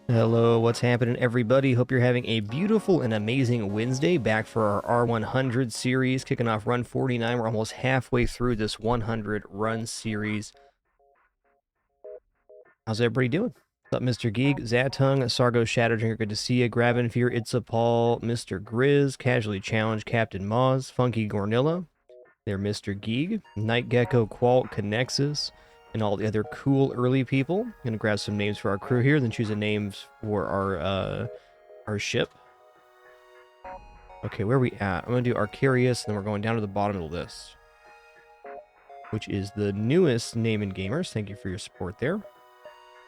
Hello, what's happening, everybody? Hope you're having a beautiful and amazing Wednesday. Back for our R100 series, kicking off run 49. We're almost halfway through this 100 run series. How's everybody doing? What's up, Mr. Geek, Zatung, Sargo Shadowdrinker, good to see you. Grabbing Fear, It's a Paul, Mr. Grizz, Casually Challenged, Captain Moz, Funky Gornilla, there, Mr. Geek, Night Gecko, Qualt, Connexus, and all the other cool early people. Gonna grab some names for our crew here, then choose a name for our ship. Okay, where are we at? I'm gonna do Arcarius, and then we're going down to the bottom of the list, which is the newest name in gamers. Thank you for your support there.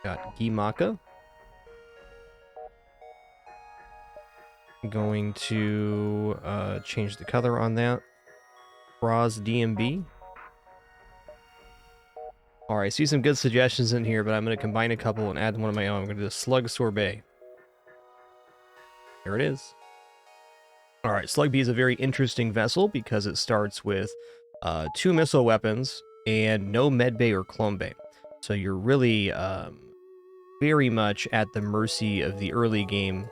Got Gimaka. Going to change the color on that. Braz DMB. All right, I see some good suggestions in here, but I'm going to combine a couple and add one of my own. I'm going to do the Slug Sorbet. There it is. All right, Slug B is a very interesting vessel because it starts with 2 missile weapons and no medbay or clone bay. So you're really very much at the mercy of the early game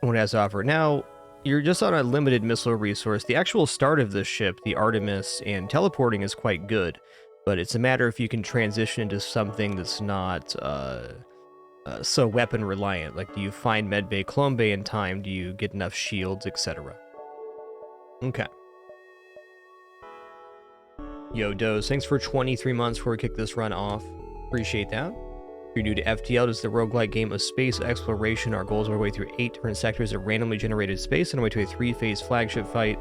what it has to offer. Now, you're just on a limited missile resource. The actual start of this ship, the Artemis, and teleporting is quite good, but it's a matter if you can transition into something that's not so weapon reliant. Like, do you find medbay, clone bay in time? Do you get enough shields, etc.? Okay. Yo, Doze, thanks for 23 months before we kick this run off. Appreciate that. If you're new to FTL, this is the roguelike game of space exploration. Our goals are our way through 8 different sectors of randomly generated space and our way to a 3-phase flagship fight.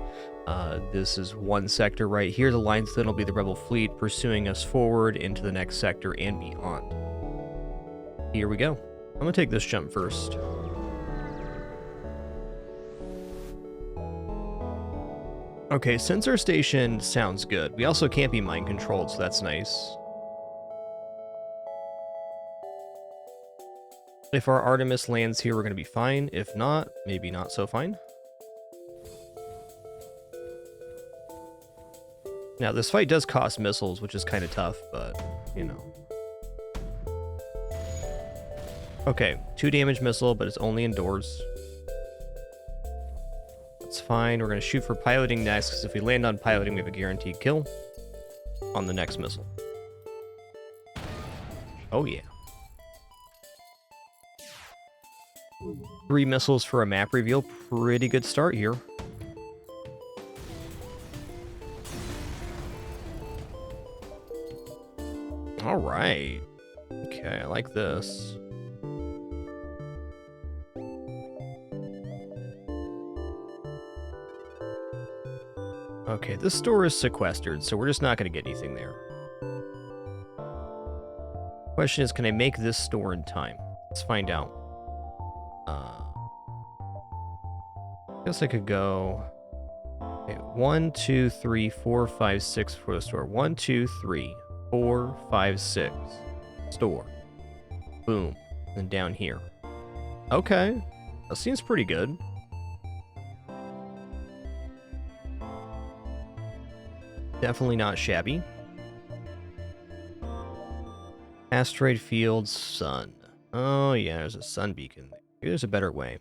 This is one sector right here. The lines then will be the rebel fleet pursuing us forward into the next sector and beyond. Here we go. I'm gonna take this jump first. Okay, sensor station sounds good. We also can't be mind controlled, so that's nice. If our Artemis lands here, we're going to be fine. If not, maybe not so fine. Now, this fight does cost missiles, which is kind of tough, but, you know. Okay, 2 damage missile, but it's only indoors. That's fine. We're going to shoot for piloting next, because if we land on piloting, we have a guaranteed kill on the next missile. Oh, yeah. 3 missiles for a map reveal. Pretty good start here. All right. Okay, I like this. Okay, this store is sequestered, so we're just not going to get anything there. Question is, can I make this store in time? Let's find out. I guess I could go. Okay, 1, 2, 3, 4, 5, 6 for the store. 1, 2, 3, 4, 5, 6. Store. Boom. And down here. Okay. That seems pretty good. Definitely not shabby. Asteroid field, sun. Oh yeah, there's a sun beacon there. Maybe there's a better way.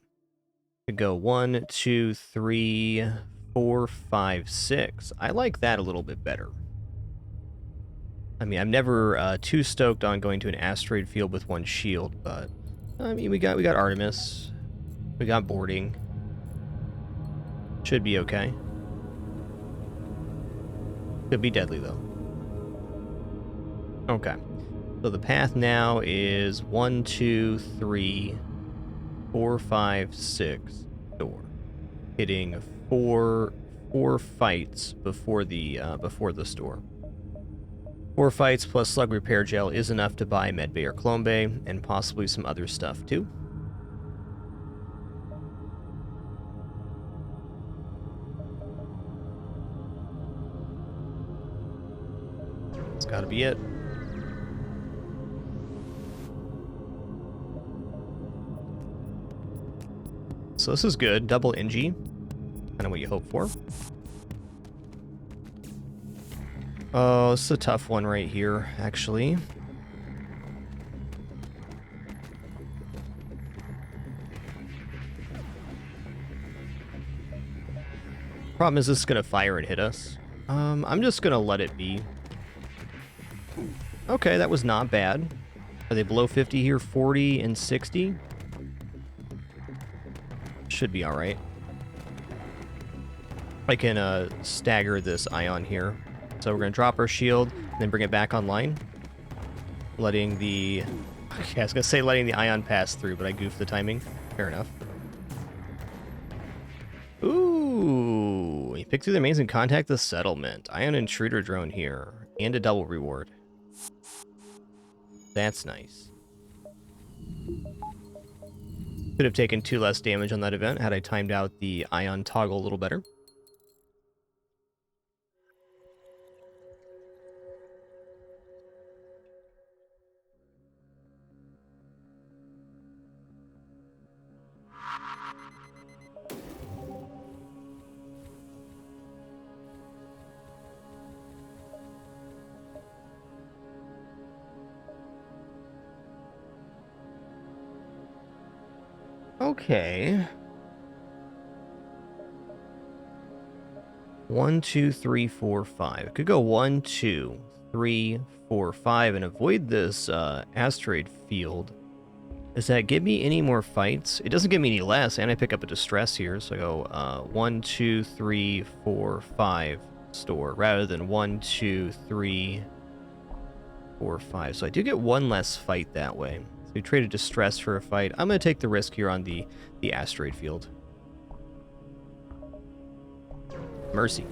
Could go 1, 2, 3, 4, 5, 6. I like that a little bit better. I mean, I'm never too stoked on going to an asteroid field with 1 shield, but I mean, we got Artemis, we got boarding. Should be okay. Could be deadly though. Okay. So the path now is 1, 2, 3, 4, 5, 6 door, hitting four fights before the store. 4 fights plus slug repair gel is enough to buy medbay or clone bay, and possibly some other stuff too. That's got to be it. So this is good. Double NG. Kind of what you hope for. Oh, this is a tough one right here, actually. Problem is, this is going to fire and hit us. I'm just going to let it be. Okay, that was not bad. Are they below 50 here? 40 and 60? Should be alright. I can stagger this ion here. So we're going to drop our shield, and then bring it back online. Letting the... Okay, I was going to say letting the ion pass through, but I goofed the timing. Fair enough. Ooh, you picked through the amazing contact the settlement. Ion intruder drone here. And a double reward. That's nice. Could have taken 2 less damage on that event had I timed out the ion toggle a little better. Okay. 1, 2, 3, 4, 5. Could go 1, 2, 3, 4, 5 and avoid this asteroid field. Does that give me any more fights? It doesn't give me any less, and I pick up a distress here. So I go 1, 2, 3, 4, 5 store rather than 1, 2, 3, 4, 5. So I do get 1 less fight that way. So we traded distress for a fight. I'm going to take the risk here on the asteroid field. Mercy.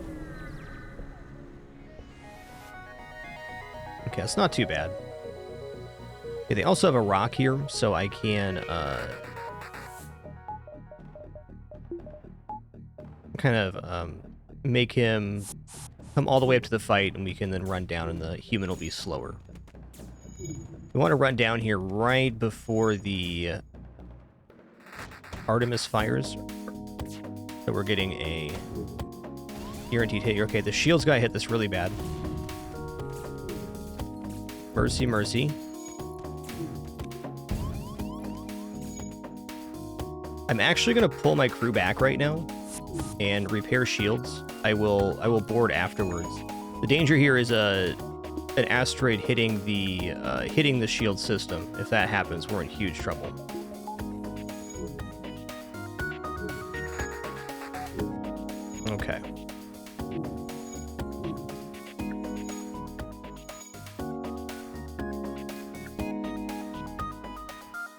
Okay, that's not too bad. Okay, they also have a rock here, so I can kind of make him come all the way up to the fight, and we can then run down, and the human will be slower. We want to run down here right before the Artemis fires, so we're getting a guaranteed hit here. Okay, the shields guy hit this really bad. Mercy, mercy. I'm actually going to pull my crew back right now and repair shields. I will board afterwards. The danger here is an asteroid hitting the shield system. If that happens, we're in huge trouble. Okay.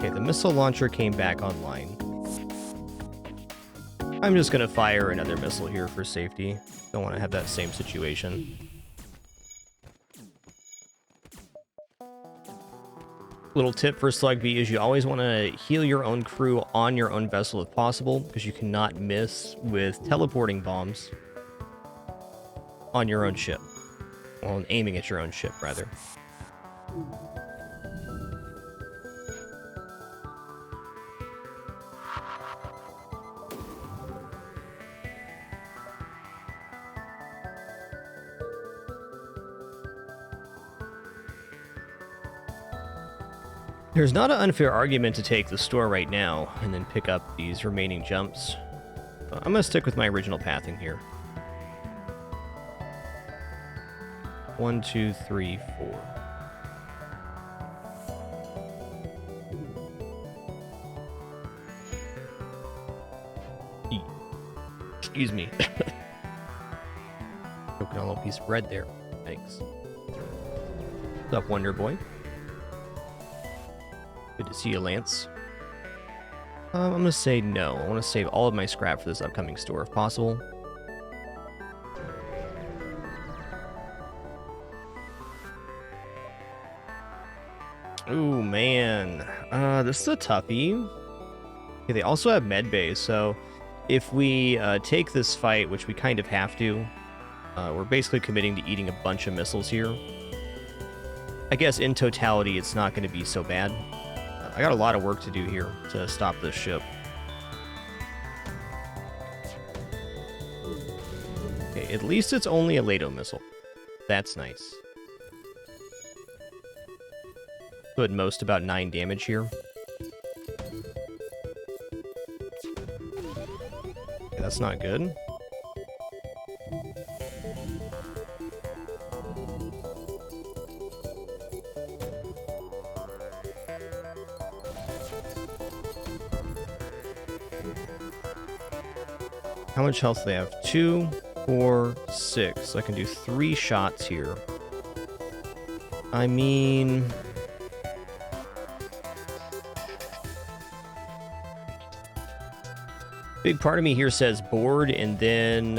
Okay, the missile launcher came back online. I'm just gonna fire another missile here for safety. Don't want to have that same situation. Little tip for Slug B is you always want to heal your own crew on your own vessel if possible, because you cannot miss with teleporting bombs on your own ship. Well, aiming at your own ship, rather. There's not an unfair argument to take the store right now and then pick up these remaining jumps. But I'm going to stick with my original pathing here. 1, 2, 3, 4. Excuse me. Broken a little piece of bread there. Thanks. What's up, Wonder Boy? Good to see you, Lance. I'm going to say no. I want to save all of my scrap for this upcoming store if possible. Ooh, man. This is a toughie. Okay, they also have med bays, so if we take this fight, which we kind of have to, we're basically committing to eating a bunch of missiles here. I guess in totality, it's not going to be so bad. I got a lot of work to do here to stop this ship. Okay, at least it's only a LATO missile. That's nice. So at most about 9 damage here. Okay, that's not good. How much health do they have? 2, 4, 6. So I can do 3 shots here. I mean... big part of me here says board and then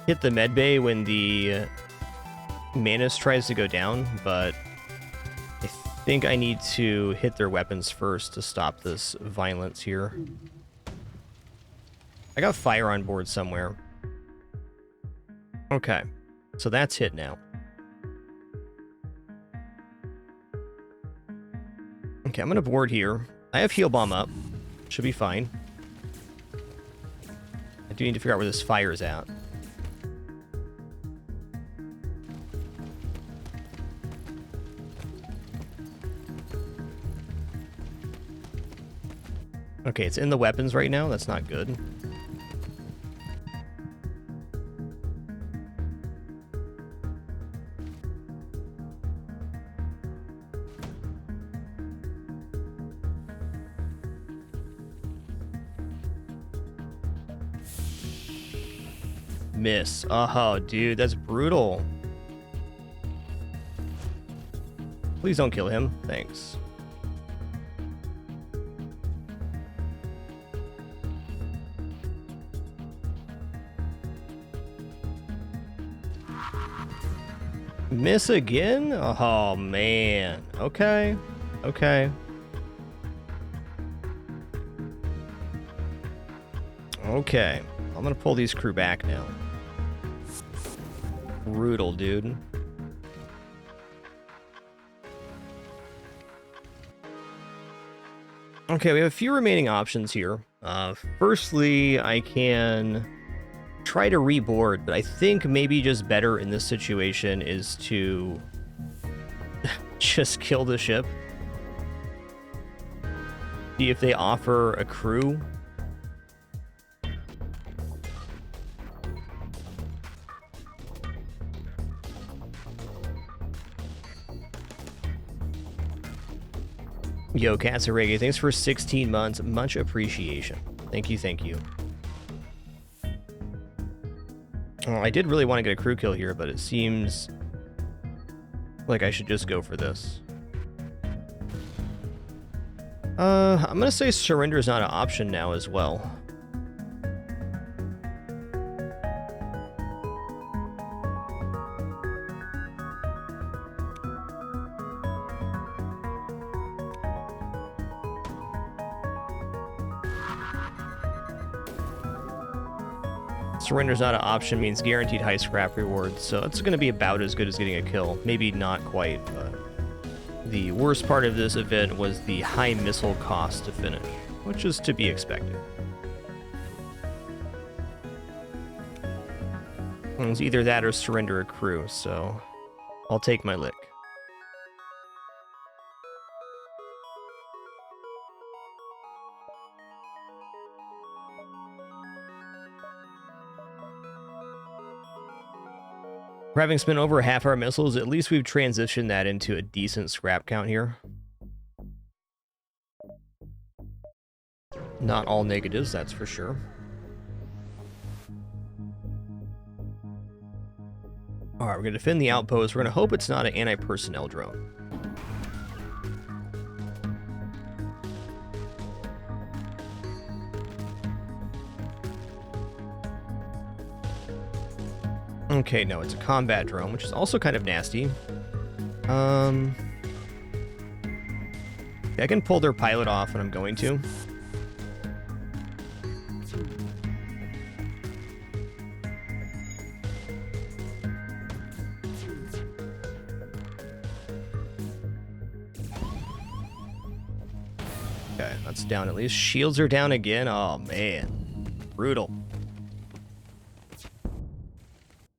hit the medbay when the Manus tries to go down, but I think I need to hit their weapons first to stop this violence here. I got fire on board somewhere. Okay, so that's hit now. Okay, I'm gonna board here. I have heal bomb up. Should be fine. I do need to figure out where this fire is at. Okay, it's in the weapons right now. That's not good. Miss. Oh, dude, that's brutal. Please don't kill him. Thanks. Miss again? Oh, man. Okay. Okay. Okay. I'm gonna pull these crew back now. Brutal, dude. Okay, we have a few remaining options here. Firstly, I can try to reboard, but I think maybe just better in this situation is to just kill the ship. See if they offer a crew. Yo, Katsurege, thanks for 16 months. Much appreciation. Thank you, thank you. Well, I did really want to get a crew kill here, but it seems like I should just go for this. I'm gonna say surrender is not an option now as well. Surrender's not an option means guaranteed high scrap rewards, so it's going to be about as good as getting a kill. Maybe not quite, but the worst part of this event was the high missile cost to finish, which is to be expected. It was either that or surrender a crew, so I'll take my lick. For having spent over half our missiles, at least we've transitioned that into a decent scrap count here. Not all negatives, that's for sure. Alright, we're going to defend the outpost. We're going to hope it's not an anti-personnel drone. Okay, no, it's a combat drone, which is also kind of nasty. I can pull their pilot off, and I'm going to. Okay, that's down at least. Shields are down again. Oh, man. Brutal.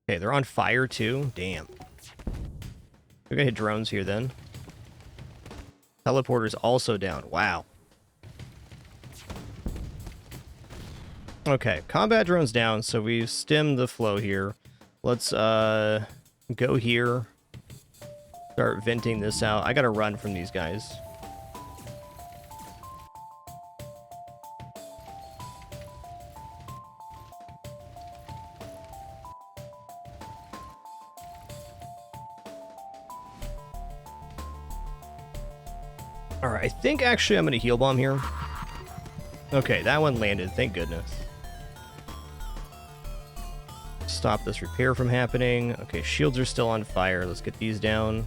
Okay, they're on fire too. Damn. We're gonna hit drones here then. Teleporter's also down. Wow. Okay, combat drone's down, so we've stemmed the flow here. Let's go here. Start venting this out. I gotta run from these guys. All right, I think actually I'm going to heal bomb here. Okay, that one landed, thank goodness. Stop this repair from happening. Okay, shields are still on fire. Let's get these down.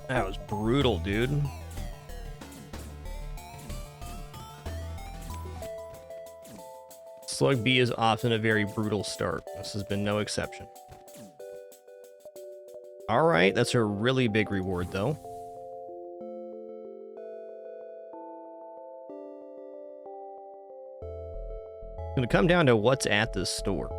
That was brutal, dude. Slug B is often a very brutal start. This has been no exception. Alright, that's a really big reward, though. It's going to come down to what's at this store.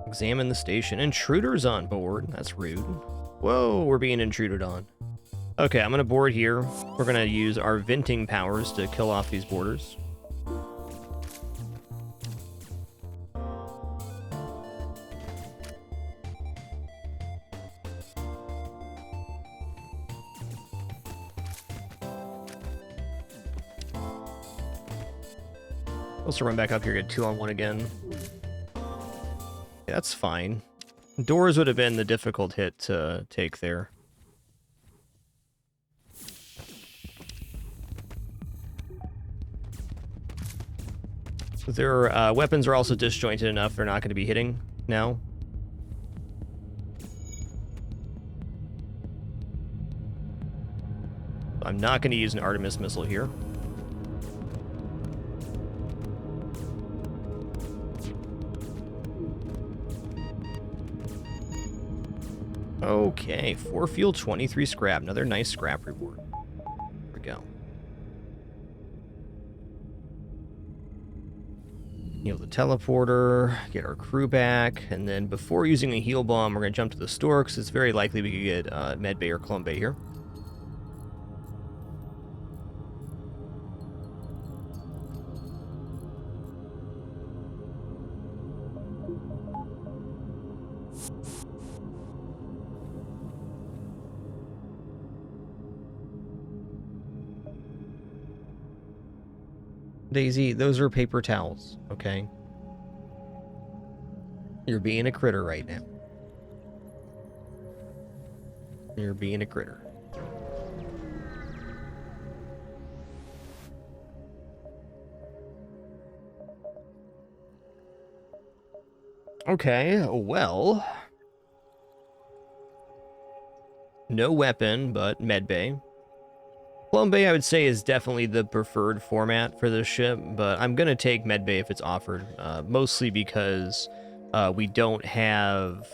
Examine the station. Intruders on board. That's rude. Whoa, we're being intruded on. Okay, I'm going to board here. We're going to use our venting powers to kill off these boarders. Let's run back up here, get 2-on-1 again. That's fine. Doors would have been the difficult hit to take there. Their weapons are also disjointed enough they're not going to be hitting now. I'm not going to use an Artemis missile here. Okay, 4 fuel, 23 scrap. Another nice scrap reward. There we go. Heal the teleporter, get our crew back, and then before using a heal bomb, we're going to jump to the store, because it's very likely we could get medbay or clone bay here. Daisy, those are paper towels, okay? You're being a critter right now. You're being a critter. Okay, well... No weapon, but medbay. Clone bay, I would say, is definitely the preferred format for this ship, but I'm going to take medbay if it's offered, mostly because we don't have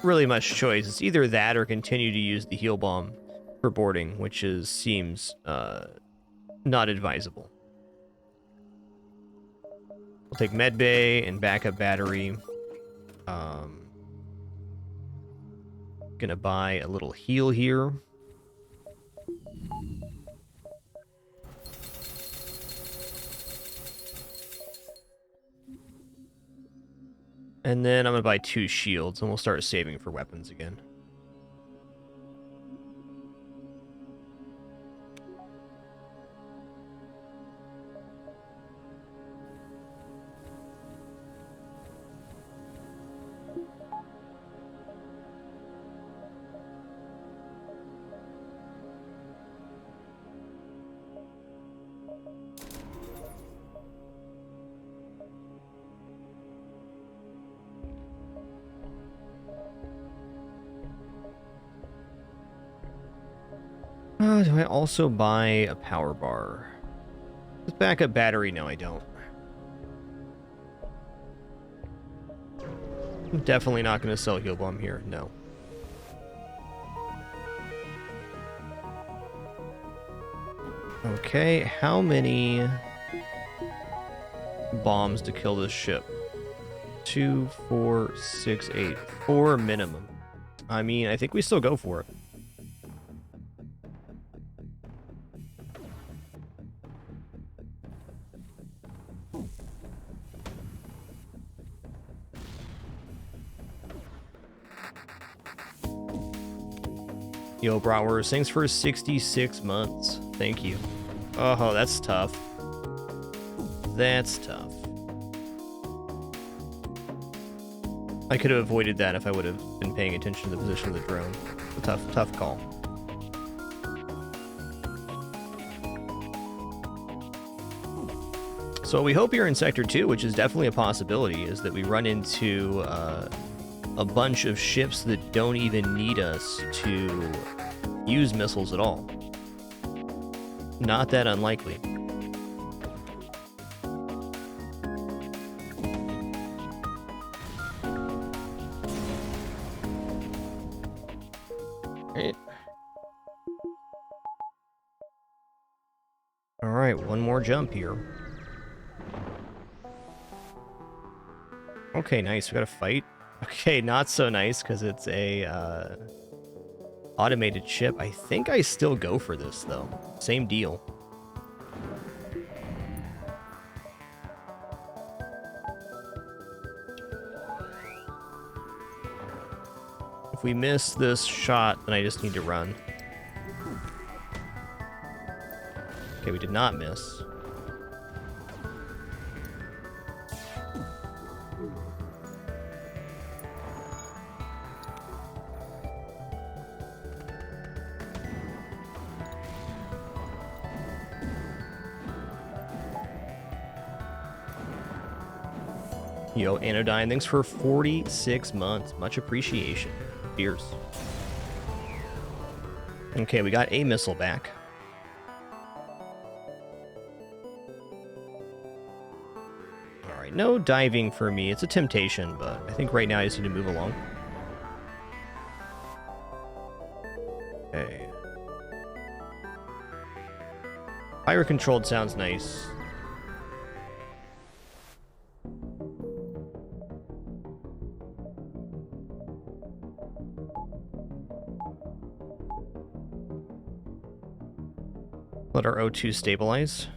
really much choice. It's either that or continue to use the heal bomb for boarding, which seems not advisable. We'll take medbay and backup battery. Gonna buy a little heal here. And then I'm gonna buy 2 shields, and we'll start saving for weapons again. Do I also buy a power bar? With backup battery? No, I don't. I'm definitely not going to sell heal bomb here. No. Okay, how many bombs to kill this ship? 2, 4, 6, 8. 4 minimum. I mean, I think we still go for it. Yo, Bratwurst, thanks for 66 months. Thank you. Oh, that's tough. That's tough. I could have avoided that if I would have been paying attention to the position of the drone. A tough call. So what we hope here in Sector 2, which is definitely a possibility, is that we run into a bunch of ships that don't even need us to use missiles at all. Not that unlikely. Right. All right, one more jump here. Okay, nice. We got a fight. Okay, not so nice because it's a automated ship. I think I still go for this though. Same deal. If we miss this shot, then I just need to run. Okay, we did not miss. Yo, Anodyne, thanks for 46 months. Much appreciation. Cheers. Okay, we got a missile back. Alright, no diving for me. It's a temptation, but I think right now I just need to move along. Okay. Fire controlled sounds nice. Let our O2 stabilize.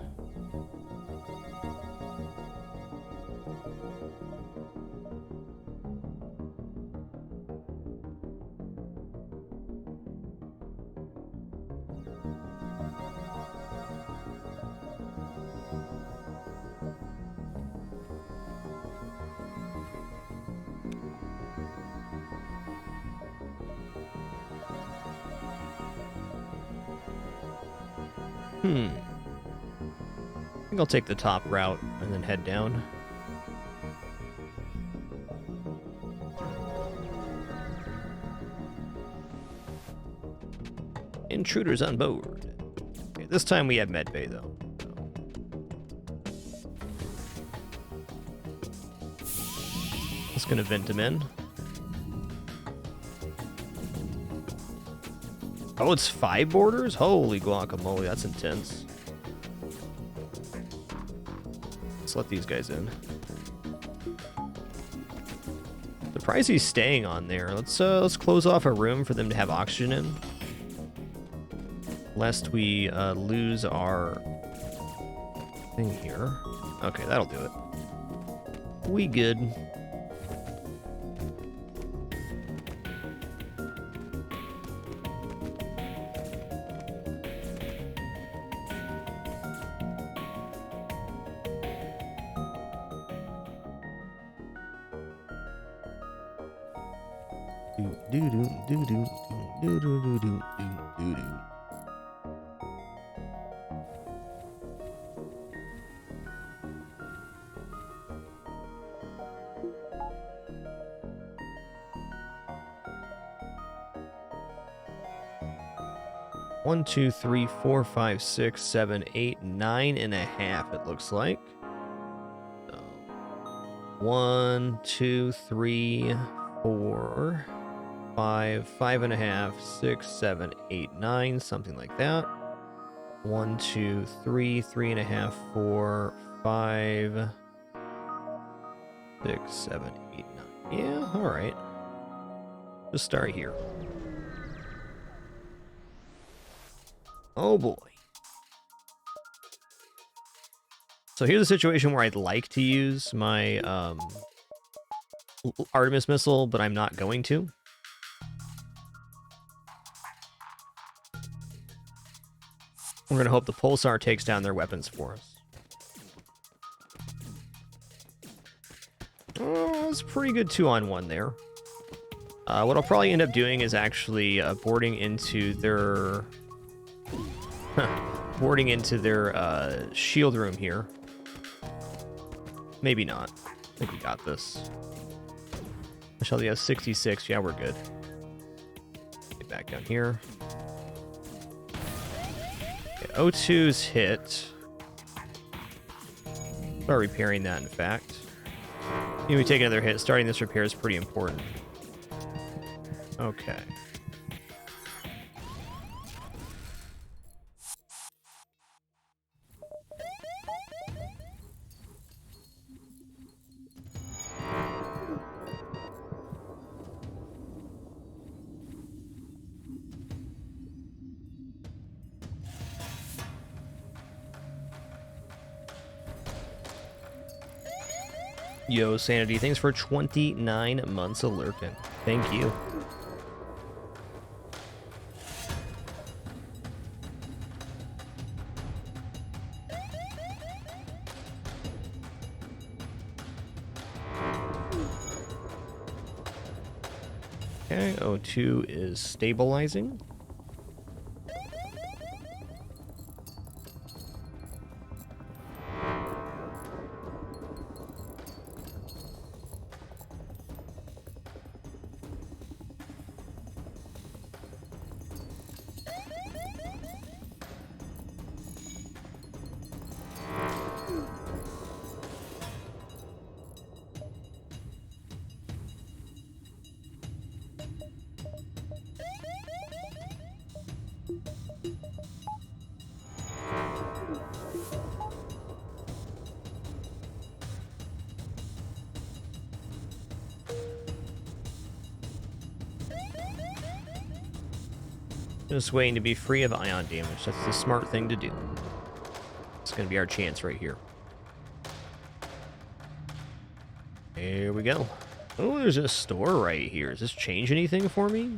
I think I'll take the top route and then head down. Intruders on board. Okay, this time we have medbay though. Just gonna vent him in. Oh, it's 5 borders? Holy guacamole, that's intense. Let's let these guys in. Surprised he's staying on there. Let's close off a room for them to have oxygen in. Lest we lose our thing here. Okay, that'll do it. We good. One, 2, 3, 4, 5, 6, 7, 8, 9.5, it looks like. So, 1, 2, 3, 4, 5, 5.5, 6, 7, 8, 9, something like that. 1, 2, 3, 3.5, 4, 5, 6, 7, 8, 9. Yeah, alright. Just start here. Oh boy. So here's a situation where I'd like to use my Artemis missile, but I'm not going to. We're going to hope the Pulsar takes down their weapons for us. Oh, it's pretty good 2-on-1 there. What I'll probably end up doing is actually boarding into their shield room here. Maybe not. I think we got this. Michelle, has 66. Yeah, we're good. Get back down here. Okay, O2's hit. Start repairing that, in fact. We take another hit. Starting this repair is pretty important. Okay. Yo, Sanity, thanks for 29 months of lurking. Thank you. Okay, O2 is stabilizing. Just waiting to be free of ion damage. That's the smart thing to do. It's going to be our chance right here. There we go. Oh, there's a store right here. Does this change anything for me?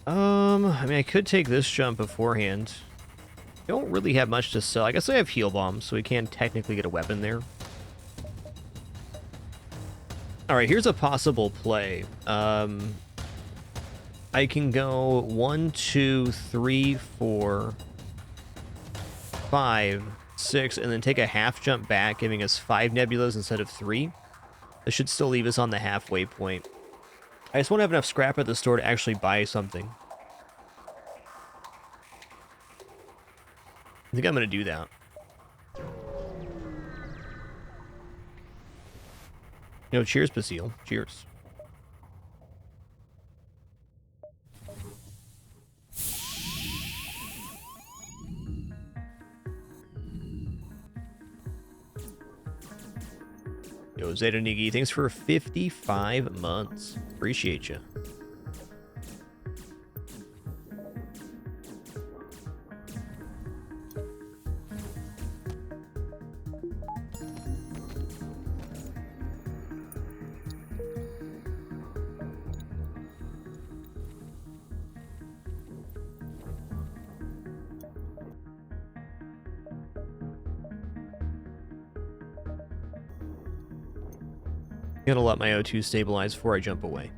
I mean, I could take this jump beforehand. Don't really have much to sell. I guess I have heal bombs, so we can technically get a weapon there. Alright, here's a possible play. I can go 1, 2, 3, 4, 5, 6, and then take a half jump back, giving us 5 nebulas instead of 3. This should still leave us on the halfway point. I just want to have enough scrap at the store to actually buy something. I think I'm going to do that. You know, cheers, Basile. Cheers. Yo, Zeta Nigi, thanks for 55 months. Appreciate you. I'm gonna let my O2 stabilize before I jump away.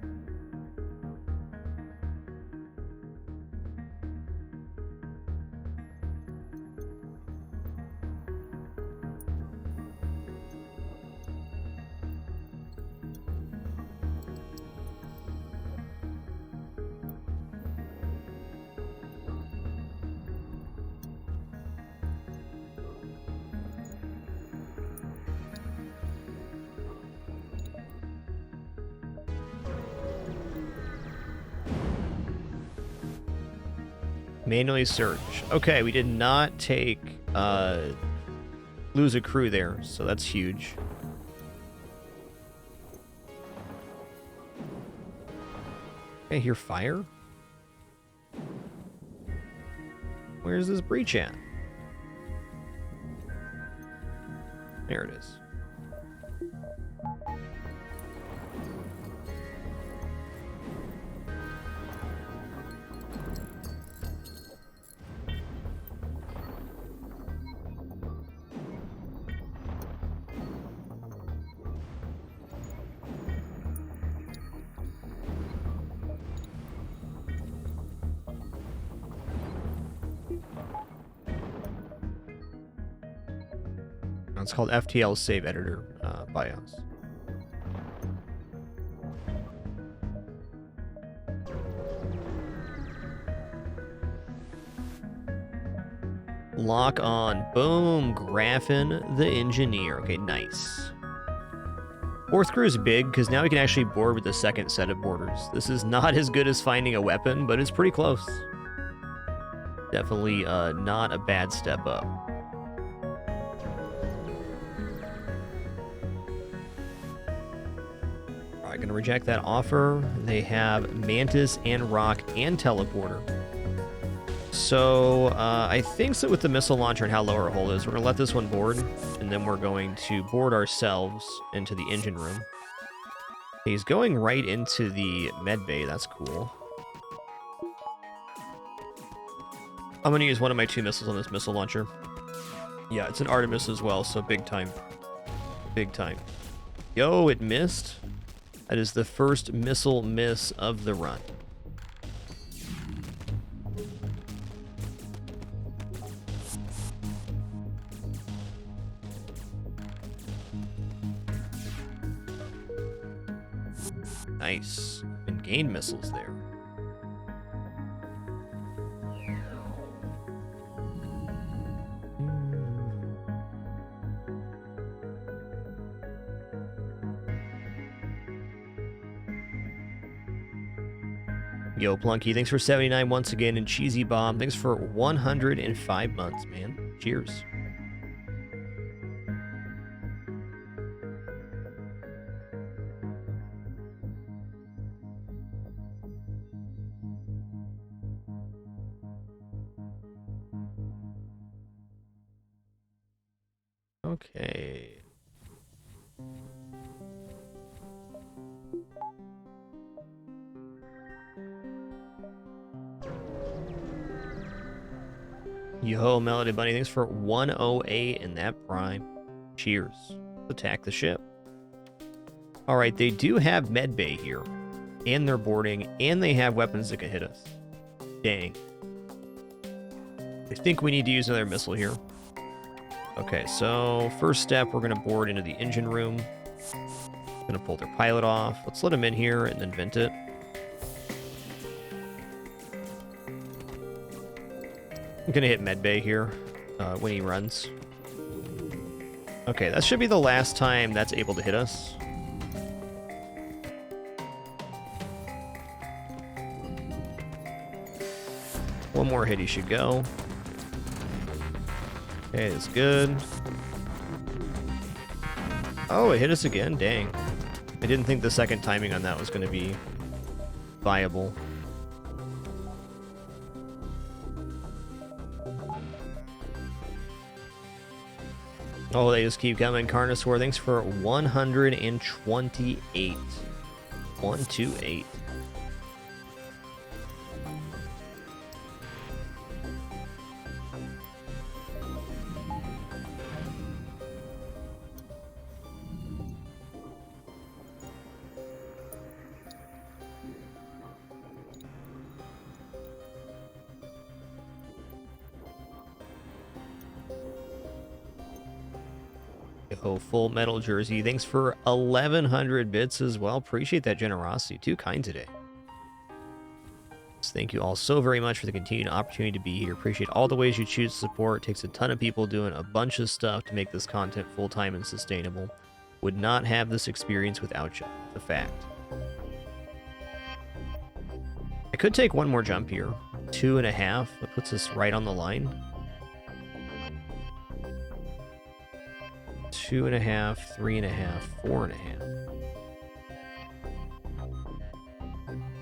Manually search. Okay, we did not take, lose a crew there, so that's huge. I hear fire? Where's this breach at? There it is. It's called FTL Save Editor BIOS. Lock on. Boom. Graphing the engineer. Okay, nice. Fourth crew is big because now we can actually board with the second set of boarders. This is not as good as finding a weapon, but it's pretty close. Definitely not a bad step up. Alright, gonna reject that offer. They have Mantis and Rock and Teleporter. So, I think so with the missile launcher and how low our hull is, we're going to let this one board, and then we're going to board ourselves into the engine room. He's going right into the med bay, that's cool. I'm going to use one of my 2 missiles on this missile launcher. Yeah, it's an Artemis as well, so big time. Big time. Yo, it missed. That is the first missile miss of the run. Nice. And gain missiles there. Yo, Plunky, thanks for 79 once again, and Cheesy Bomb, thanks for 105 months, man. Cheers. Okay. Yo, Melody Bunny, thanks for 108 in that prime. Cheers. Attack the ship. Alright, they do have medbay here. And they're boarding, and they have weapons that can hit us. Dang. I think we need to use another missile here. Okay, so first step, we're going to board into the engine room. Going to pull their pilot off. Let's let him in here and then vent it. I'm going to hit medbay here when he runs. Okay, that should be the last time that's able to hit us. One more hit he should go. Okay, that's good. Oh, it hit us again. Dang. I didn't think the second timing on that was going to be viable. Oh, they just keep coming. Carnosaur, thanks for 128. 128. Oh, Full Metal Jersey, thanks for 1,100 bits as well. Appreciate that generosity. Too kind today. Thank you all so very much for the continued opportunity to be here. Appreciate all the ways you choose to support. It takes a ton of people doing a bunch of stuff to make this content full-time and sustainable. Would not have this experience without you. It's a fact. I could take one more jump here. 2.5. That puts us right on the line. 2.5, 3.5, 4.5.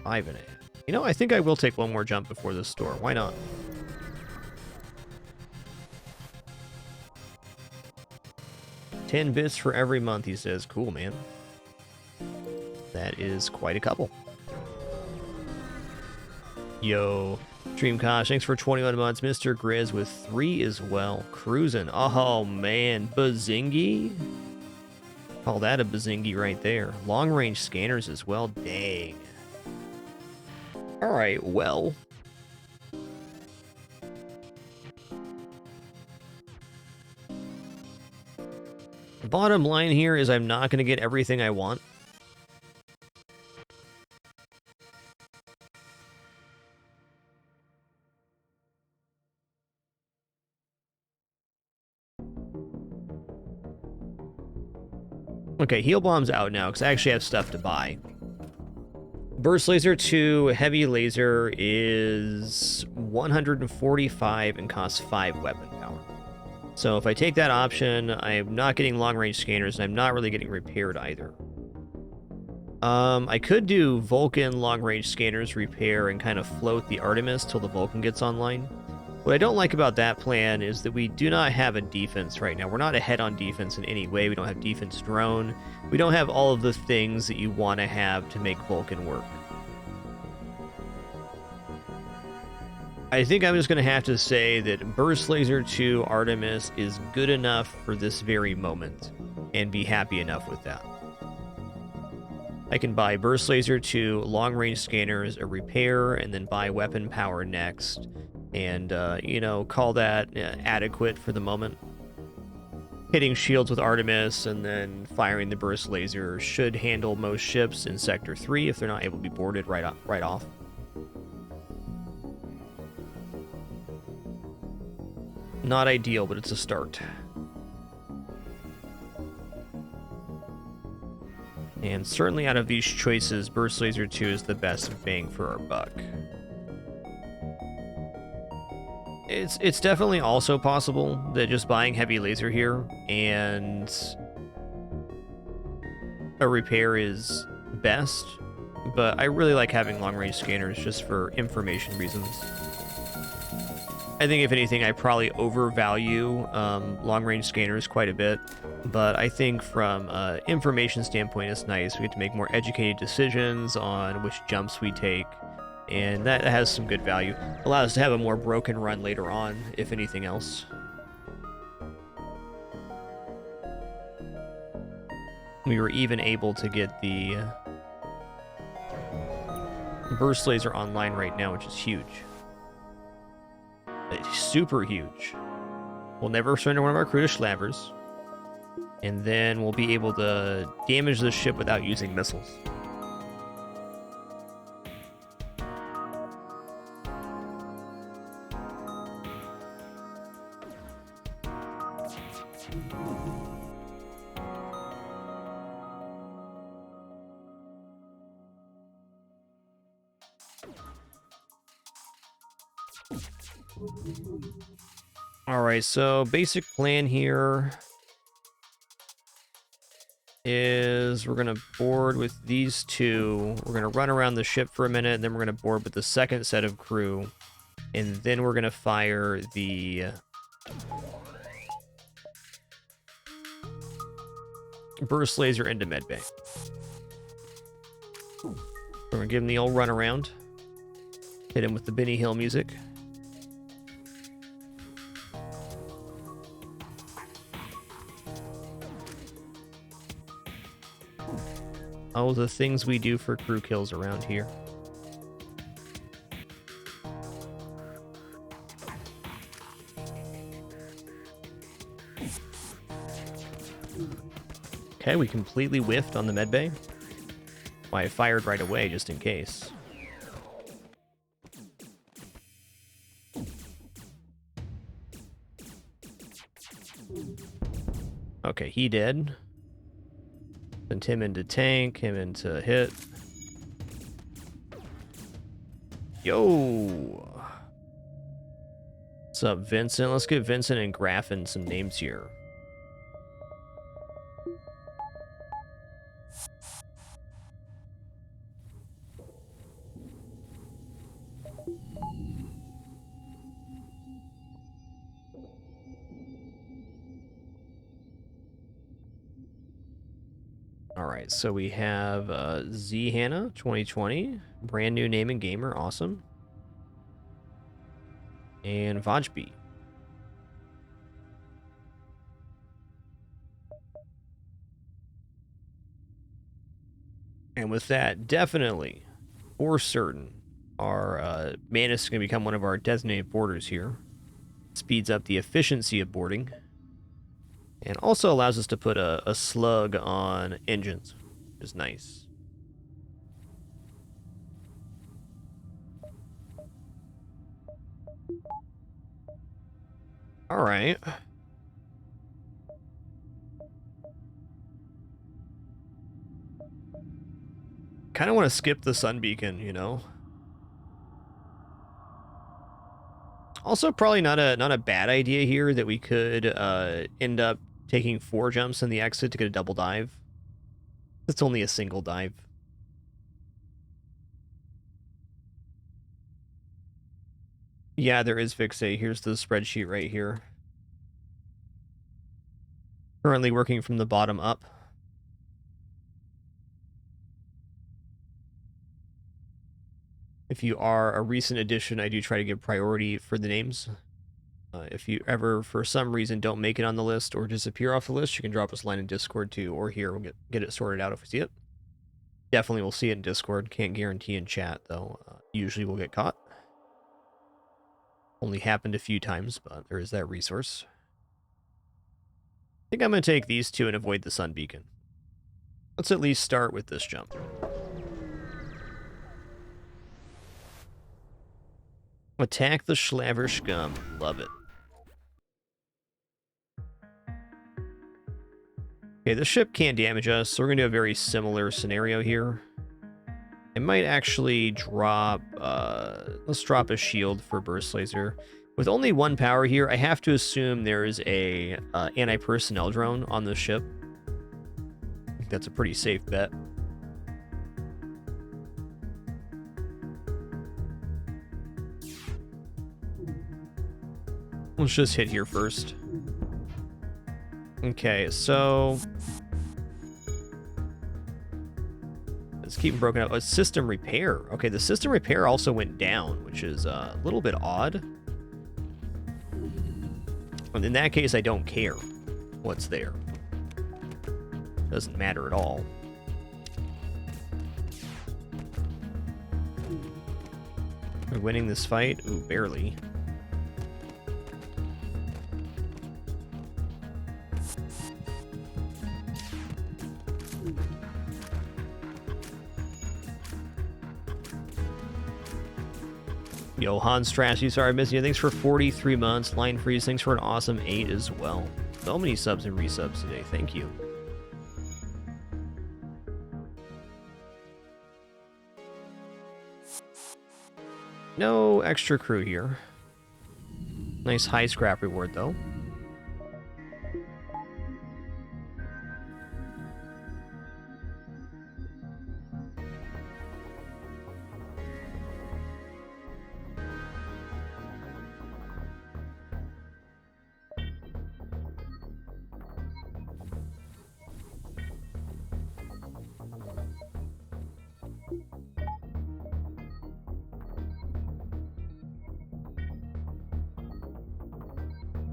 5.5. You know, I think I will take one more jump before this store. Why not? $10 bits for every month, he says. Cool, man. That is quite a couple. Yo, Dreamcosh, thanks for 21 months. Mr. Grizz with 3 as well. Cruising. Oh, man. Bazingi? Call that a bazingi right there. Long-range scanners as well. Dang. All right, well. The bottom line here is I'm not going to get everything I want. Okay, Heal Bomb's out now, because I actually have stuff to buy. Burst Laser 2 Heavy Laser is 145 and costs 5 weapon power. So if I take that option, I'm not getting long-range scanners, and I'm not really getting repaired either. I could do Vulcan long-range scanners repair and kind of float the Artemis till the Vulcan gets online. What I don't like about that plan is that we do not have a defense right now. We're not ahead on defense in any way. We don't have defense drone. We don't have all of the things that you want to have to make Vulcan work. I think I'm just going to have to say that Burst Laser 2 Artemis is good enough for this very moment and be happy enough with that. I can buy Burst Laser 2 long-range scanners, a repair, and then buy weapon power next. And, you know, call that adequate for the moment. Hitting shields with Artemis and then firing the burst laser should handle most ships in Sector 3 if they're not able to be boarded right off. Not ideal, but it's a start. And certainly out of these choices, Burst Laser 2 is the best bang for our buck. It's definitely also possible that just buying Heavy Laser here and a repair is best, but I really like having long-range scanners just for information reasons. I think if anything, I probably overvalue long-range scanners quite a bit, but I think from an information standpoint, it's nice. We get to make more educated decisions on which jumps we take, and that has some good value. Allows us to have a more broken run later on, if anything else. We were even able to get the burst laser online right now, which is huge. It's super huge. We'll never surrender one of our crew to Slavers, and then we'll be able to damage the ship without using missiles. Alright, so basic plan here is we're going to board with these two. We're going to run around the ship for a minute, and then we're going to board with the second set of crew. And then we're going to fire the burst laser into medbay. We're going to give him the old run around. Hit him with the Benny Hill music. All the things we do for crew kills around here. Okay, we completely whiffed on the medbay. Why, I fired right away just in case. Okay, he did. Sent him into tank, him into hit. Yo! What's up, Vincent? Let's get Vincent and Graffin some names here. All right, so we have Z Hannah 2020, brand new name and gamer, awesome. And Vajbi. And with that, definitely, for certain, our Manus is going to become one of our designated boarders here. Speeds up the efficiency of boarding. And also allows us to put a slug on engines, which is nice. All right. Kind of want to skip the sun beacon, you know. Also, probably not a bad idea here that we could end up taking 4 jumps in the exit to get a double dive. It's only a single dive. Yeah, there is Vixay. Here's the spreadsheet right here. Currently working from the bottom up. If you are a recent addition, I do try to give priority for the names. If you ever, for some reason, don't make it on the list or disappear off the list, you can drop us a line in Discord too, or here. We'll get it sorted out if we see it. Definitely we'll see it in Discord. Can't guarantee in chat, though. Usually we'll get caught. Only happened a few times, but there is that resource. I think I'm going to take these 2 and avoid the sun beacon. Let's at least start with this jump. Attack the Schlaver Scum. Love it. Okay, the ship can't damage us, so we're going to do a very similar scenario here. It might actually drop... let's drop a shield for Burst Laser. With only 1 power here, I have to assume there is a anti-personnel drone on the ship. I think that's a pretty safe bet. Let's just hit here first. Okay, so... let's keep them broken up. A system repair. Okay, the system repair also went down, which is a little bit odd. And in that case, I don't care what's there. Doesn't matter at all. We're winning this fight? Ooh, barely. Yo, Hans Trashy, sorry I missed you. Thanks for 43 months. Line Freeze, thanks for an awesome 8 as well. So many subs and resubs today. Thank you. No extra crew here. Nice high scrap reward, though.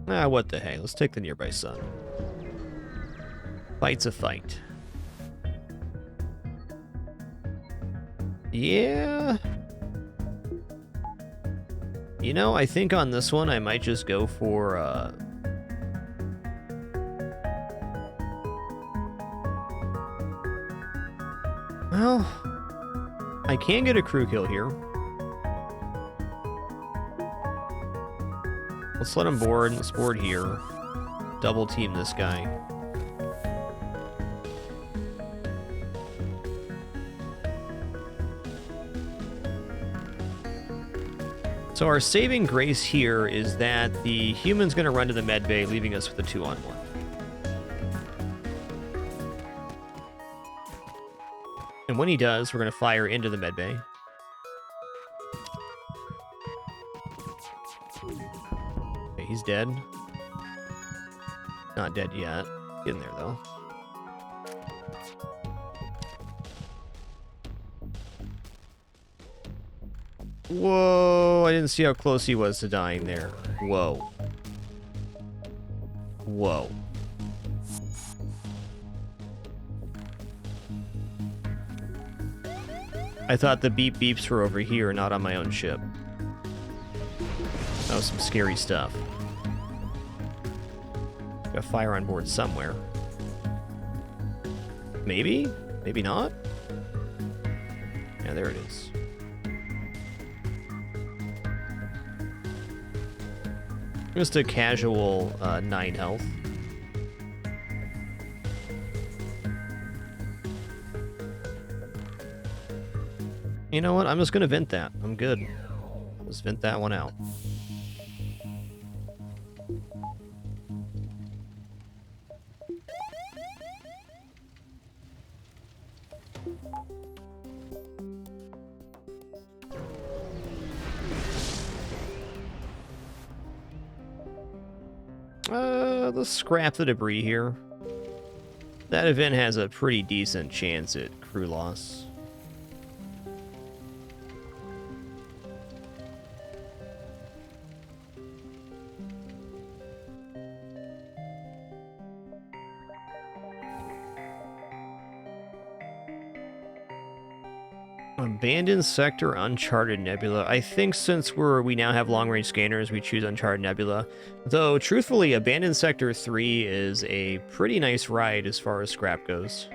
Ah, what the hey? Let's take the nearby sun. Fight's a fight. Yeah. You know, I think on this one I might just go for, well, I can get a crew kill here. Let's let him board. Let's board here. Double team this guy. So our saving grace here is that the human's going to run to the med bay, leaving us with a 2-on-1. And when he does, we're going to fire into the med bay. Okay, he's dead. Not dead yet. Getting there, though. Whoa, I didn't see how close he was to dying there. Whoa. Whoa. I thought the beep beeps were over here, not on my own ship. That was some scary stuff. Got fire on board somewhere. Maybe? Maybe not? Yeah, there it is. Just a casual 9 health. You know what? I'm just going to vent that. I'm good. Let's vent that one out. Let's scrap the debris here. That event has a pretty decent chance at crew loss. Abandoned sector, uncharted nebula. I think since we now have long-range scanners, we choose uncharted nebula. Though, truthfully, abandoned sector 3 is a pretty nice ride as far as scrap goes.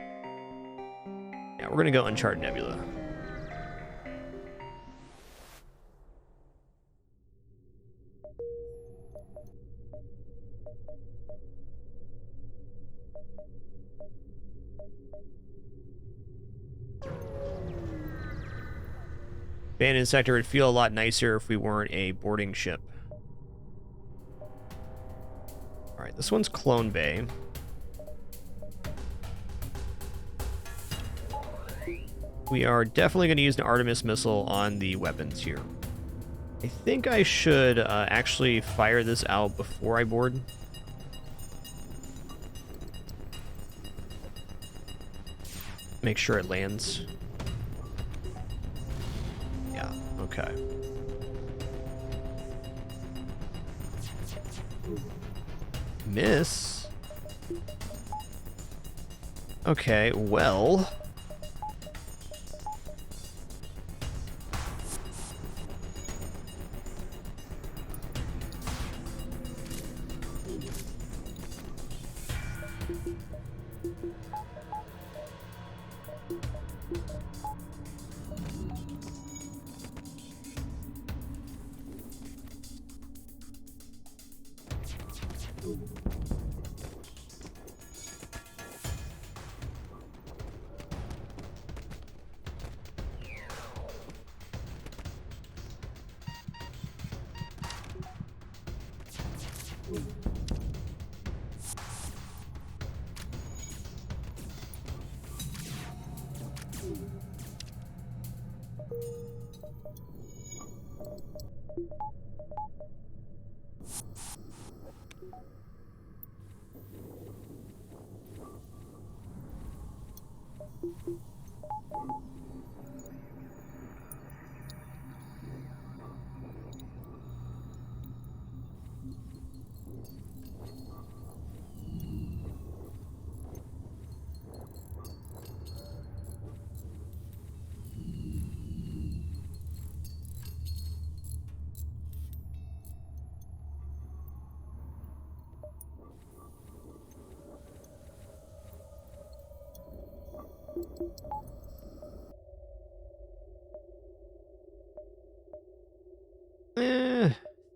Yeah, we're gonna go uncharted nebula. Abandoned sector would feel a lot nicer if we weren't a boarding ship. Alright, this one's Clone Bay. We are definitely going to use an Artemis missile on the weapons here. I think I should actually fire this out before I board. Make sure it lands. Yeah, okay. Miss? Okay, well...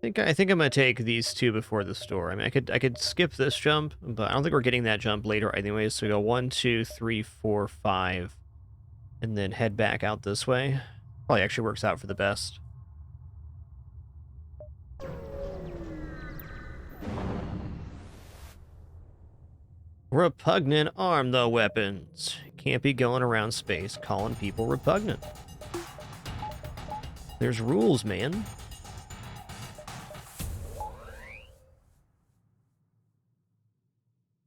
I think I'm gonna take these two before the store. I mean, I could skip this jump, but I don't think we're getting that jump later anyways. So we go 1, 2, 3, 4, 5, and then head back out this way. Probably actually works out for the best. Repugnant, arm the weapons. Can't be going around space calling people repugnant. There's rules, man.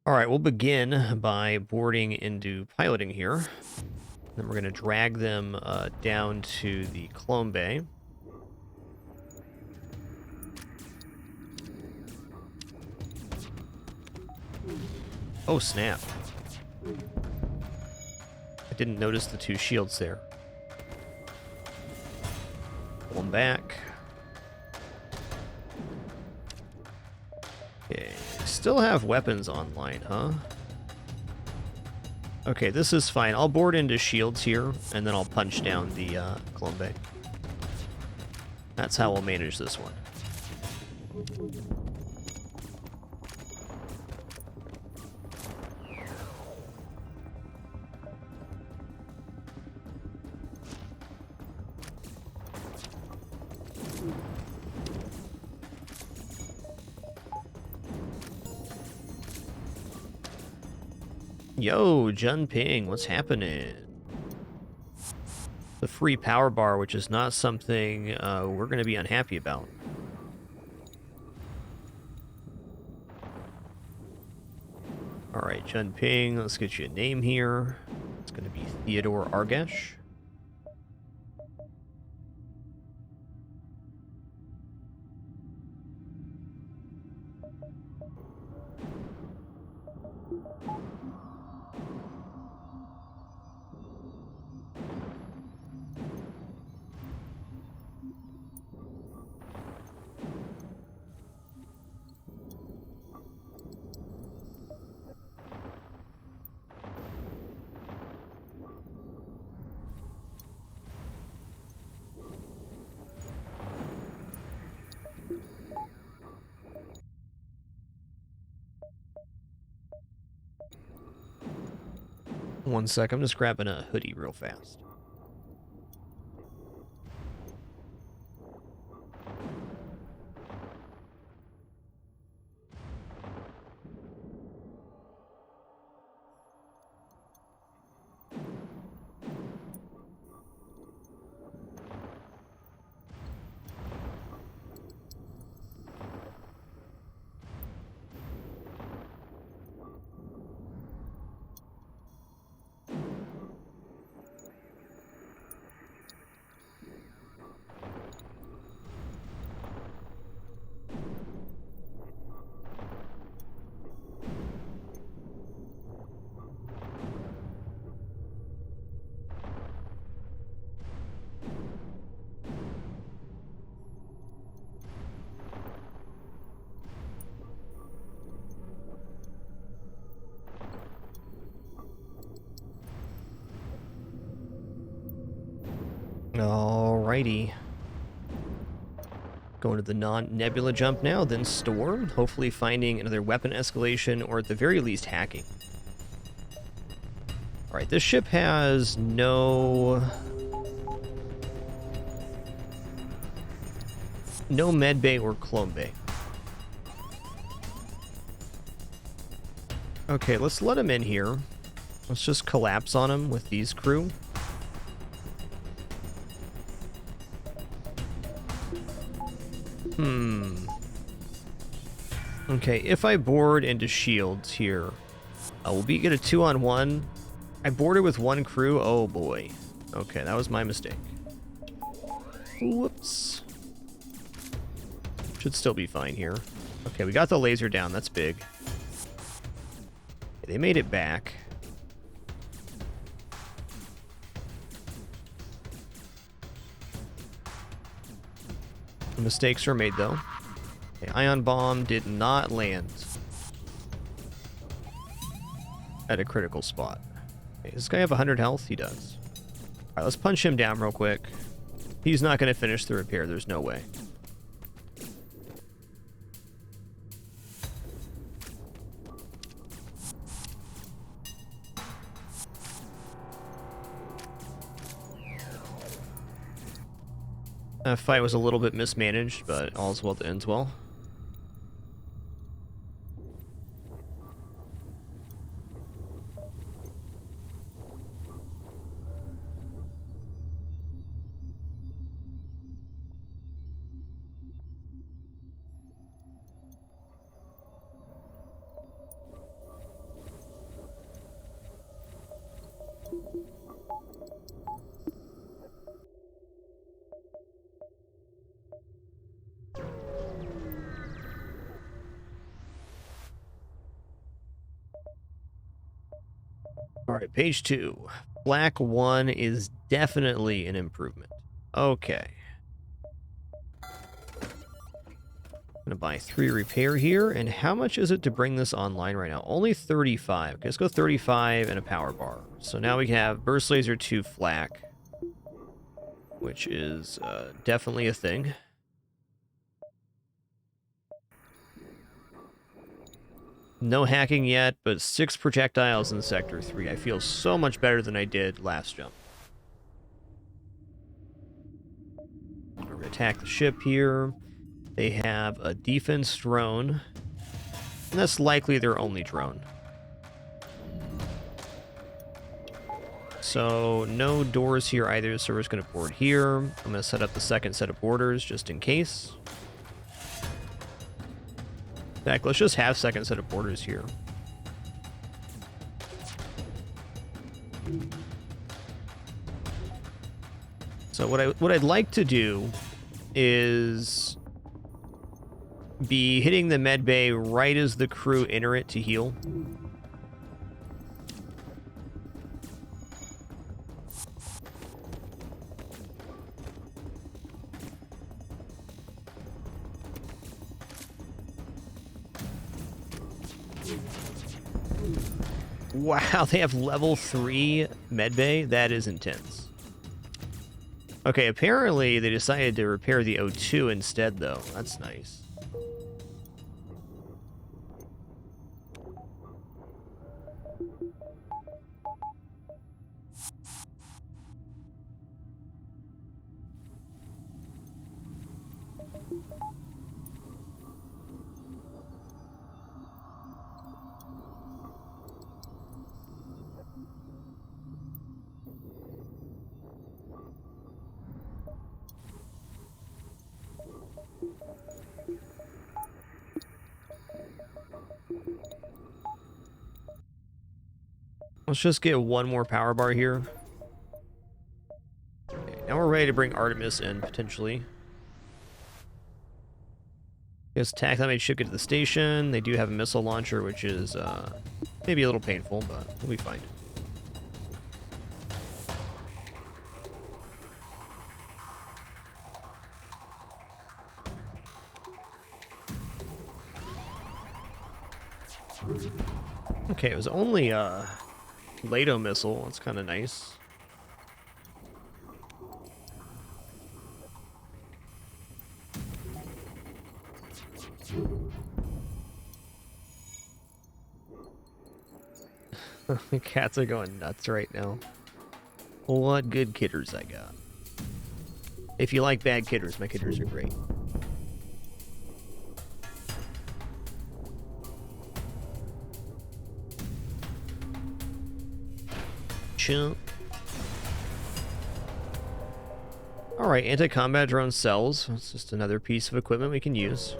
All right, we'll begin by boarding into piloting here. Then we're going to drag them down to the clone bay. Oh, snap. I didn't notice the two shields there. Pull them back. Okay, still have weapons online, huh? Okay, this is fine. I'll board into shields here, and then I'll punch down the clone bay. That's how we'll manage this one. Yo, Junping, what's happening? The free power bar, which is not something we're going to be unhappy about. Alright, Junping, let's get you a name here. It's going to be Theodore Argesh. One sec, I'm just grabbing a hoodie real fast. Alrighty. Going to the non-Nebula jump now, then store. Hopefully finding another weapon escalation, or at the very least hacking. Alright, this ship has no med bay or clone bay. Okay, let's let him in here. Let's just collapse on him with these crew. Okay, if I board into shields here, we'll get a 2-on-1. I boarded with one crew. Oh boy. Okay, that was my mistake. Whoops. Should still be fine here. Okay, we got the laser down. That's big. They made it back. Mistakes were made, though. Okay, ion bomb did not land at a critical spot. Okay, does this guy have 100 health? He does. Alright, let's punch him down real quick. He's not going to finish the repair. There's no way. That fight was a little bit mismanaged, but all's well that ends well. All right, page 2. Flak 1 is definitely an improvement. Okay. I'm gonna buy 3 repair here, and how much is it to bring this online right now? Only 35. Okay, let's go 35 and a power bar. So now we can have Burst Laser 2 Flak, which is definitely a thing. No hacking yet, but 6 projectiles in Sector 3. I feel so much better than I did last jump. We're gonna attack the ship here. They have a defense drone, and that's likely their only drone. So no doors here either, so we're just going to board here. I'm going to set up the second set of boarders just in case. In fact, let's just have second set of boarders here. So what I'd like to do is be hitting the med bay right as the crew enter it to heal. Wow, they have level 3 med bay? That is intense. Okay, apparently they decided to repair the O2 instead, though. That's nice. Let's just get one more power bar here. Okay, now we're ready to bring Artemis in, potentially. Guess attack that made ship get to the station. They do have a missile launcher, which is maybe a little painful, but we'll be fine. Okay, it was only a Lato missile. That's kind of nice. The cats are going nuts right now. What good kitters I got. If you like bad kitters, my kitters are great. Chump. Alright, anti-combat drone cells. It's just another piece of equipment we can use.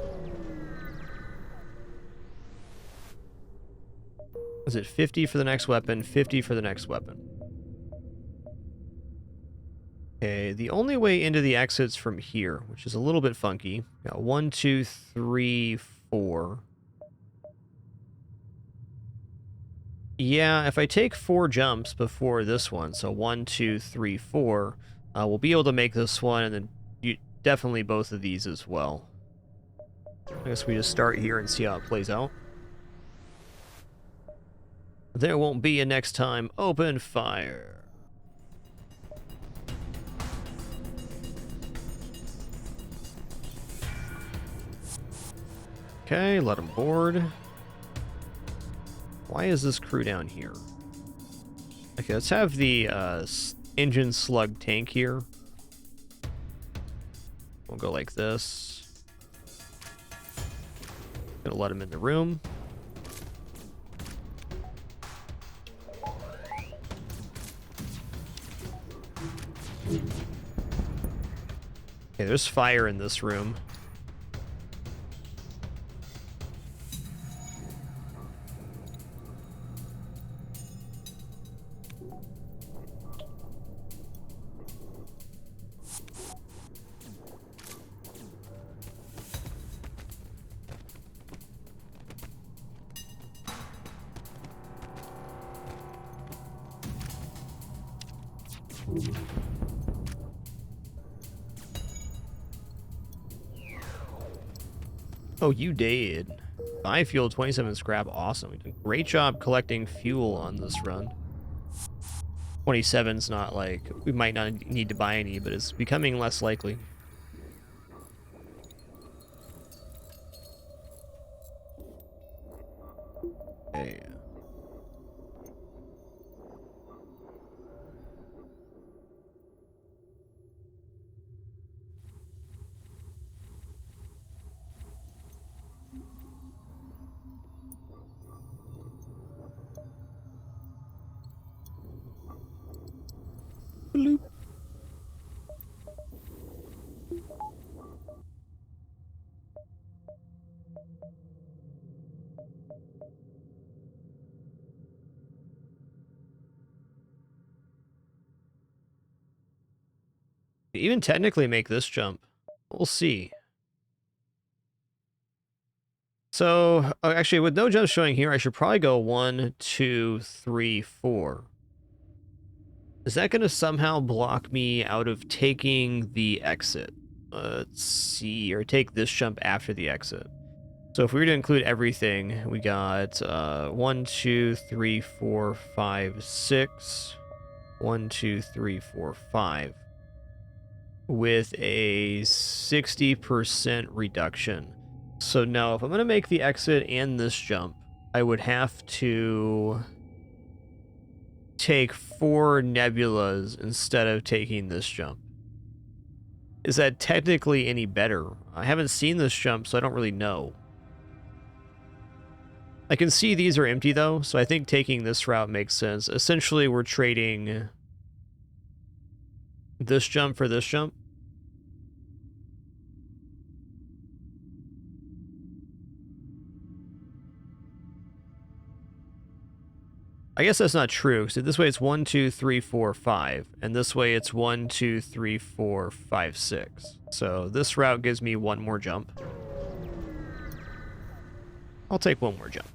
Is it 50 for the next weapon, 50 for the next weapon? Okay, the only way into the exit's from here, which is a little bit funky. Got 1, 2, 3, 4. Yeah, if I take 4 jumps before this one, so 1, 2, 3, 4, we'll be able to make this one, and then definitely both of these as well. I guess we just start here and see how it plays out. There won't be a next time. Open fire. Okay, let them board. Why is this crew down here? Okay, let's have the engine slug tank here. We'll go like this. Gonna let him in the room. Okay, there's fire in this room. Oh, you did. 5 fuel, 27 scrap. Awesome. You did a great job collecting fuel on this run. 27's not like, we might not need to buy any, but it's becoming less likely. Okay. Bloop. Even technically make this jump. We'll see. So, actually, with no jumps showing here, I should probably go 1, 2, 3, 4. Is that going to somehow block me out of taking the exit? Let's see, or take this jump after the exit. So if we were to include everything, we got 1, 2, 3, 4, 5, 6. 1, 2, 3, 4, 5. With a 60% reduction. So no, if I'm going to make the exit and this jump, I would have to take 4 nebulas instead of taking this jump. Is that technically any better? I haven't seen this jump, so I don't really know. I can see these are empty though, so I think taking this route makes sense. Essentially, we're trading this jump for this jump. I guess that's not true. So this way it's 1, 2, 3, 4, 5. And this way it's 1, 2, 3, 4, 5, 6. So this route gives me 1 more jump. I'll take 1 more jump.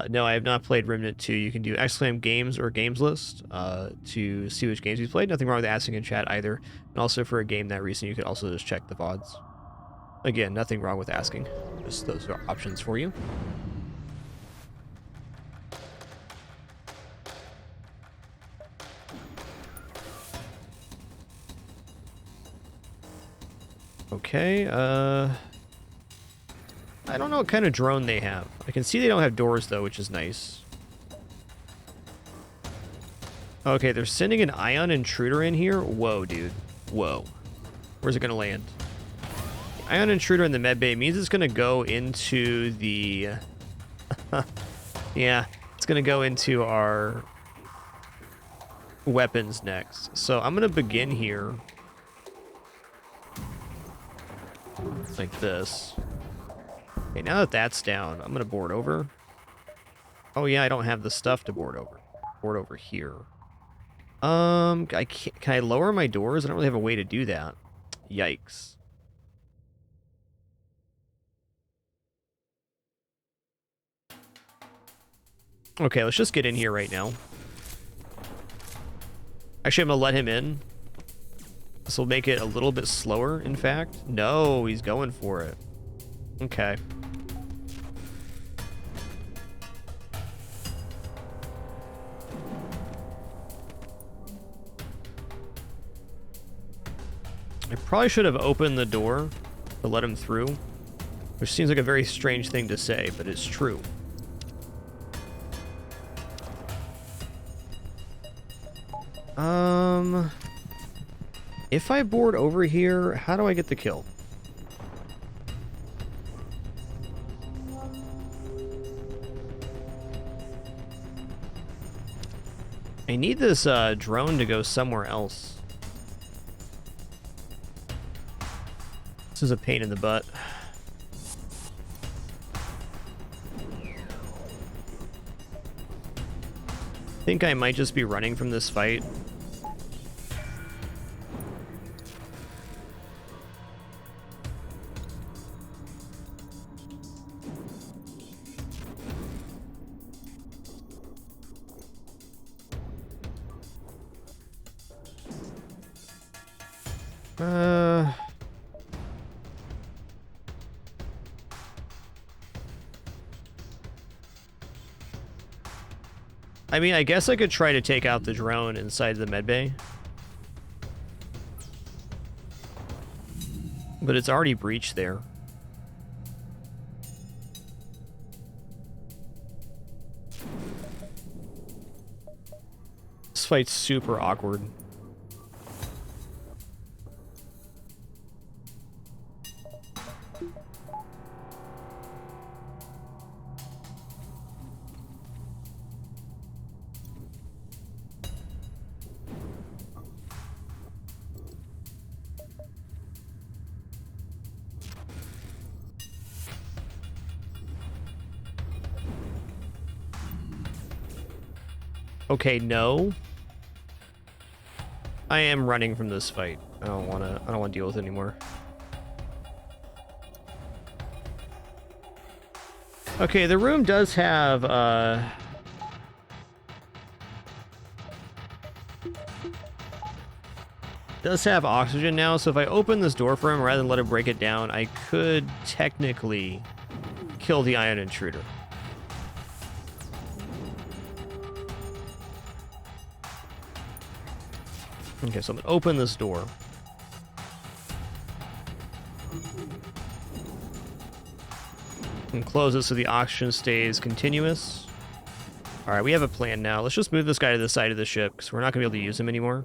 No, I have not played Remnant 2. You can do exclaim games or games list to see which games you've played. Nothing wrong with asking in chat either. And also for a game that recent, you could also just check the VODs. Again, nothing wrong with asking. Just those are options for you. Okay, I don't know what kind of drone they have. I can see they don't have doors, though, which is nice. Okay, they're sending an ion intruder in here? Whoa, dude. Whoa. Where's it going to land? The ion intruder in the medbay means it's going to go into the... yeah, it's going to go into our weapons next. So I'm going to begin here. Like this. Okay, now that that's down, I'm gonna board over. Oh yeah, I don't have the stuff to board over. Board over here. Can I lower my doors? I don't really have a way to do that. Yikes. Okay, let's just get in here right now. Actually, I'm gonna let him in. This will make it a little bit slower, in fact. No, he's going for it. Okay. I probably should have opened the door to let him through, which seems like a very strange thing to say, but it's true. If I board over here, how do I get the kill? I need this drone to go somewhere else. This is a pain in the butt. I think I might just be running from this fight. Uh... I mean, I guess I could try to take out the drone inside the medbay. But it's already breached there. This fight's super awkward. Okay, no. I am running from this fight. I don't wanna deal with it anymore. Okay, the room does have oxygen now, so if I open this door for him rather than let him break it down, I could technically kill the ion intruder. Okay, so I'm gonna open this door. And close it so the oxygen stays continuous. Alright, we have a plan now. Let's just move this guy to the side of the ship, because we're not gonna be able to use him anymore.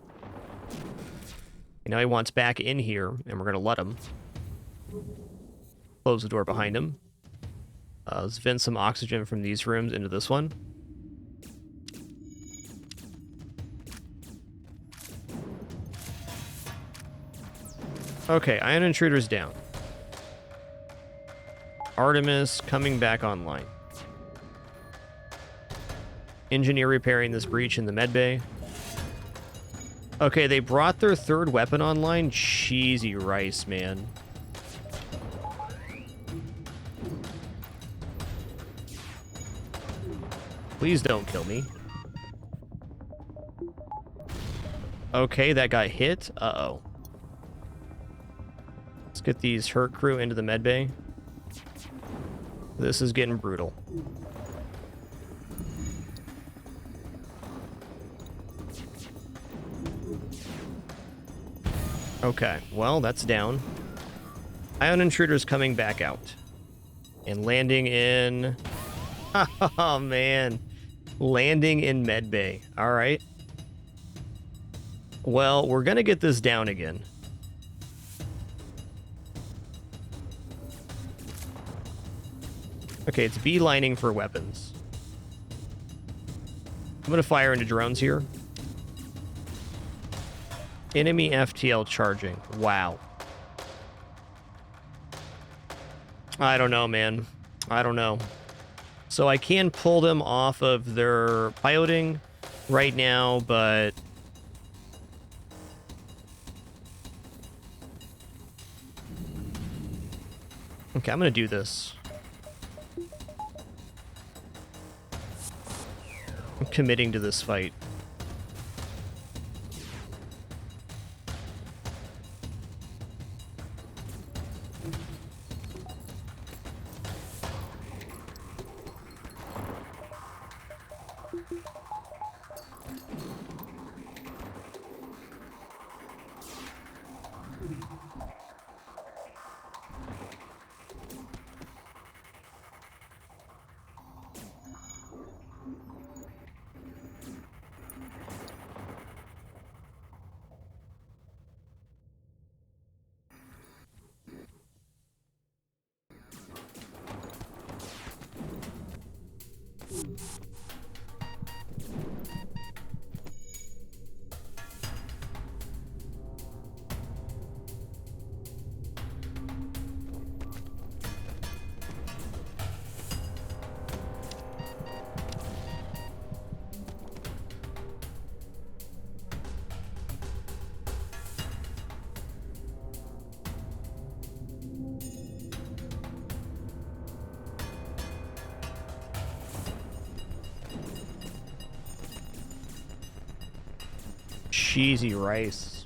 And now he wants back in here, and we're gonna let him. Close the door behind him. Let's vent some oxygen from these rooms into this one. Okay, ion intruder's down. Artemis coming back online. Engineer repairing this breach in the medbay. Okay, they brought their third weapon online. Cheesy rice, man. Please don't kill me. Okay, that got hit. Uh-oh. Let's get these hurt crew into the medbay. This is getting brutal. Okay, well, that's down. Ion intruder's coming back out. And landing in... Oh, man. Landing in medbay. Alright. Well, we're gonna get this down again. Okay, it's beelining for weapons. I'm gonna fire into drones here. Enemy FTL charging. Wow. I don't know, man. I don't know. So I can pull them off of their piloting right now, but... Okay, I'm gonna do this. I'm committing to this fight. Cheesy rice.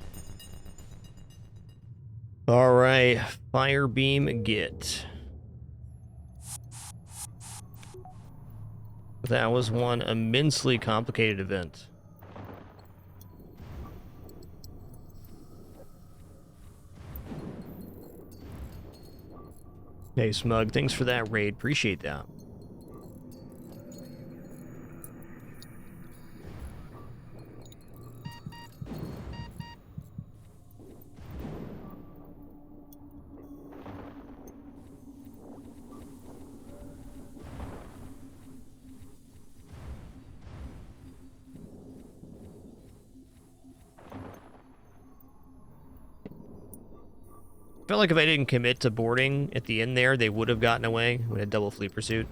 All right, fire beam get. That was one immensely complicated event. Hey, Smug, thanks for that raid. Appreciate that. I felt like if I didn't commit to boarding at the end there, they would have gotten away with a double fleet pursuit.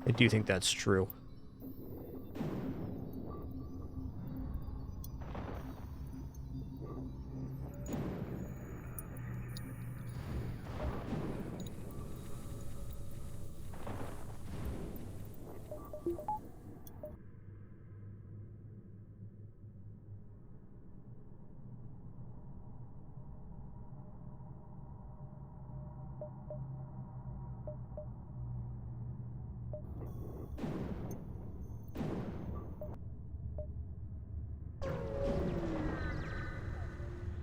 I do think that's true.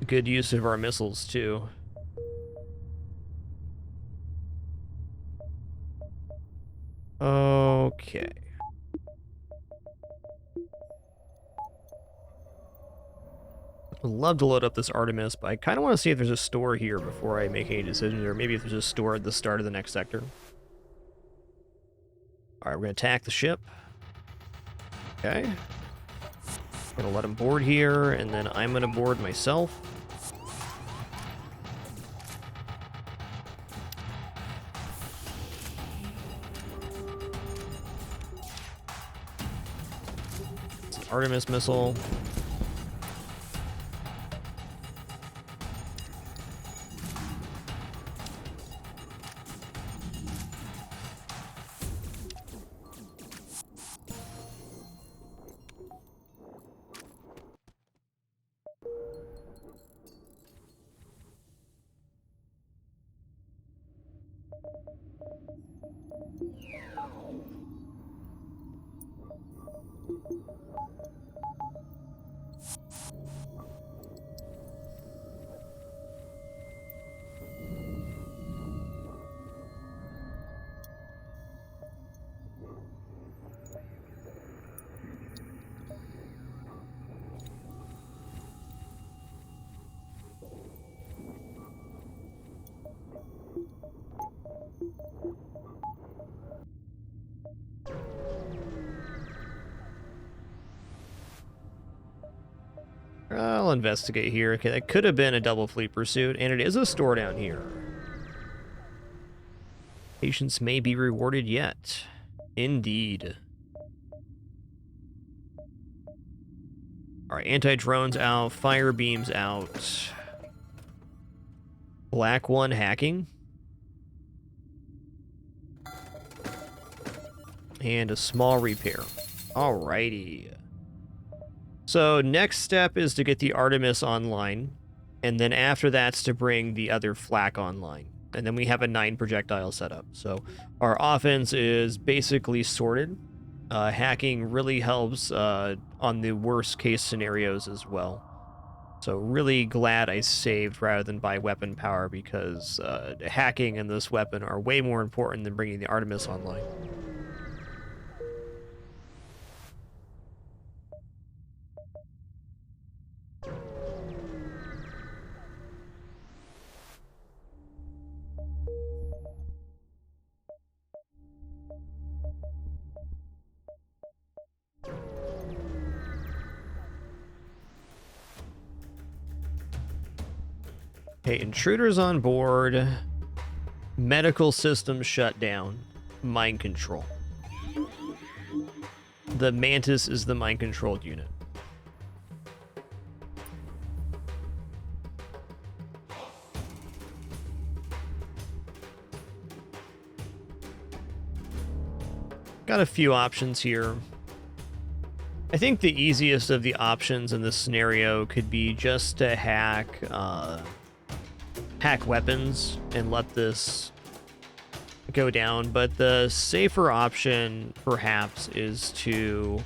Good use of our missiles, too. Okay. I'd love to load up this Artemis, but I kind of want to see if there's a store here before I make any decisions, or maybe if there's a store at the start of the next sector. Alright, we're going to attack the ship. Okay. Gonna let him board here, and then I'm gonna board myself. It's an Artemis missile. I'll investigate here. Okay, that could have been a double fleet pursuit, and it is a store down here. Patience may be rewarded yet. Indeed. Alright, anti-drones out, fire beams out. Black 1 hacking. And a small repair. Alrighty. So next step is to get the Artemis online, and then after that's to bring the other flak online. And then we have a 9 projectile setup. So our offense is basically sorted. Hacking really helps on the worst case scenarios as well. So really glad I saved rather than buy weapon power, because hacking and this weapon are way more important than bringing the Artemis online. Okay, intruders on board, medical system shut down, mind control. The Mantis is the mind-controlled unit. Got a few options here. I think the easiest of the options in this scenario could be just to hack hack weapons and let this go down, but the safer option perhaps is to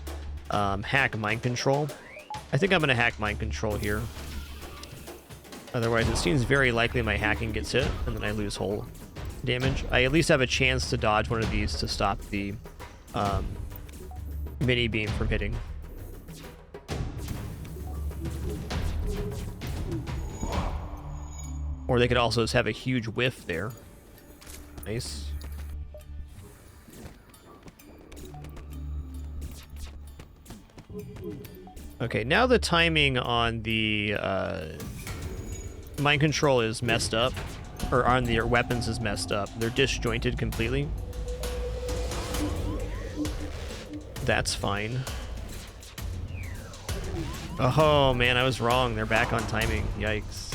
hack mind control. I think I'm going to hack mind control here. Otherwise, it seems very likely my hacking gets hit, and then I lose hull damage. I at least have a chance to dodge one of these to stop the mini beam from hitting. Or they could also just have a huge whiff there. Nice. Okay, now the timing on the mind control is messed up, or on the weapons is messed up. They're disjointed completely. That's fine. Oh man, I was wrong. They're back on timing. Yikes.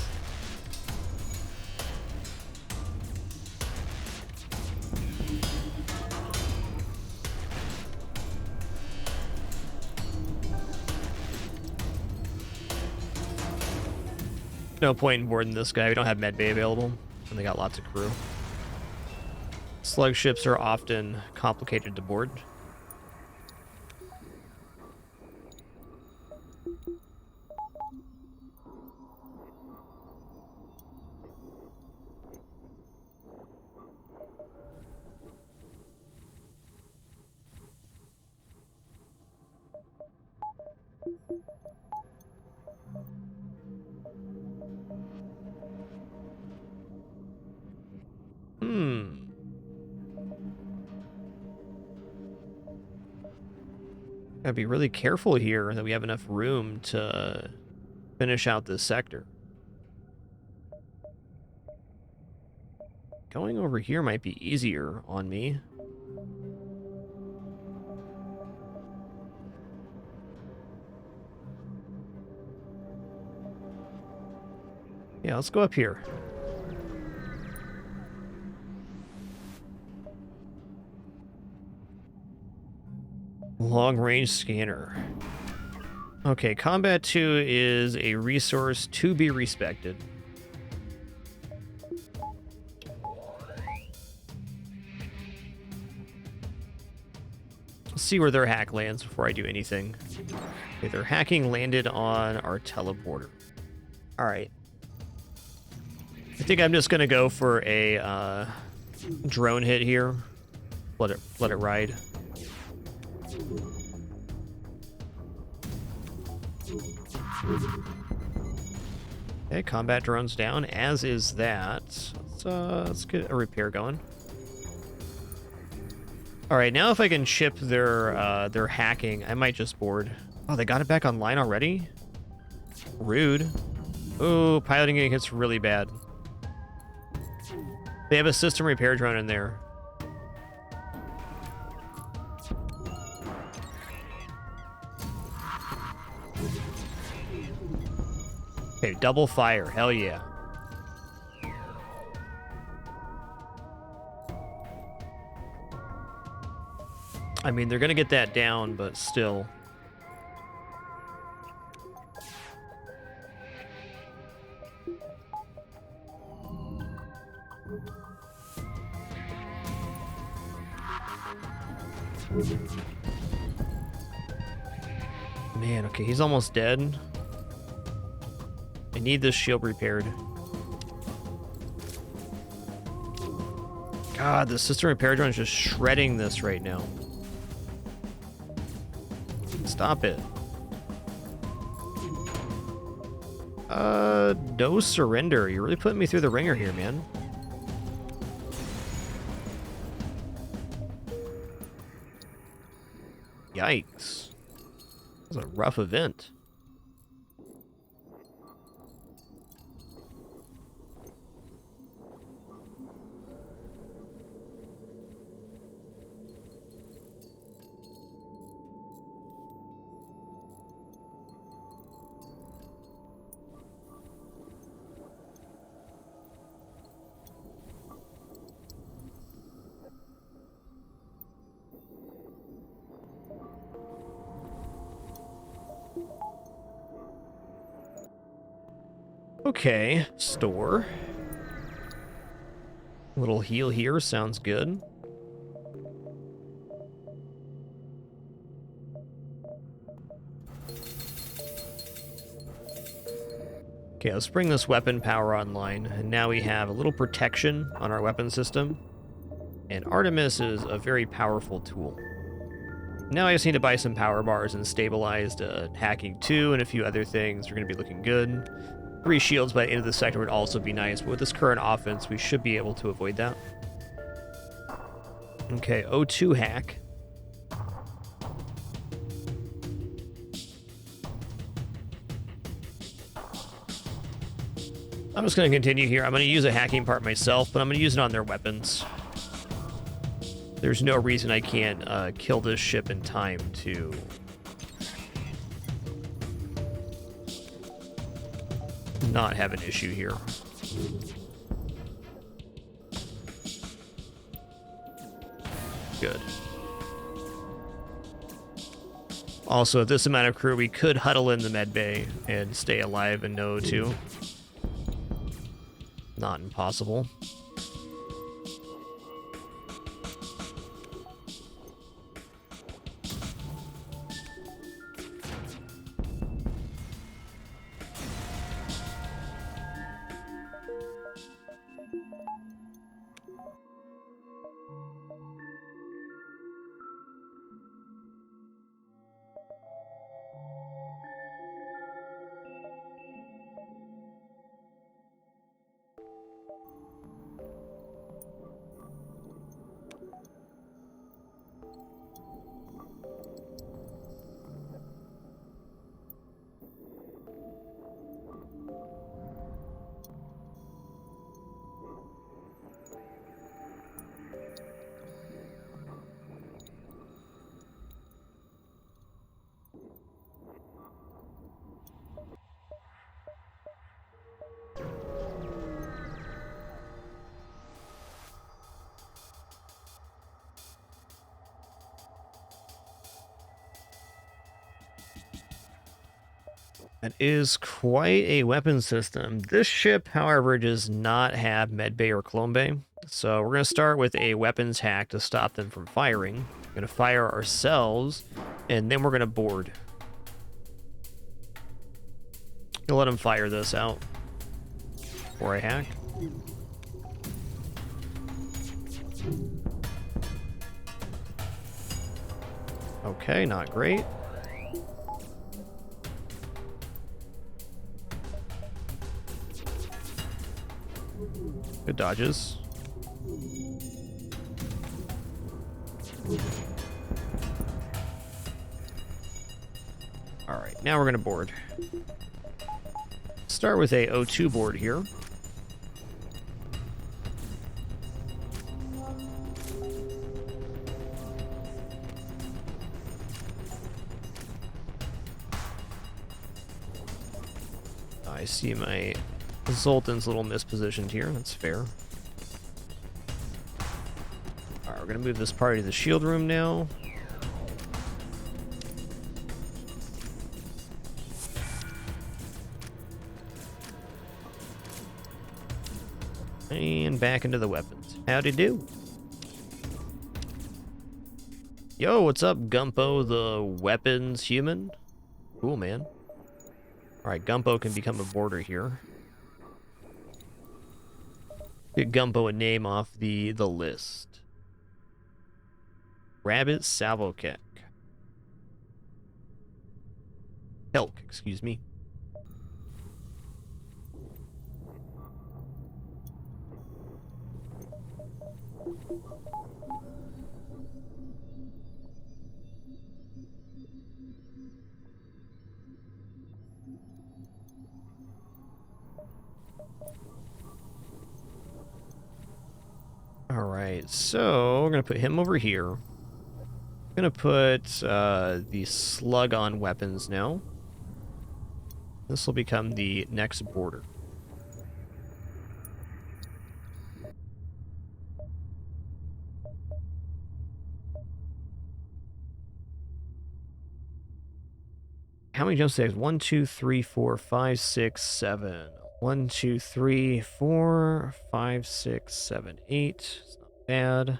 No point in boarding this guy. We don't have medbay available, and they got lots of crew. Slug ships are often complicated to board. Gotta be really careful here that we have enough room to finish out this sector. Going over here might be easier on me. Yeah, let's go up here. Long-range scanner. Okay, Combat 2 is a resource to be respected. Let's see where their hack lands before I do anything. Okay, their hacking landed on our teleporter. Alright. I think I'm just gonna go for a drone hit here. Let it ride. Okay, combat drone's down, as is that. Let's get a repair going. All right, now if I can chip their hacking, I might just board. Oh, they got it back online already? Rude. Ooh, piloting it gets really bad. They have a system repair drone in there. Okay, double fire. Hell yeah. I mean, they're gonna get that down, but still. Man, okay, he's almost dead. I need this shield repaired. God, the system repair drone is just shredding this right now. Stop it. No surrender. You're really putting me through the ringer here, man. Yikes. That was a rough event. Okay, store. A little heal here sounds good. Okay, let's bring this weapon power online, and now we have a little protection on our weapon system. And Artemis is a very powerful tool. Now I just need to buy some power bars and stabilized hacking 2 and a few other things. We're going to be looking good. 3 shields by the end of the sector would also be nice, but with this current offense, we should be able to avoid that. Okay, O2 hack. I'm just going to continue here. I'm going to use a hacking part myself, but I'm going to use it on their weapons. There's no reason I can't kill this ship in time to not have an issue here. Good. Also, at this amount of crew, we could huddle in the med bay and stay alive and no O2. Not impossible. That is quite a weapon system. This ship, however, does not have medbay or clone bay. So we're going to start with a weapons hack to stop them from firing. We're going to fire ourselves, and then we're going to board. I'll let them fire this out before I hack. Okay, not great. Good dodges. All right, now we're going to board. Start with a O2 board here. I see my Zoltan's a little mispositioned here. That's fair. Alright, we're going to move this party to the shield room now. And back into the weapons. Howdy do. Yo, what's up, Gumpo, the weapons human? Cool, man. Alright, Gumpo can become a boarder here. Get Gumpo a name off the list. Rabbit Salvokek. Helk, excuse me. Alright, so we're going to put him over here. I'm going to put the slug on weapons now. This will become the next border. How many jump saves? 1, 2, 3, 4, 5, 6, 7. 1, 2, 3, 4, 5, 6, 7, 8. It's not bad.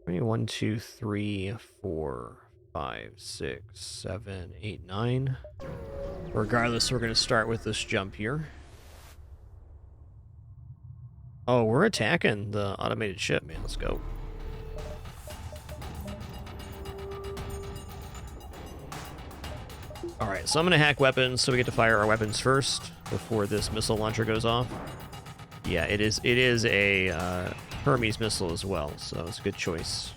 1, 2, 3, 4, 5, 6, 7, 8, 9. Regardless, we're going to start with this jump here. Oh, we're attacking the automated ship, man. Let's go. Alright, so I'm going to hack weapons so we get to fire our weapons first before this missile launcher goes off. Yeah, it is a Hermes missile as well, so it's a good choice.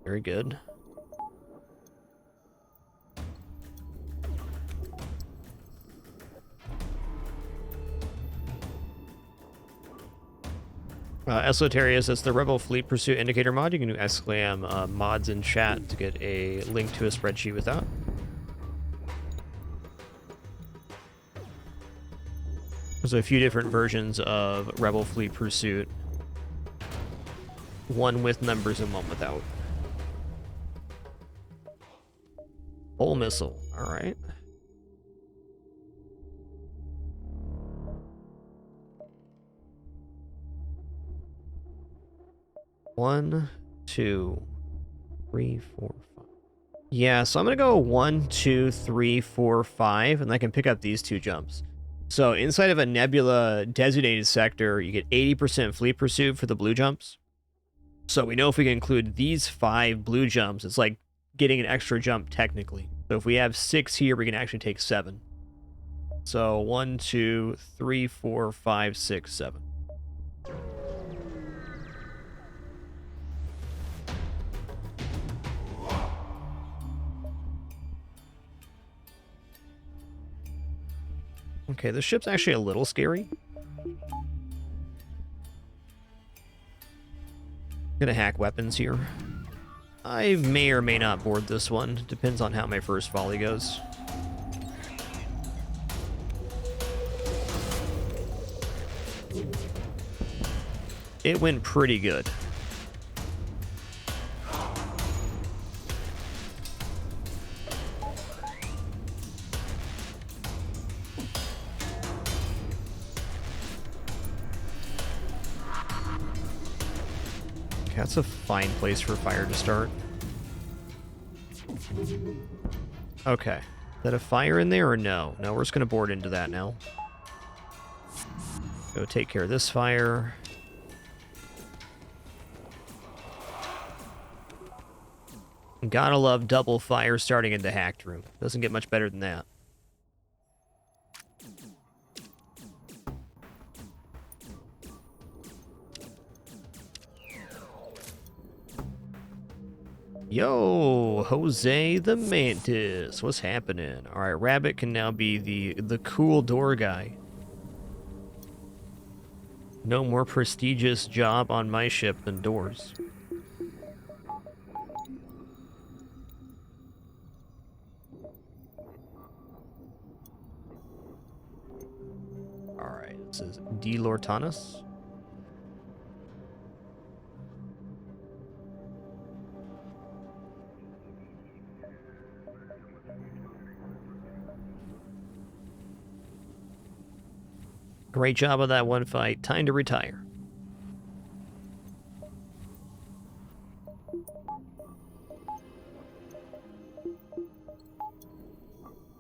Very good. Esoterius, that's the Rebel Fleet Pursuit Indicator mod. You can do exclam mods in chat to get a link to a spreadsheet with that. There's a few different versions of Rebel Fleet Pursuit. One with numbers and one without. Hull missile, alright. One, 2, 3, 4, 5. Yeah, so I'm gonna go 1, 2, 3, 4, 5, and I can pick up these 2 jumps. So inside of a Nebula designated sector, you get 80% fleet pursuit for the blue jumps. So we know if we can include these 5 blue jumps, it's like getting an extra jump technically. So if we have 6 here, we can actually take 7. So 1, 2, 3, 4, 5, 6, 7. Okay, this ship's actually a little scary. Gonna hack weapons here. I may or may not board this one. Depends on how my first volley goes. It went pretty good. That's a fine place for fire to start. Okay. Is that a fire in there or no? No, we're just going to board into that now. Go take care of this fire. Gotta love double fire starting in the hacked room. Doesn't get much better than that. Yo, Jose the Mantis, what's happening? All right, Rabbit can now be the cool door guy. No more prestigious job on my ship than doors. All right, this is D. Lortanus. Great job on that one fight. Time to retire.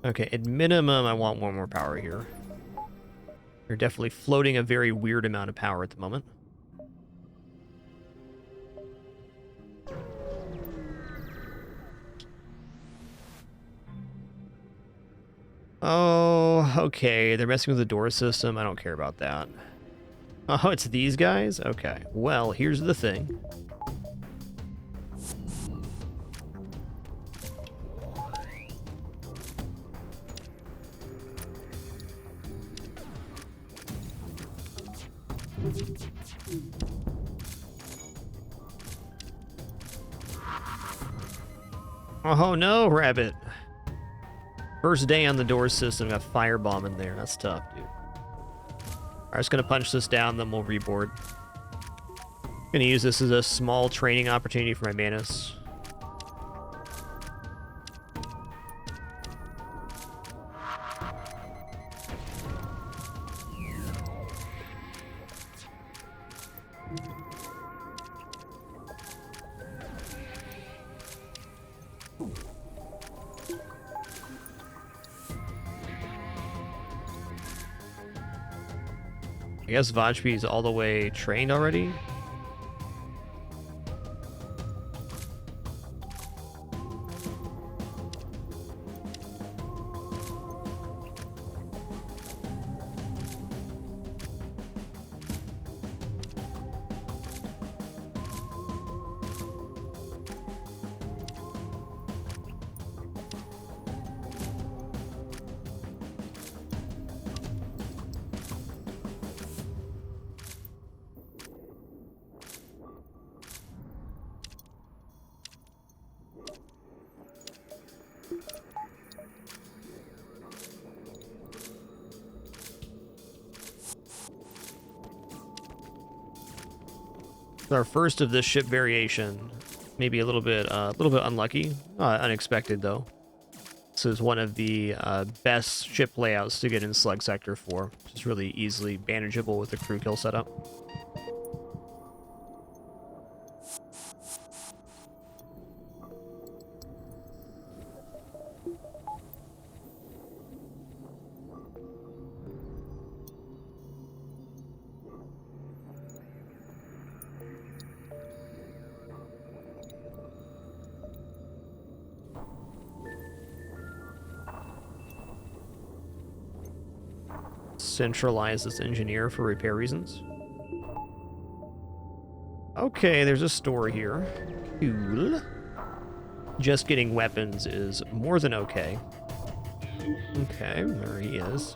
Okay, at minimum, I want one more power here. You're definitely floating a very weird amount of power at the moment. Oh, okay. They're messing with the door system. I don't care about that. Oh, it's these guys? Okay. Well, here's the thing. Oh no, Rabbit. First day on the door system, got firebomb in there. That's tough, dude. I'm just gonna punch this down, then we'll reboard. Gonna use this as a small training opportunity for my Manus. I guess Vajpi is all the way trained already. Our first of this ship variation, maybe a little bit unlucky, unexpected though. This is one of the best ship layouts to get in Slug Sector 4. Just really easily manageable with the crew kill setup. Centralize this engineer for repair reasons. Okay, there's a store here. Cool. Just getting weapons is more than okay. Okay, there he is.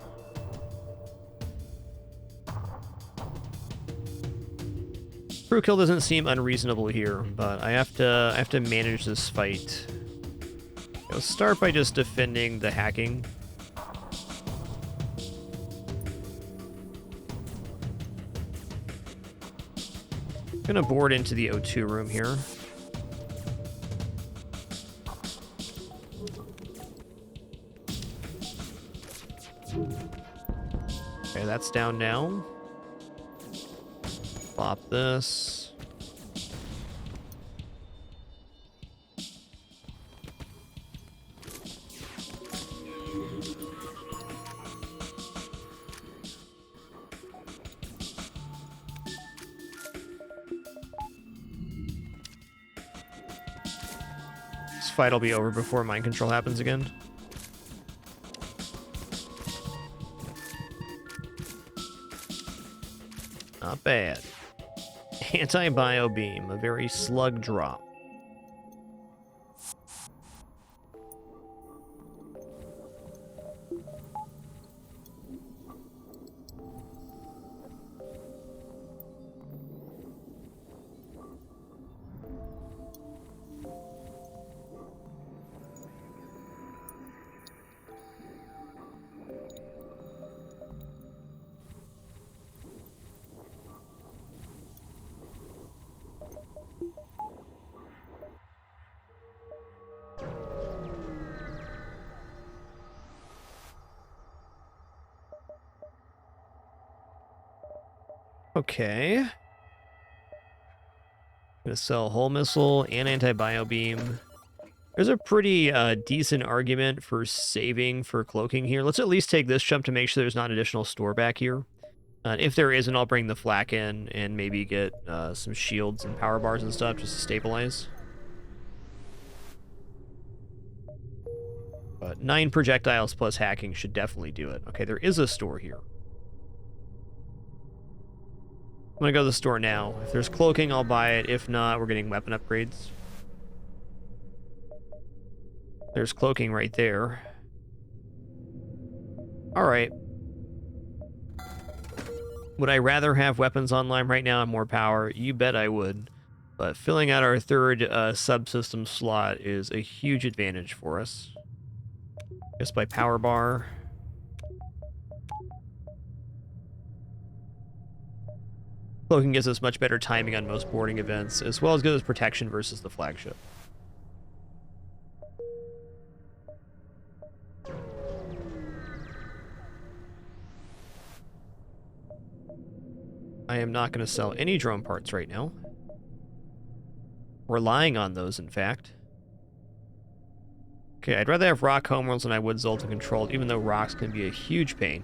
Crew kill doesn't seem unreasonable here, but I have to manage this fight. I'll start by just defending the hacking. Gonna board into the O2 room here. Okay, that's down now. Plop this. Fight will be over before mind control happens again. Not bad. Anti-bio beam, a very slug drop. Okay. Gonna sell hull missile and anti-bio beam. There's a pretty decent argument for saving for cloaking here. Let's at least take this jump to make sure there's not additional store back here. If there isn't, I'll bring the flak in and maybe get some shields and power bars and stuff just to stabilize. But 9 projectiles plus hacking should definitely do it. Okay, there is a store here. I'm gonna go to the store now. If there's cloaking, I'll buy it. If not, we're getting weapon upgrades. There's cloaking right there. Alright. Would I rather have weapons online right now and more power? You bet I would. But filling out our third subsystem slot is a huge advantage for us. Just by power bar. Cloaking gives us much better timing on most boarding events, as well as good as protection versus the flagship. I am not going to sell any drone parts right now. Relying on those, in fact. Okay, I'd rather have rock homeworlds than I would Zoltan controlled, even though rocks can be a huge pain.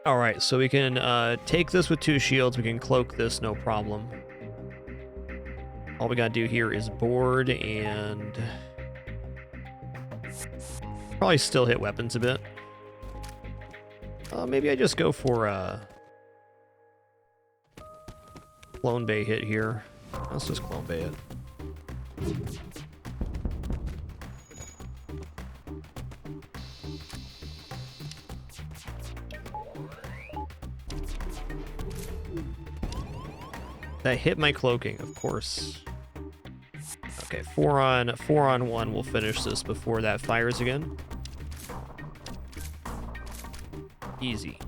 All right, so we can take this with 2 shields. We can cloak this, no problem. All we gotta do here is board and probably still hit weapons a bit. Maybe I just go for a clone bay hit here. Let's just clone bay it. That hit my cloaking, of course. Okay, 4 on 1. We'll finish this before that fires again. Easy.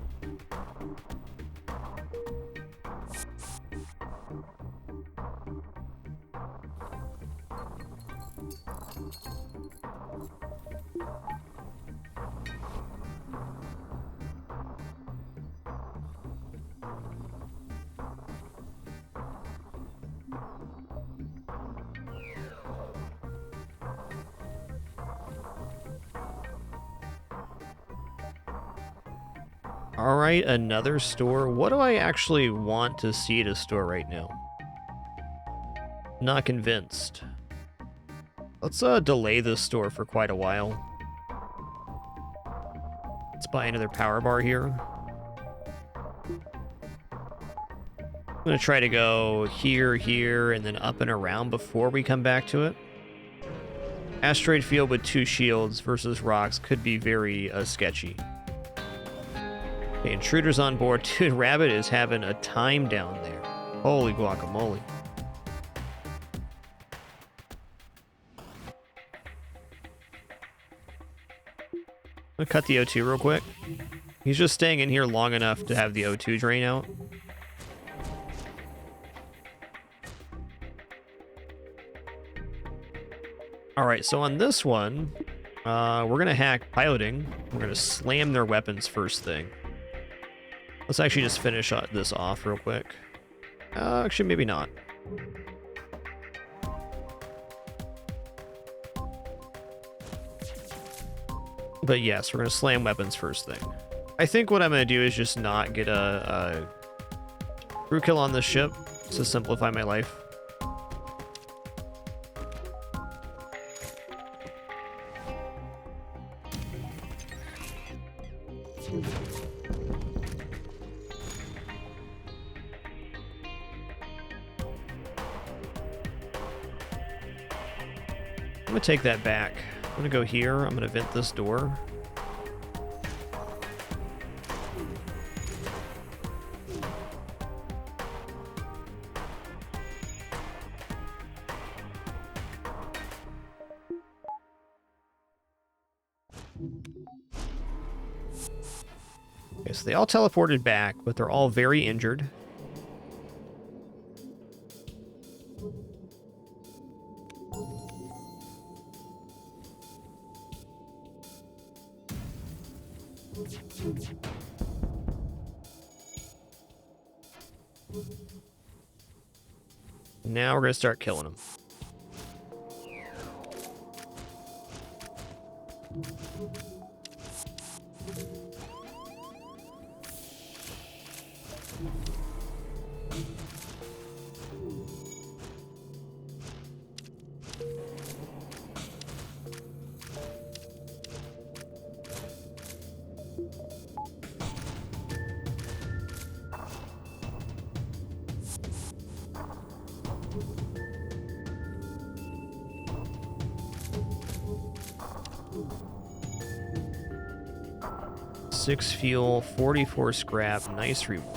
Alright, another store. What do I actually want to see at a store right now? Not convinced. Let's delay this store for quite a while. Let's buy another power bar here. I'm gonna try to go here, here, and then up and around before we come back to it. Asteroid field with 2 shields versus rocks could be very sketchy. Okay, intruders on board. Dude, Rabbit is having a time down there. Holy guacamole. I'm gonna cut the O2 real quick. He's just staying in here long enough to have the O2 drain out. Alright, so on this one, we're gonna hack piloting. We're gonna slam their weapons first thing. Let's actually just finish this off real quick. Actually, maybe not. But yes, we're going to slam weapons first thing. I think what I'm going to do is just not get a crew kill on this ship to simplify my life. I'm going to take that back. I'm going to go here. I'm going to vent this door. Okay, so they all teleported back, but they're all very injured. Now we're going to start killing them. Six fuel, 44 scrap, nice reward.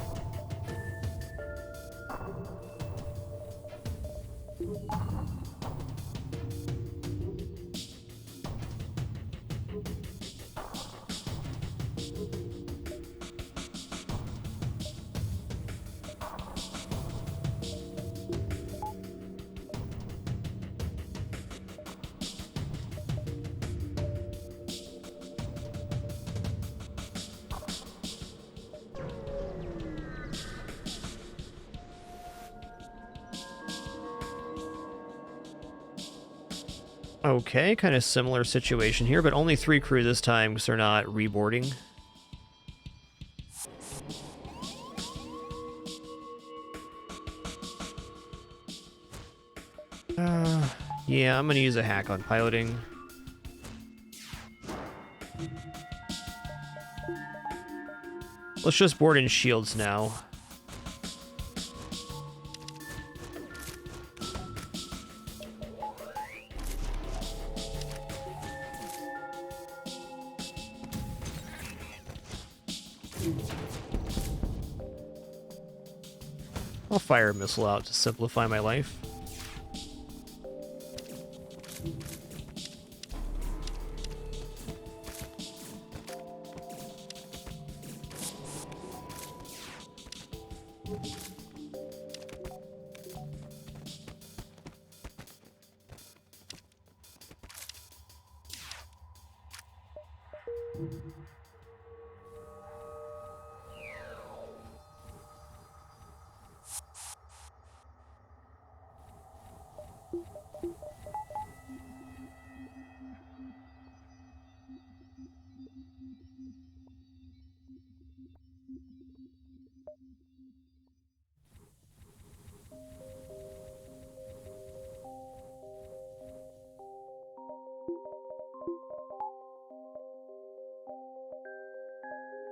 Okay, kind of similar situation here, but only 3 crew this time because they're not reboarding. Yeah, I'm gonna use a hack on piloting. Let's just board in shields now. I'll fire a missile out to simplify my life.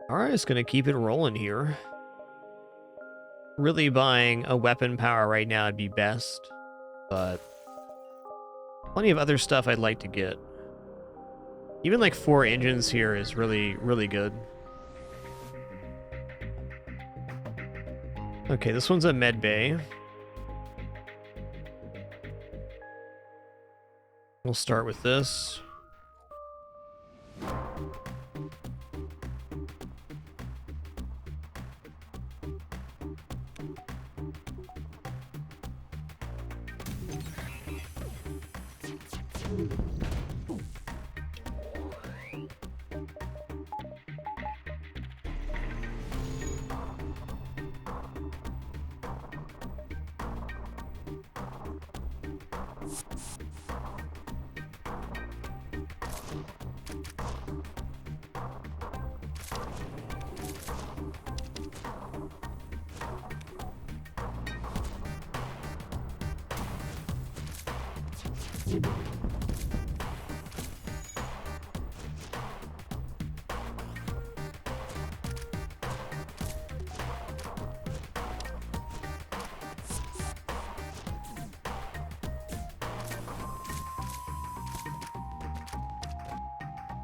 Alright, just gonna keep it rolling here. Really buying a weapon power right now would be best, but plenty of other stuff I'd like to get. Even like 4 engines here is really, really good. Okay, this one's a med bay. We'll start with this.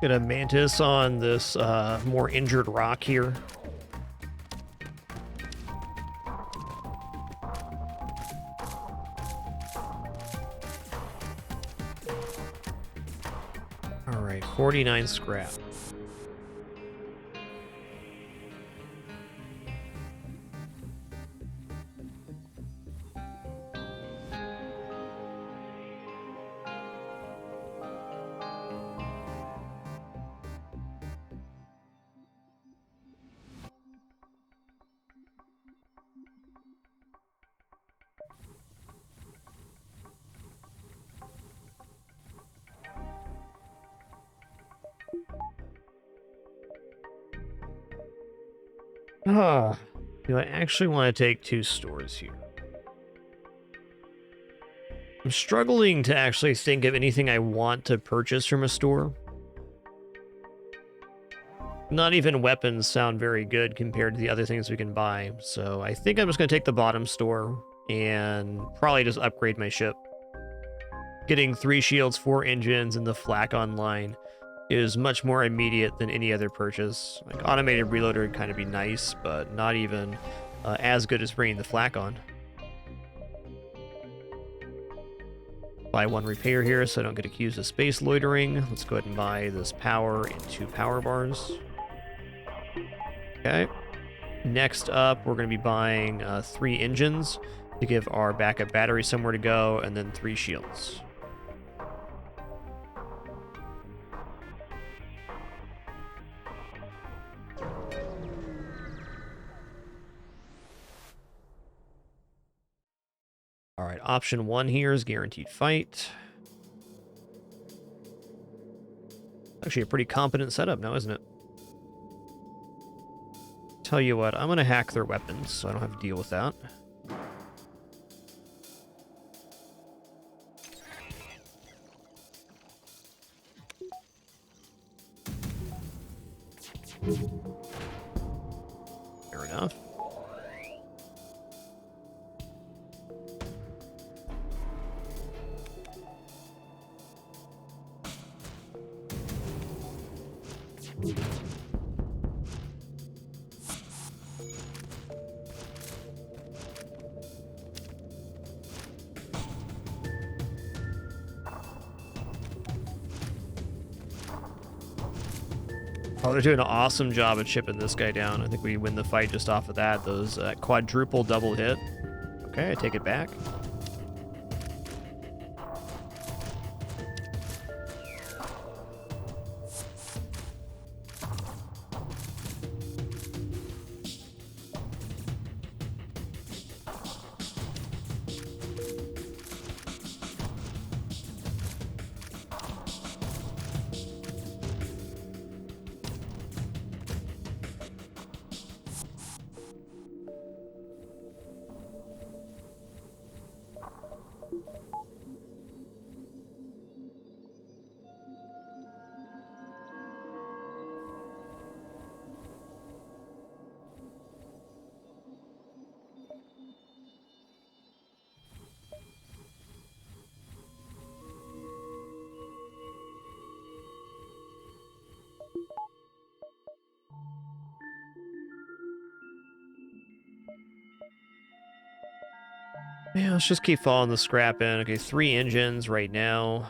Get a mantis on this more injured rock here. All right, 49 scrap. Do I actually want to take 2 stores here? I'm struggling to actually think of anything I want to purchase from a store. Not even weapons sound very good compared to the other things we can buy, so I think I'm just going to take the bottom store and probably just upgrade my ship. Getting 3 shields, 4 engines, and the flak online is much more immediate than any other purchase. Like, automated reloader would kind of be nice, but not even as good as bringing the flak on. Buy 1 repair here so I don't get accused of space loitering. Let's go ahead and buy this power and 2 power bars. Okay. Next up, we're going to be buying 3 engines to give our backup battery somewhere to go, and then 3 shields. All right, option 1 here is guaranteed fight. Actually, a pretty competent setup now, isn't it? Tell you what, I'm going to hack their weapons so I don't have to deal with that. Fair enough. Oh, they're doing an awesome job of chipping this guy down. I think we win the fight just off of that. Those quadruple double hit. Okay, I take it back. Yeah, let's just keep following the scrap in. Okay, 3 engines right now.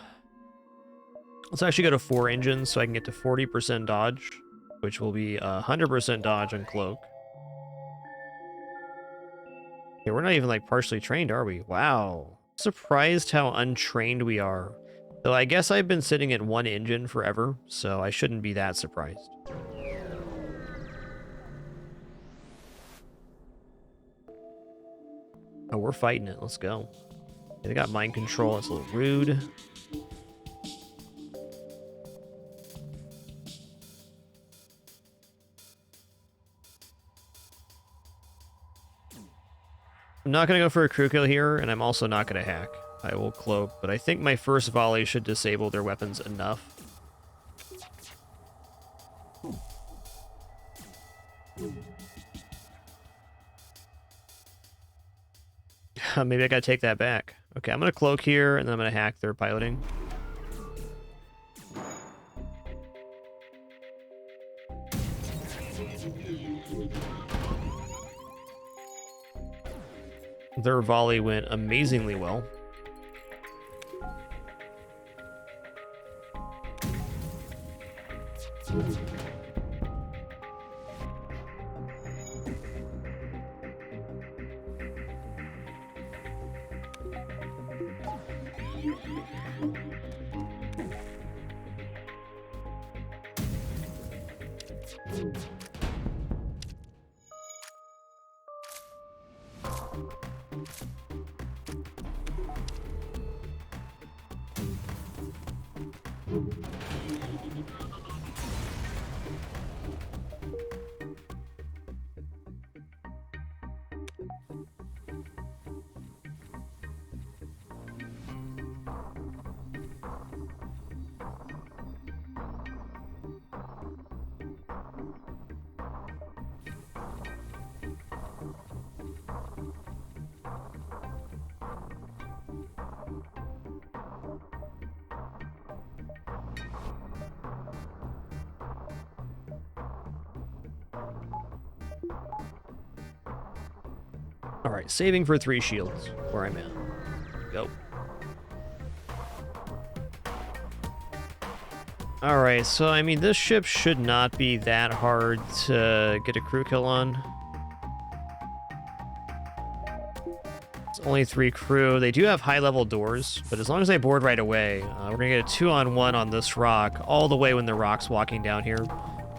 Let's actually go to 4 engines so I can get to 40% dodge, which will be 100% dodge on cloak. Okay, we're not even like partially trained, are we? Wow. Surprised how untrained we are. Though I guess I've been sitting at 1 engine forever, so I shouldn't be that surprised. Oh, we're fighting it. Let's go. Okay, they got mind control. It's a little rude. I'm not going to go for a crew kill here, and I'm also not going to hack. I will cloak, but I think my first volley should disable their weapons enough. Maybe I gotta take that back. Okay, I'm gonna cloak here, and then I'm gonna hack their piloting. Their volley went amazingly well. Alright, saving for 3 shields, where I'm at. Go. Alright, so I mean, this ship should not be that hard to get a crew kill on. It's only 3 crew. They do have high-level doors, but as long as I board right away, we're gonna get a 2-on-1 on this rock, all the way when the rock's walking down here.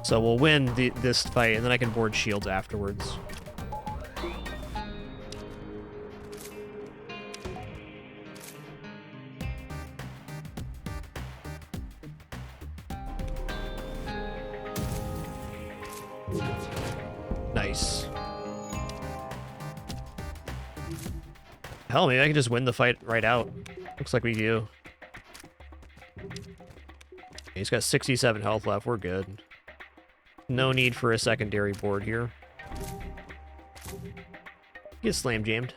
So we'll win this fight, and then I can board shields afterwards. Nice. Hell, maybe I can just win the fight right out. Looks like we do. He's got 67 health left. We're good. No need for a secondary board here. Get slam jammed.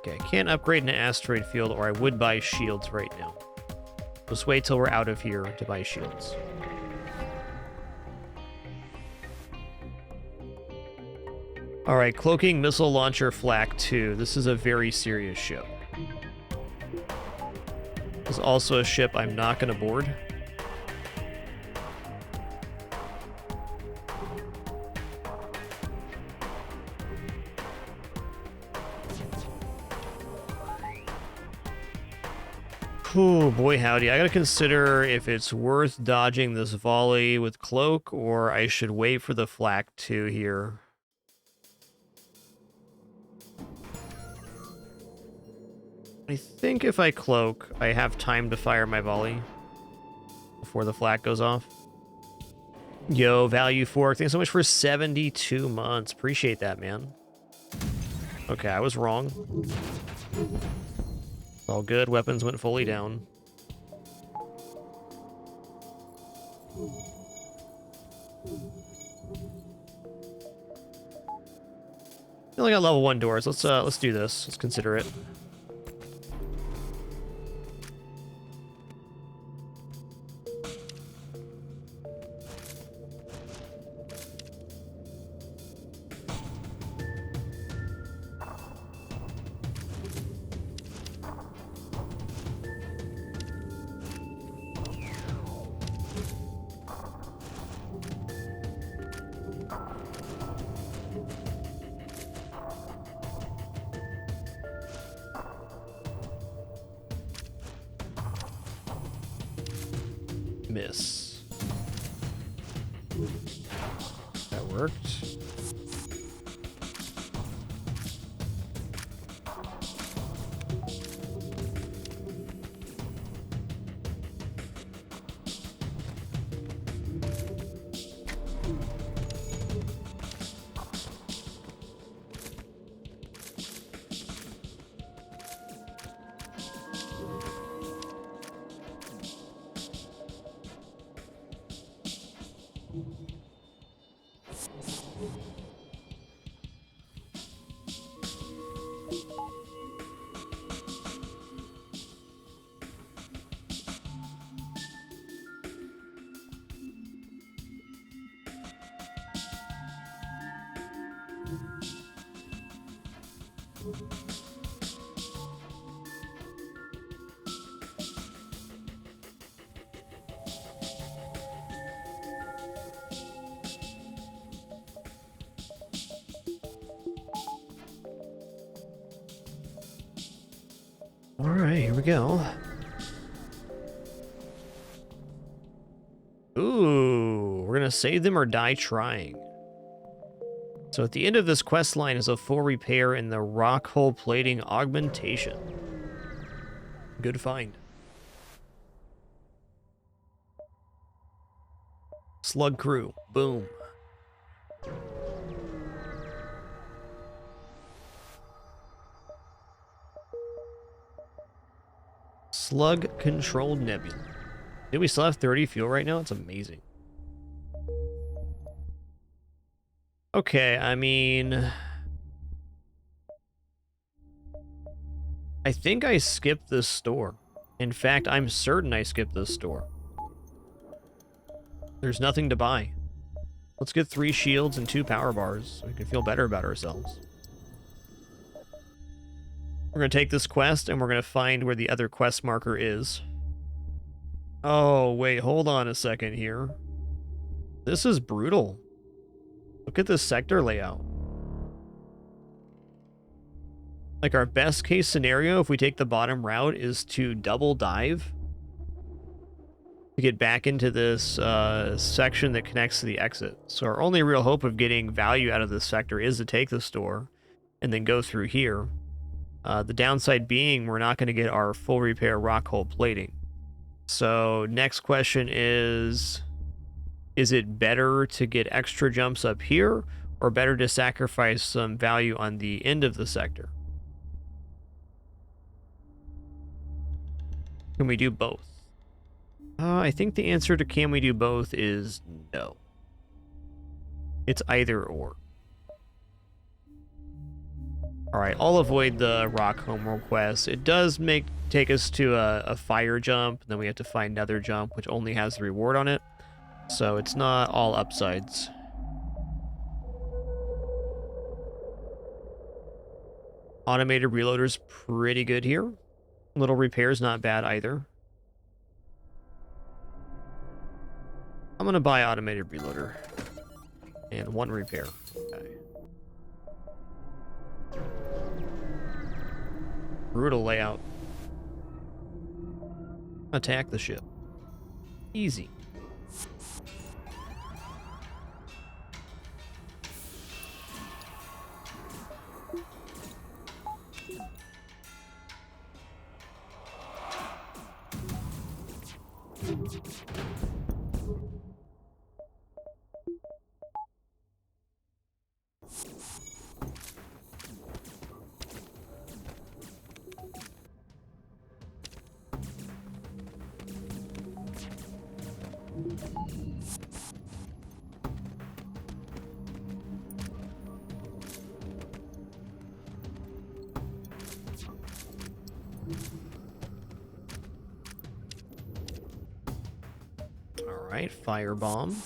Okay, I can't upgrade an asteroid field, or I would buy shields right now. Let's wait till we're out of here to buy shields. All right, cloaking missile launcher Flak 2. This is a very serious ship. This is also a ship I'm not going to board. Oh boy howdy, I gotta consider if it's worth dodging this volley with cloak, or I should wait for the Flak 2 here. I think if I cloak, I have time to fire my volley before the Flak goes off. Yo, Value Fork, thanks so much for 72 months. Appreciate that, man. Okay, I was wrong. All good, weapons went fully down. We only got level 1 doors. Let's do this. Let's consider it. Miss. That worked. All right, here we go. Ooh, we're gonna save them or die trying. So at the end of this quest line is a full repair in the rock hole plating augmentation. Good find. Slug crew, boom. Slug controlled Nebula. Dude, we still have 30 fuel right now? It's amazing. Okay, I mean... I think I skipped this store. In fact, I'm certain I skipped this store. There's nothing to buy. Let's get 3 shields and 2 power bars so we can feel better about ourselves. We're going to take this quest and we're going to find where the other quest marker is. Oh, wait, hold on a second here. This is brutal. Look at this sector layout. Like, our best case scenario, if we take the bottom route, is to double dive to get back into this section that connects to the exit. So our only real hope of getting value out of this sector is to take the store and then go through here. The downside being we're not going to get our full repair rock hull plating. So next question is it better to get extra jumps up here, or better to sacrifice some value on the end of the sector? Can we do both? I think the answer to can we do both is no. It's either or. Alright, I'll avoid the rock homeworld quest. It does take us to a fire jump, and then we have to find another jump, which only has the reward on it. So it's not all upsides. Automated reloader's pretty good here. Little repair's not bad either. I'm gonna buy automated reloader. And 1 repair. Okay. Brutal layout. Attack the ship. Easy. Alright, firebomb.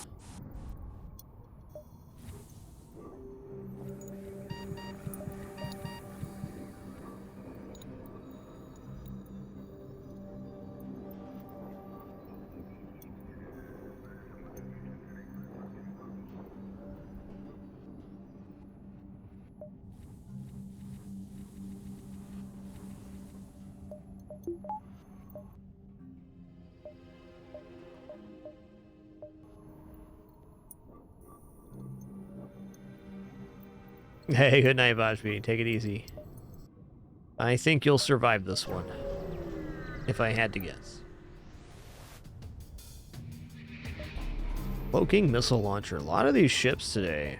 Hey, good night, Vajbi. Take it easy. I think you'll survive this one, if I had to guess. Cloaking missile launcher. A lot of these ships today.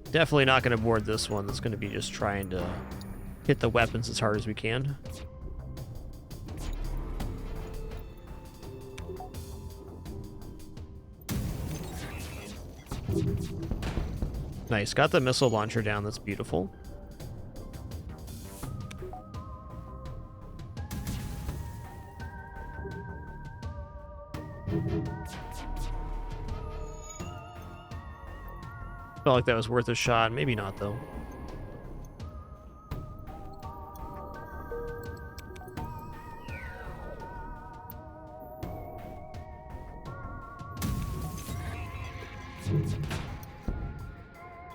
Definitely not going to board this one. That's going to be just trying to hit the weapons as hard as we can. Nice, got the missile launcher down, that's beautiful. Felt like that was worth a shot, maybe not though.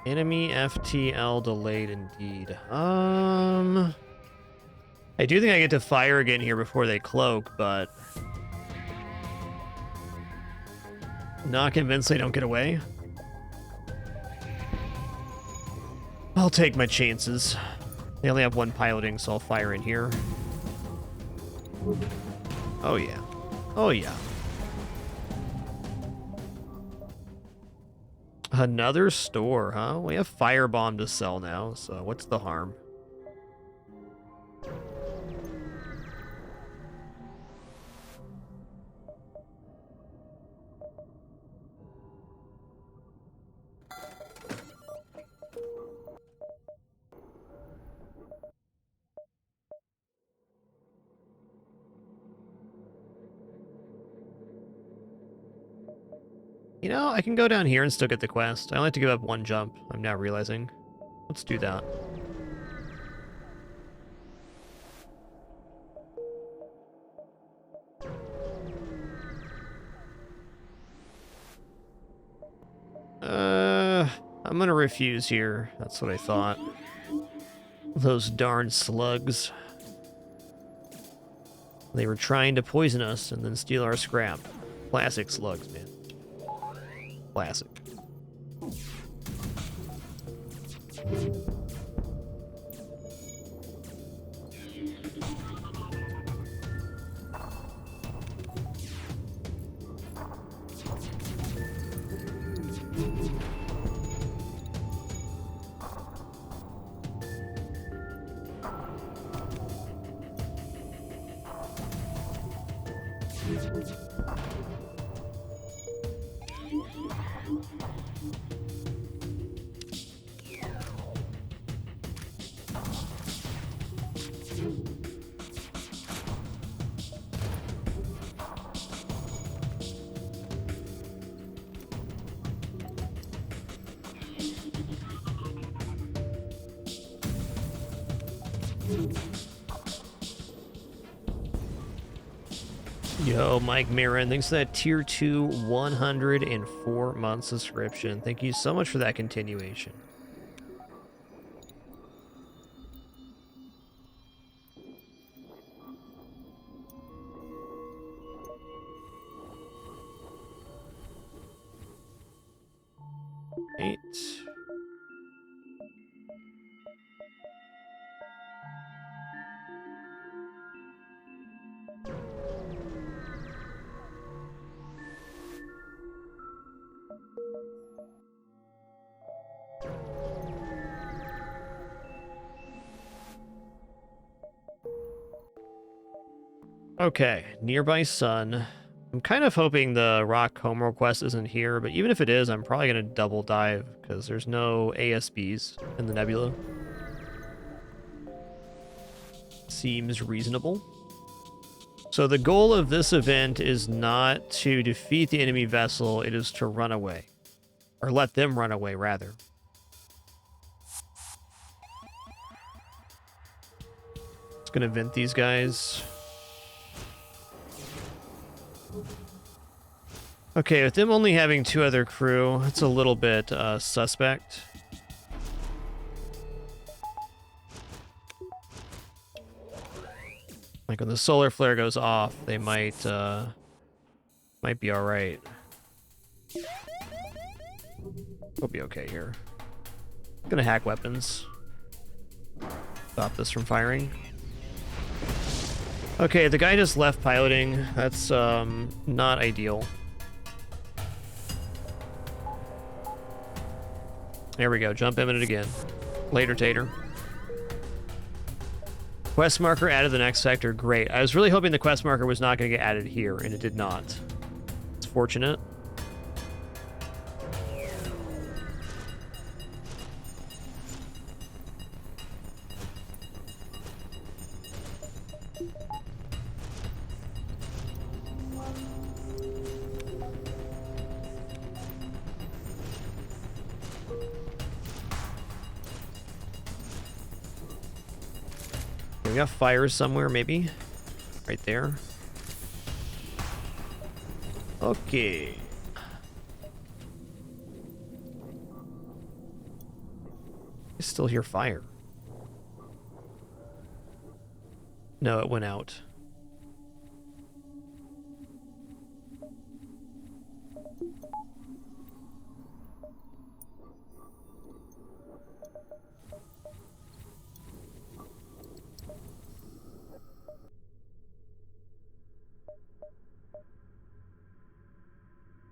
Enemy FTL delayed indeed. I do think I get to fire again here before they cloak, but not convinced they don't get away. I'll take my chances. They only have 1 piloting, so I'll fire in here. Oh yeah. Oh yeah. Another store, huh? We have firebomb to sell now, so what's the harm? You know, I can go down here and still get the quest. I only have to give up 1 jump, I'm now realizing. Let's do that. I'm gonna refuse here. That's what I thought. Those darn slugs. They were trying to poison us and then steal our scrap. Classic slugs, man. Classic. Yo, Mike Marin, thanks for that tier 2 104-month subscription. Thank you so much for that continuation. Eight. Okay, nearby sun. I'm kind of hoping the rock homeworld quest isn't here, but even if it is, I'm probably going to double dive because there's no ASBs in the Nebula. Seems reasonable. So the goal of this event is not to defeat the enemy vessel, it is to run away. Or let them run away, rather. Just going to vent these guys. Okay, with them only having 2 other crew, it's a little bit suspect. Like when the solar flare goes off, they might be all right. We'll be okay here. Gonna hack weapons. Stop this from firing. Okay, the guy just left piloting. That's not ideal. There we go. Jump imminent again. Later, Tater. Quest marker added the next sector. Great. I was really hoping the quest marker was not going to get added here, and it did not. It's fortunate. We got fires somewhere, maybe. Right there. Okay. I still hear fire. No, it went out.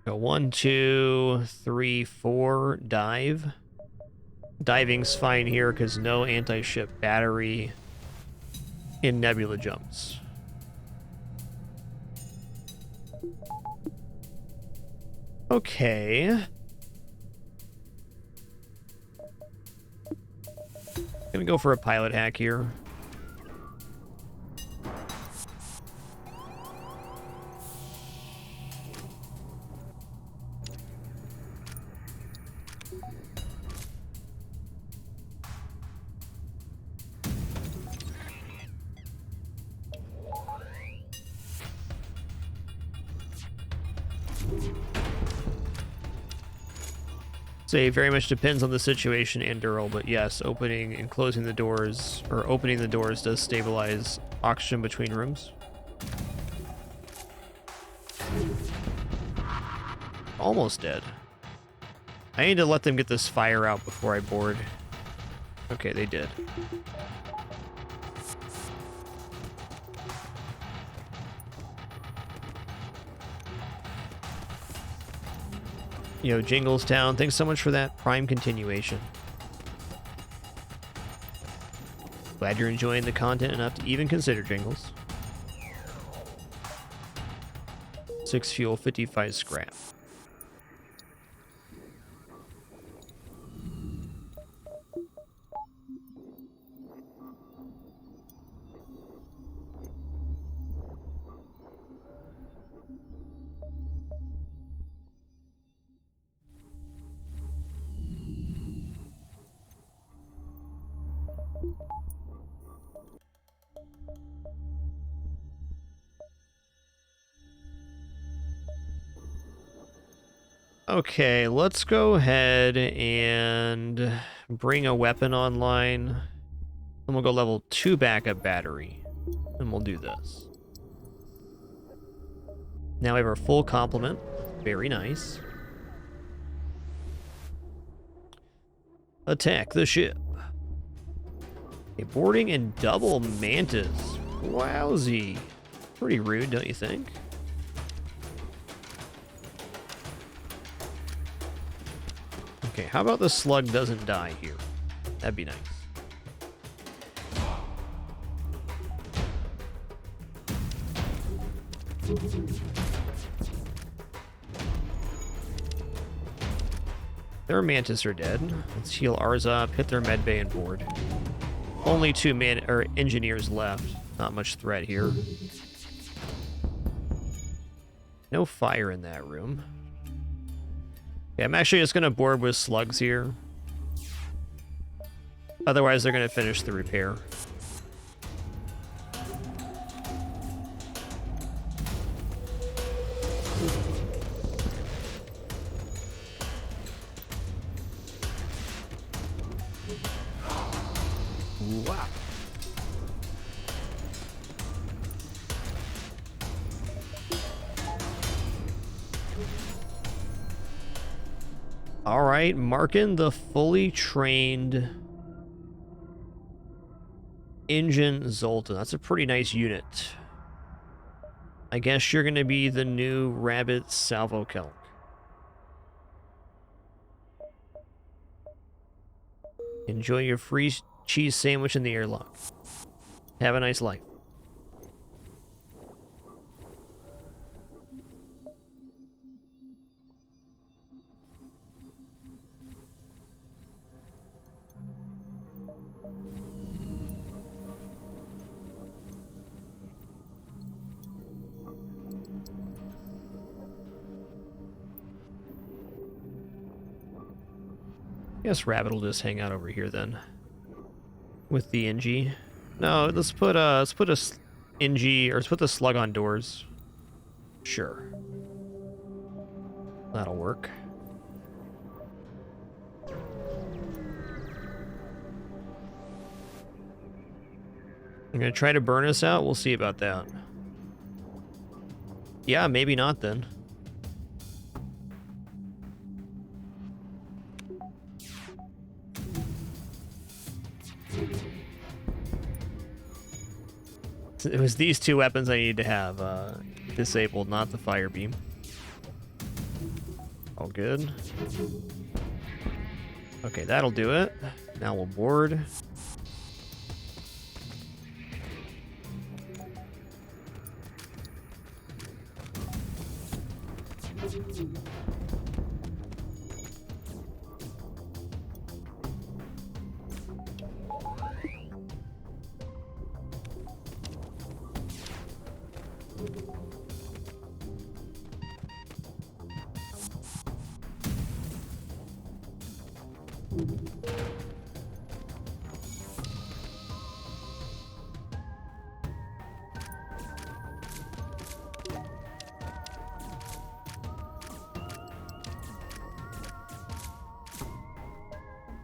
Go 1, 2, 3, 4, dive. Diving's fine here because no anti-ship battery in Nebula jumps. Okay. Gonna go for a pilot hack here. Say very much depends on the situation and Durl, but yes, opening and closing the doors, or opening the doors, does stabilize oxygen between rooms. Almost dead. I need to let them get this fire out before I board. Okay, they did. Yo, Jinglestown, thanks so much for that Prime continuation. Glad you're enjoying the content enough to even consider Jingles. 6 fuel, 55 scrap. Okay, let's go ahead and bring a weapon online. Then we'll go level 2 backup battery. And we'll do this. Now we have our full complement. Very nice. Attack the ship. Okay, boarding and double mantis. Wowsy. Pretty rude, don't you think? Okay, how about the slug doesn't die here? That'd be nice. Their mantis are dead. Let's heal ours up, hit their medbay and board. Only 2 engineers left. Not much threat here. No fire in that room. Okay, I'm actually just gonna board with slugs here. Otherwise, they're gonna finish the repair. Wow. All right, marking the fully trained engine Zoltan. That's a pretty nice unit. I guess you're going to be the new Rabbit Salvo Kelk. Enjoy your free cheese sandwich in the airlock. Have a nice life. I guess Rabbit will just hang out over here then, with the NG. No, let's put NG, or let's put the slug on doors. Sure, that'll work. I'm gonna try to burn us out. We'll see about that. Yeah, maybe not then. It was these 2 weapons I needed to have disabled, not the fire beam. All good. Okay, that'll do it. Now we'll board.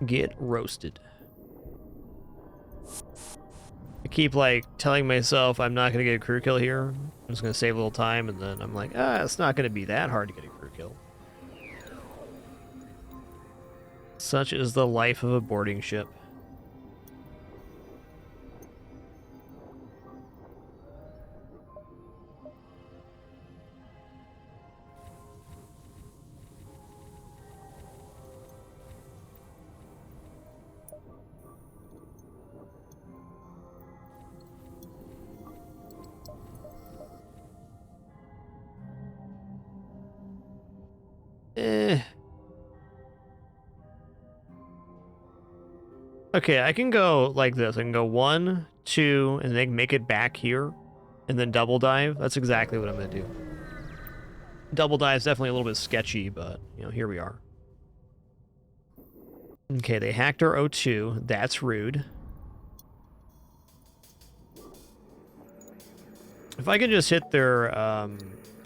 Get roasted. I keep like telling myself I'm not gonna get a crew kill here. I'm just gonna save a little time, and then I'm like, it's not gonna be that hard to get a crew kill. Such is the life of a boarding ship. Okay, I can go like this. I can go 1, 2, and then make it back here, and then double dive. That's exactly what I'm gonna do. Double dive is definitely a little bit sketchy, but, you know, here we are. Okay, they hacked our O2. That's rude. If I can just hit their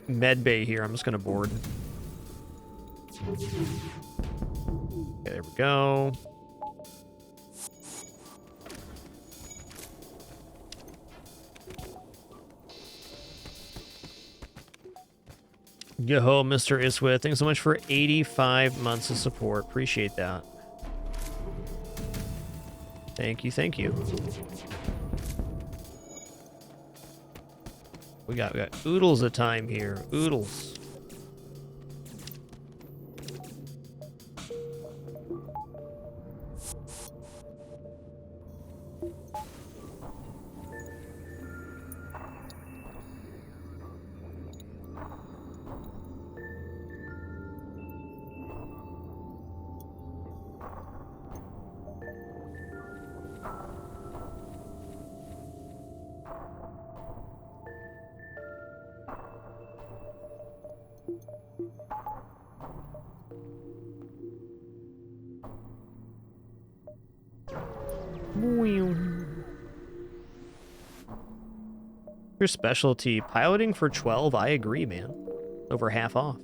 med bay here, I'm just gonna board. Okay, there we go. Yo, Mr. Iswith, thanks so much for 85 months of support. Appreciate that. Thank you, thank you. We got oodles of time here. Oodles. Your specialty, piloting for 12, I agree, man. Over half off.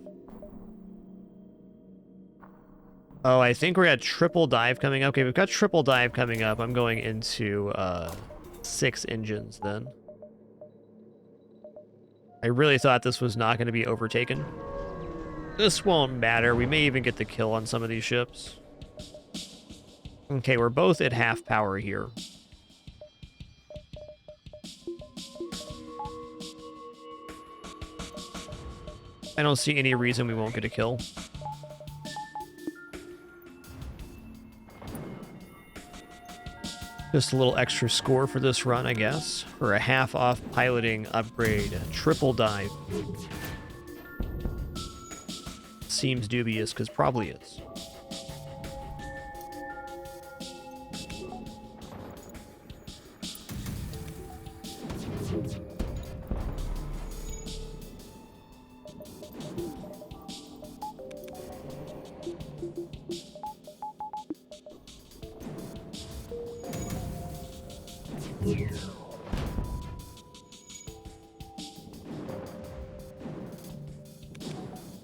Oh, I think we got triple dive coming up. Okay, we've got triple dive coming up. I'm going into 6 engines then. I really thought this was not going to be overtaken. This won't matter. We may even get the kill on some of these ships. Okay, we're both at half power here. I don't see any reason we won't get a kill. Just a little extra score for this run, I guess. For a half-off piloting upgrade. Triple dive. Seems dubious, because probably is.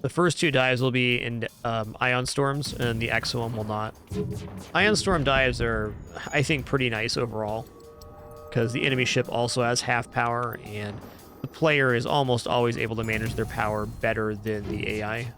The first 2 dives will be in Ion Storms, and the Exo will not. Ion Storm dives are, I think, pretty nice overall, because the enemy ship also has half power, and the player is almost always able to manage their power better than the AI.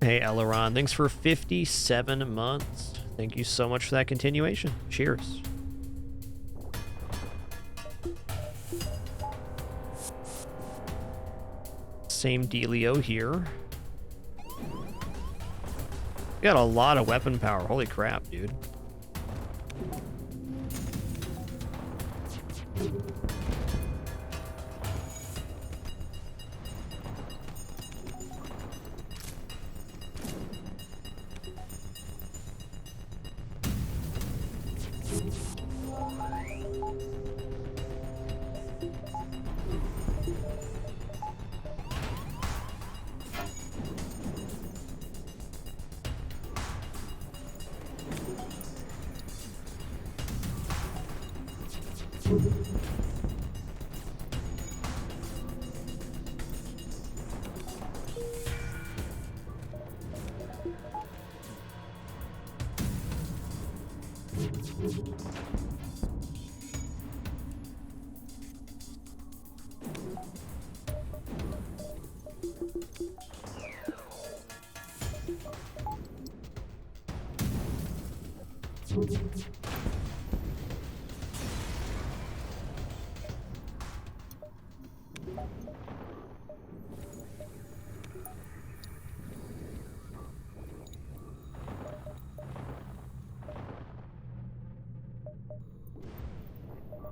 Hey, Eleron, thanks for 57 months. Thank you so much for that continuation. Cheers. Same dealio here. Got a lot of weapon power. Holy crap, dude.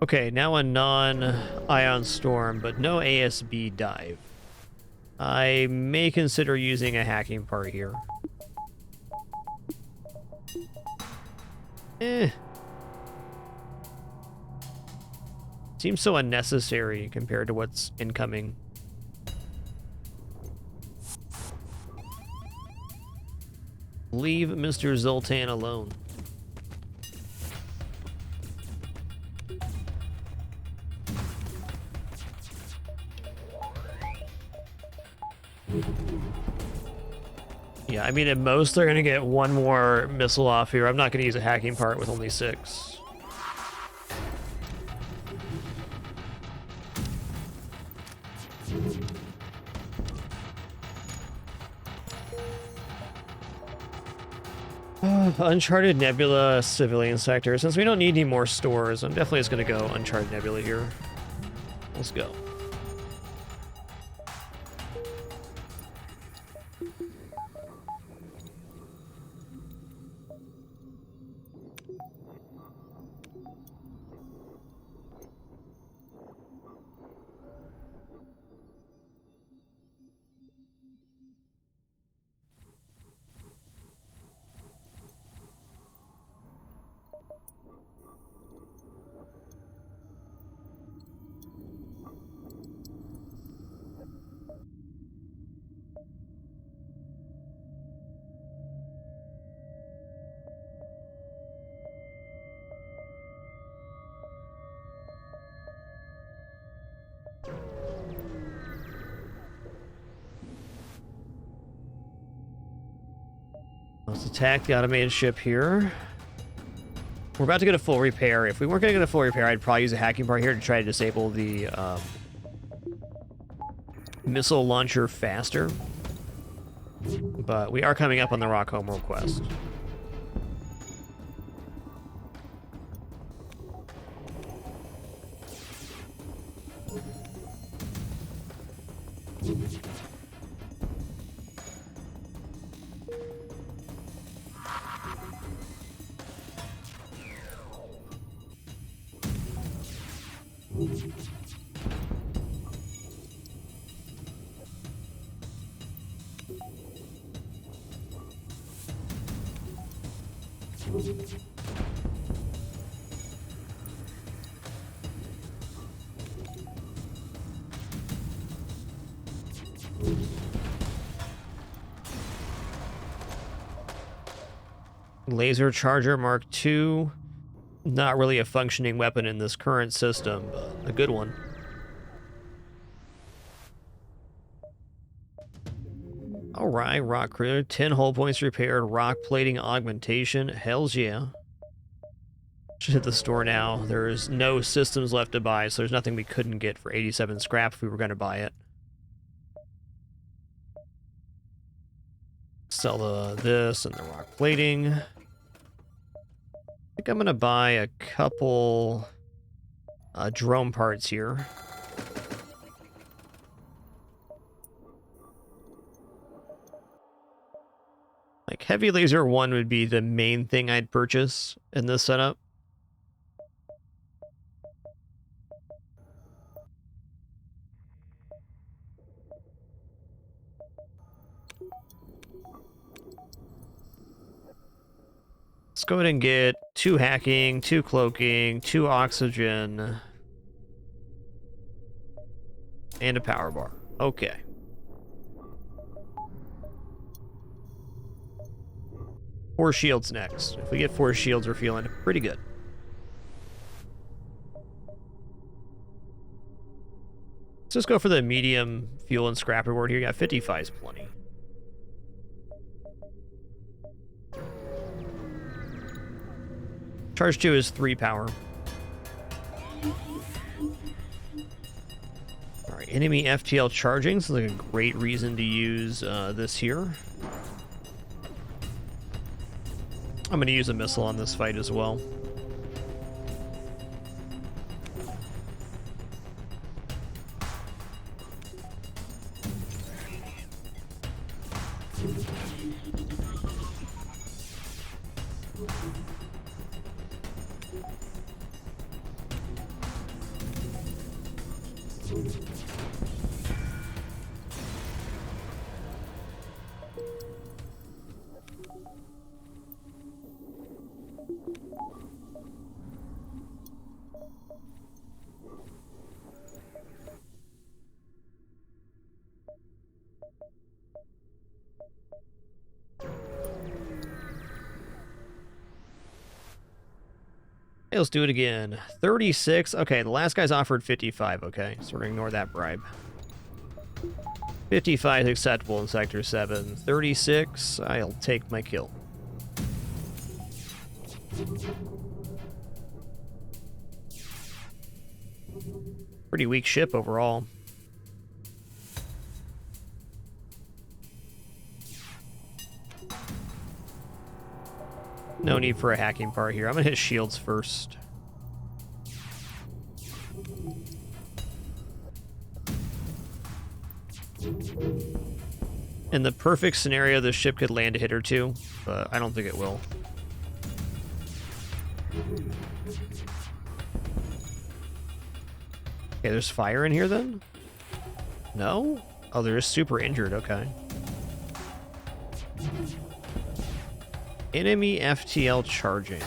Okay, now a non-ion storm, but no ASB dive. I may consider using a hacking part here. Seems so unnecessary compared to what's incoming. Leave Mr. Zoltan alone. Yeah, I mean, at most, they're going to get one more missile off here. I'm not going to use a hacking part with only 6. Uncharted Nebula civilian sector. Since we don't need any more stores, I'm definitely just going to go Uncharted Nebula here. Let's go. Let's attack the automated ship here. We're about to get a full repair. If we weren't going to get a full repair, I'd probably use a hacking part here to try to disable the missile launcher faster. But we are coming up on the Rock Homeworld quest. Laser Charger Mark II. Not really a functioning weapon in this current system, but a good one. Alright, rock crew. 10 hull points repaired. Rock plating augmentation. Hells yeah. Should hit the store now. There's no systems left to buy, so there's nothing we couldn't get for 87 scrap if we were going to buy it. Sell this and the rock plating. I think I'm going to buy a couple drone parts here. Like, Heavy Laser 1 would be the main thing I'd purchase in this setup. Let's go ahead and get 2 hacking, 2 cloaking, 2 oxygen, and a power bar. Okay. Four shields next. If we get 4 shields, we're feeling pretty good. Let's just go for the medium fuel and scrap reward here. You got 55 is plenty. Charge 2 is 3 power. Alright, enemy FTL charging, so like a great reason to use this here. I'm going to use a missile on this fight as well. Hey, let's do it again. 36. Okay, the last guy's offered 55. Okay, so we're gonna ignore that bribe. 55 is acceptable in Sector 7. 36, I'll take my kill. Pretty weak ship overall. No need for a hacking part here. I'm gonna hit shields first. In the perfect scenario, the ship could land a hit or two, but I don't think it will. Okay, there's fire in here then? No? Oh, there is super injured, okay. Enemy FTL charging.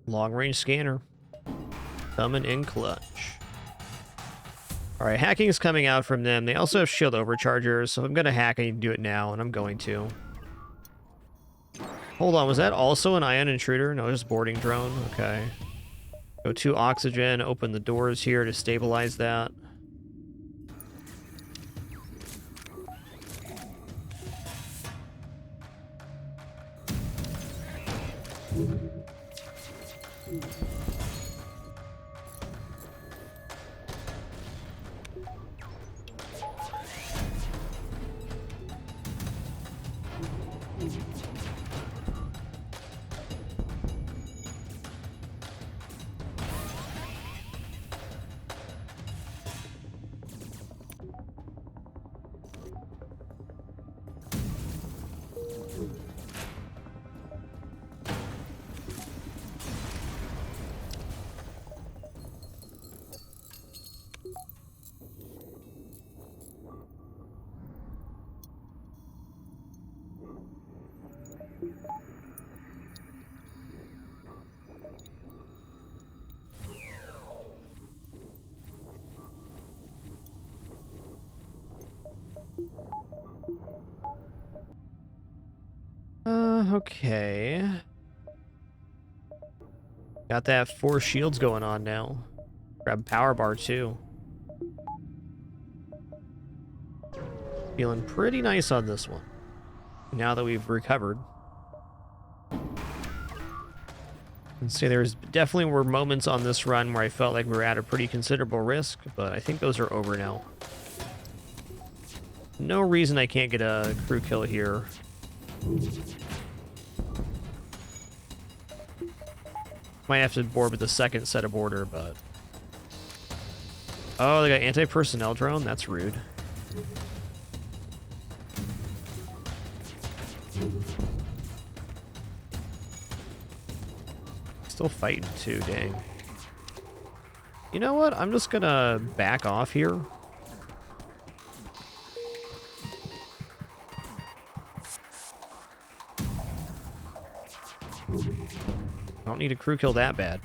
Long-range scanner. Coming in clutch. Alright, hacking is coming out from them. They also have shield overchargers, so if I'm going to hack, I need to do it now, and I'm going to. Hold on, was that also an ion intruder? No, just boarding drone. Okay. Go to oxygen, open the doors here to stabilize that. Okay. Got that 4 shields going on now. Grab power bar too. Feeling pretty nice on this one. Now that we've recovered. And see, there's definitely were moments on this run where I felt like we were at a pretty considerable risk, but I think those are over now. No reason I can't get a crew kill here. Might have to board with the second set of order, but... Oh, they got anti-personnel drone? That's rude. Still fighting too, dang. You know what? I'm just gonna back off here. I don't need a crew kill that bad.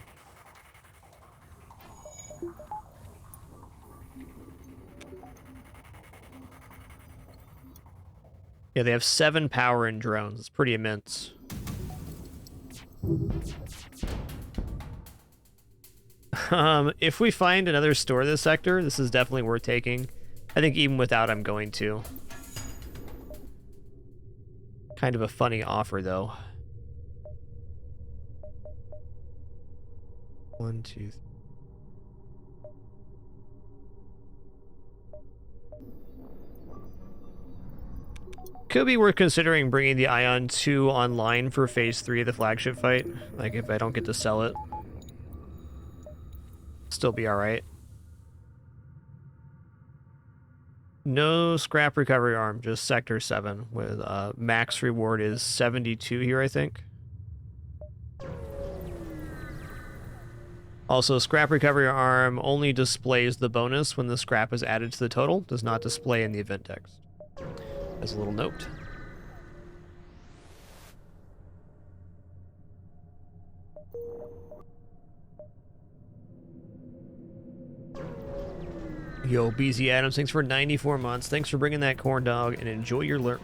Yeah, they have 7 power in drones. It's pretty immense. If we find another store this sector, this is definitely worth taking. I think even without, I'm going to. Kind of a funny offer, though. 1, 2, 3. Could be worth considering bringing the Ion 2 online for Phase 3 of the flagship fight. Like, if I don't get to sell it. Still be alright. No scrap recovery arm, just Sector 7, with max reward is 72 here, I think. Also, scrap recovery arm only displays the bonus when the scrap is added to the total, does not display in the event text. As a little note. Yo, BZ Adams, thanks for 94 months. Thanks for bringing that corn dog, and enjoy your lurk.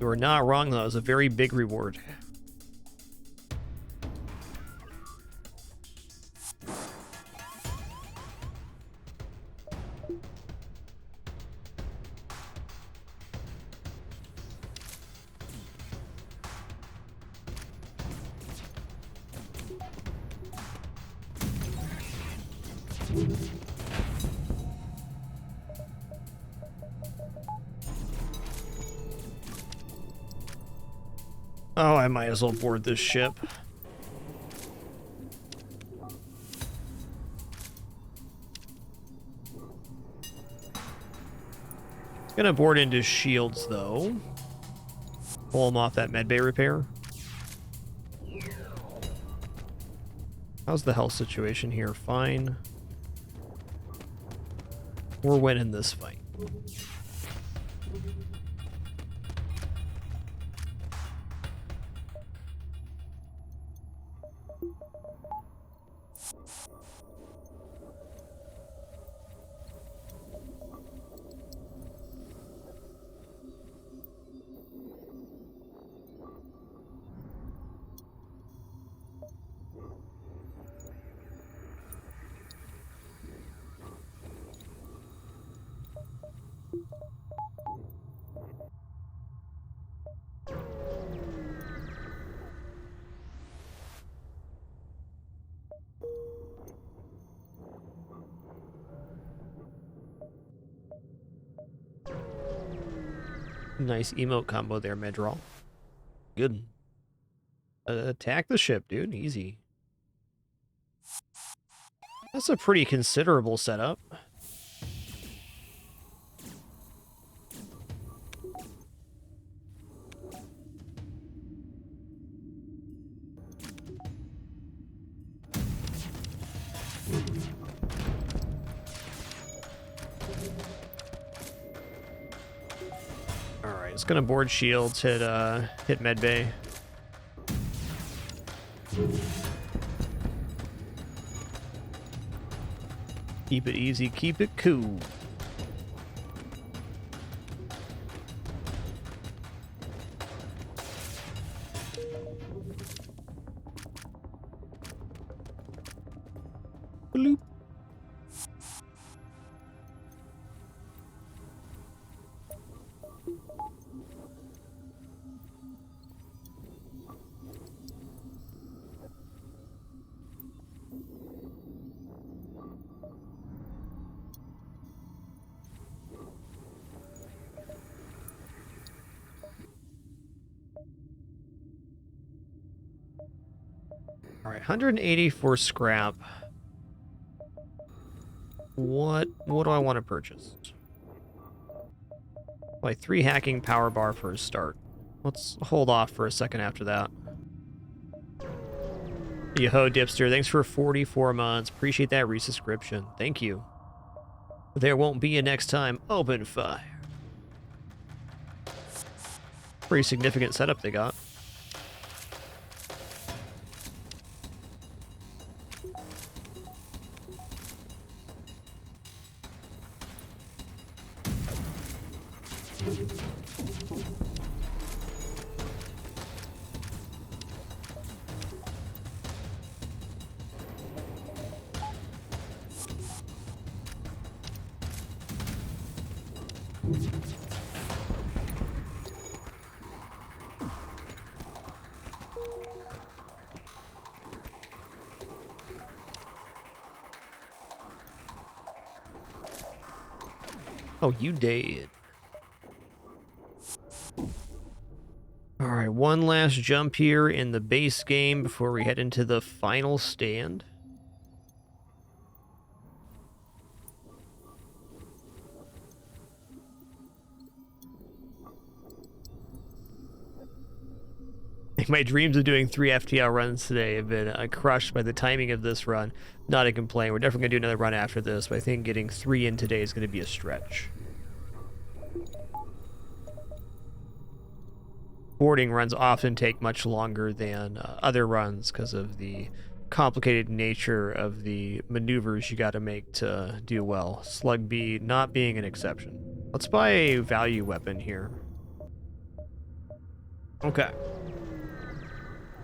You are not wrong, though. It was a very big reward. Oh, I might as well board this ship. Gonna board into shields, though. Pull them off that medbay repair. How's the health situation here? Fine. We're winning this fight. Nice emote combo there, Medral. Good. Attack the ship, dude. Easy. That's a pretty considerable setup. Alright, it's gonna board shields, hit medbay. Keep it easy, keep it cool. Bloop. All right, 180 for scrap. What do I want to purchase? Like 3 hacking power bar for a start. Let's hold off for a second after that. Yo, Dipster, thanks for 44 months. Appreciate that resubscription. Thank you. There won't be a next time. Open fire. Pretty significant setup they got. Oh, you did. All right, one last jump here in the base game before we head into the final stand. My dreams of doing 3 FTL runs today have been crushed by the timing of this run. Not a complaint. We're definitely going to do another run after this, but I think getting 3 in today is going to be a stretch. Boarding runs often take much longer than other runs because of the complicated nature of the maneuvers you got to make to do well. Slug B not being an exception. Let's buy a value weapon here. Okay.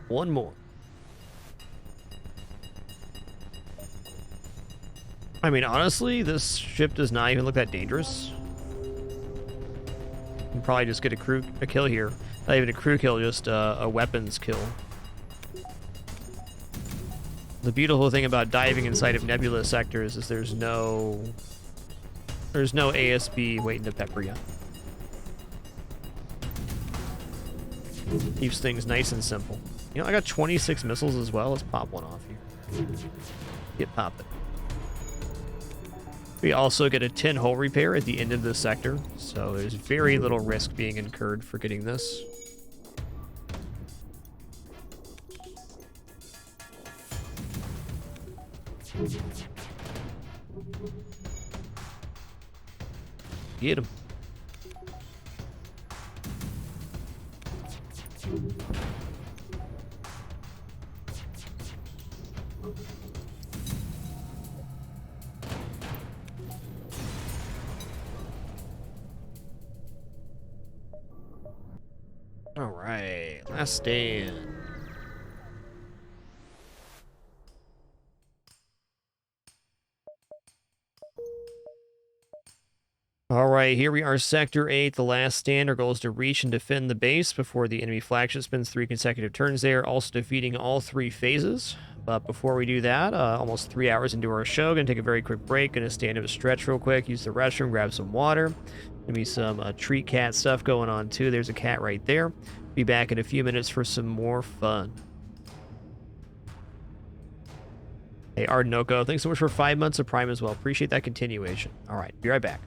One more. I mean, honestly, this ship does not even look that dangerous. You can probably just get a kill here. Not even a crew kill, just a weapons kill. The beautiful thing about diving inside of Nebula sectors is there's no ASB waiting to pepper you. Keeps things nice and simple. You know, I got 26 missiles as well. Let's pop one off here. Get popping. We also get a 10 hull repair at the end of this sector, so there's very little risk being incurred for getting this. Get him. All right, last stand. All right, here we are, Sector 8, the last stand. Our goal is to reach and defend the base before the enemy flagship spends 3 consecutive turns there, also defeating all 3 phases. But before we do that, almost 3 hours into our show, gonna take a very quick break, gonna stand up a stretch real quick, use the restroom, grab some water. Gonna be some treat cat stuff going on too. There's a cat right there. Be back in a few minutes for some more fun. Hey, Ardenoko, thanks so much for 5 months of Prime as well. Appreciate that continuation. All right, be right back.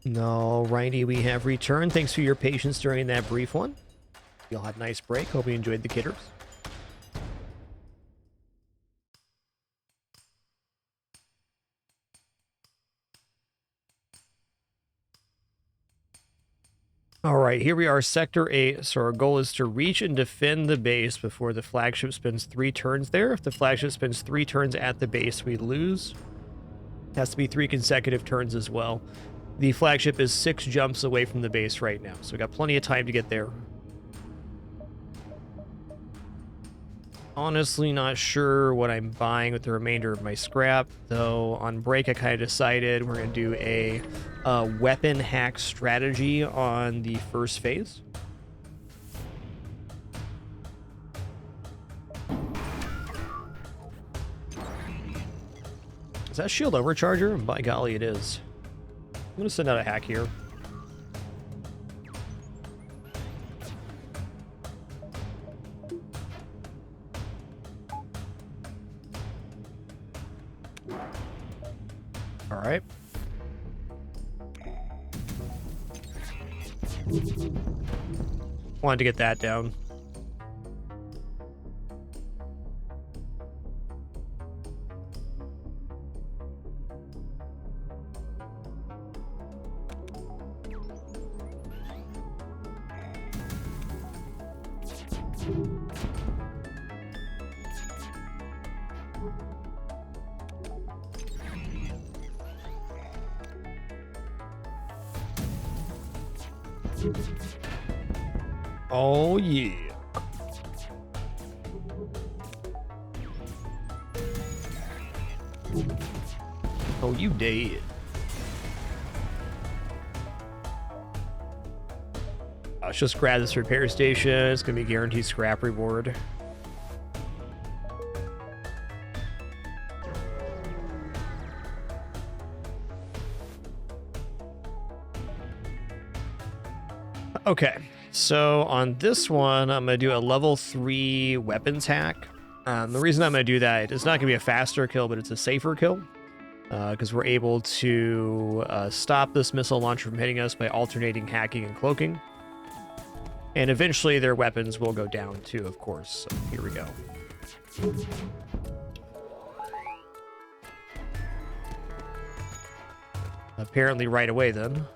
No, righty, we have returned. Thanks for your patience during that brief one. You all had a nice break. Hope you enjoyed the kitters. All right, here we are, Sector 8. So our goal is to reach and defend the base before the flagship spends 3 turns there. If the flagship spends 3 turns at the base, we lose. It has to be 3 consecutive turns as well. The flagship is 6 jumps away from the base right now, so we got plenty of time to get there. Honestly, not sure what I'm buying with the remainder of my scrap, though on break I kind of decided we're going to do a weapon hack strategy on the first phase. Is that shield overcharger? By golly, it is. I'm going to send out a hack here. All right. Wanted to get that down. Oh, yeah. Oh, you dead. Let's just grab this repair station. It's going to be guaranteed scrap reward. Okay, so on this one, I'm going to do a level 3 weapons hack. The reason I'm going to do that, it's not going to be a faster kill, but it's a safer kill. Because we're able to stop this missile launcher from hitting us by alternating hacking and cloaking. And eventually their weapons will go down too, of course. So here we go. Apparently right away then.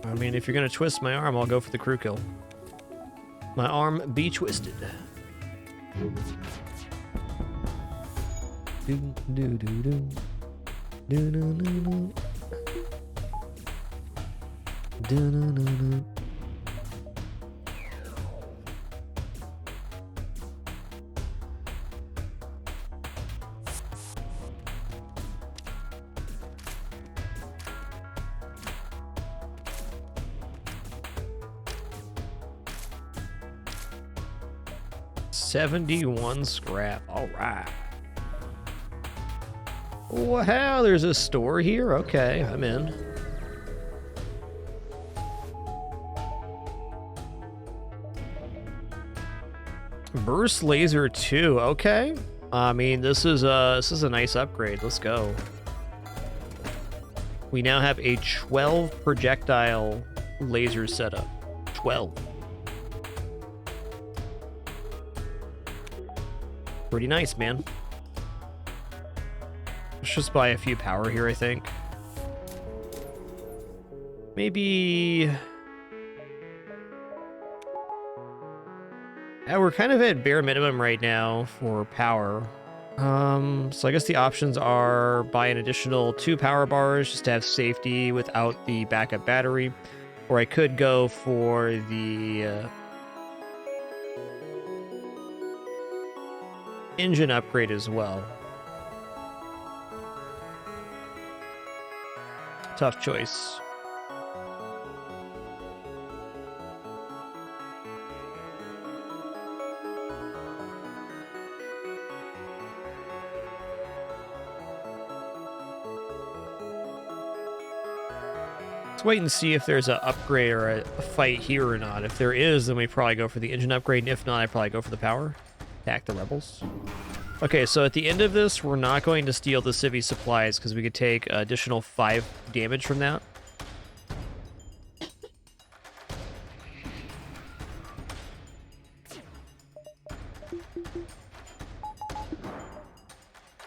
I mean, if you're gonna twist my arm, I'll go for the crew kill. My arm be twisted. Do do do do do do do do do do do. 71 scrap. All right. Wow, there's a store here. Okay, I'm in. Burst laser 2. Okay. I mean, this is a nice upgrade. Let's go. We now have a 12 projectile laser setup. 12. Pretty nice, man. Let's just buy a few power here, I think. Maybe... Yeah, we're kind of at bare minimum right now for power. So I guess the options are buy an additional 2 power bars just to have safety without the backup battery. Or I could go for the... engine upgrade as well. Tough choice. Let's wait and see if there's an upgrade or a fight here or not. If there is, then we probably go for the engine upgrade, and if not, I probably go for the power. Attack the rebels. Okay, so at the end of this, we're not going to steal the civvy supplies because we could take additional 5 damage from that.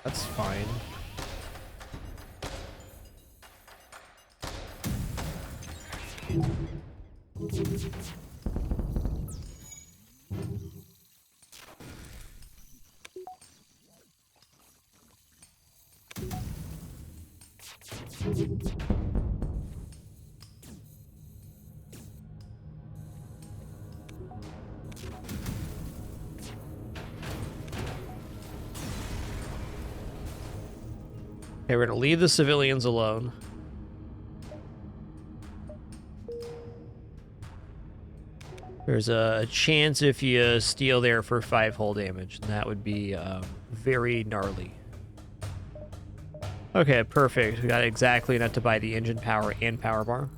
That's fine. Okay, we're gonna leave the civilians alone. There's a chance if you steal there for 5 hull damage, and that would be very gnarly. Okay, perfect. We got exactly enough to buy the engine power and power bar.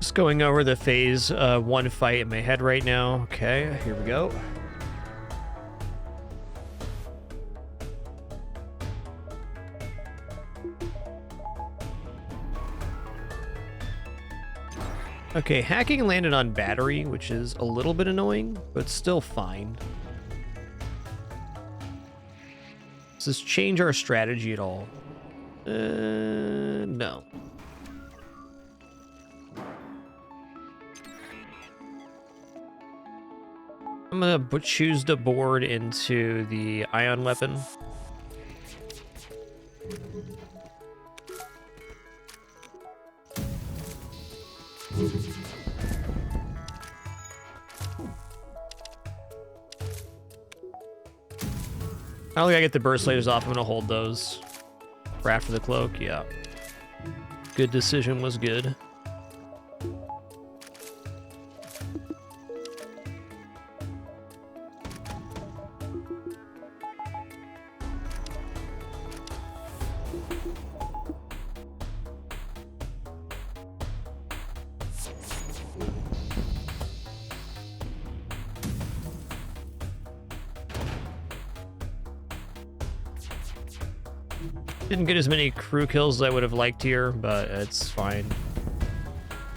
Just going over the phase 1 fight in my head right now. Okay, here we go. Okay, hacking landed on battery, which is a little bit annoying, but still fine. Does this change our strategy at all? No. I'm gonna choose to board into the ion weapon. I don't think I get the burst lasers off. I'm gonna hold those for after the cloak. Yeah. Good decision was good. Didn't get as many crew kills as I would have liked here, but it's fine.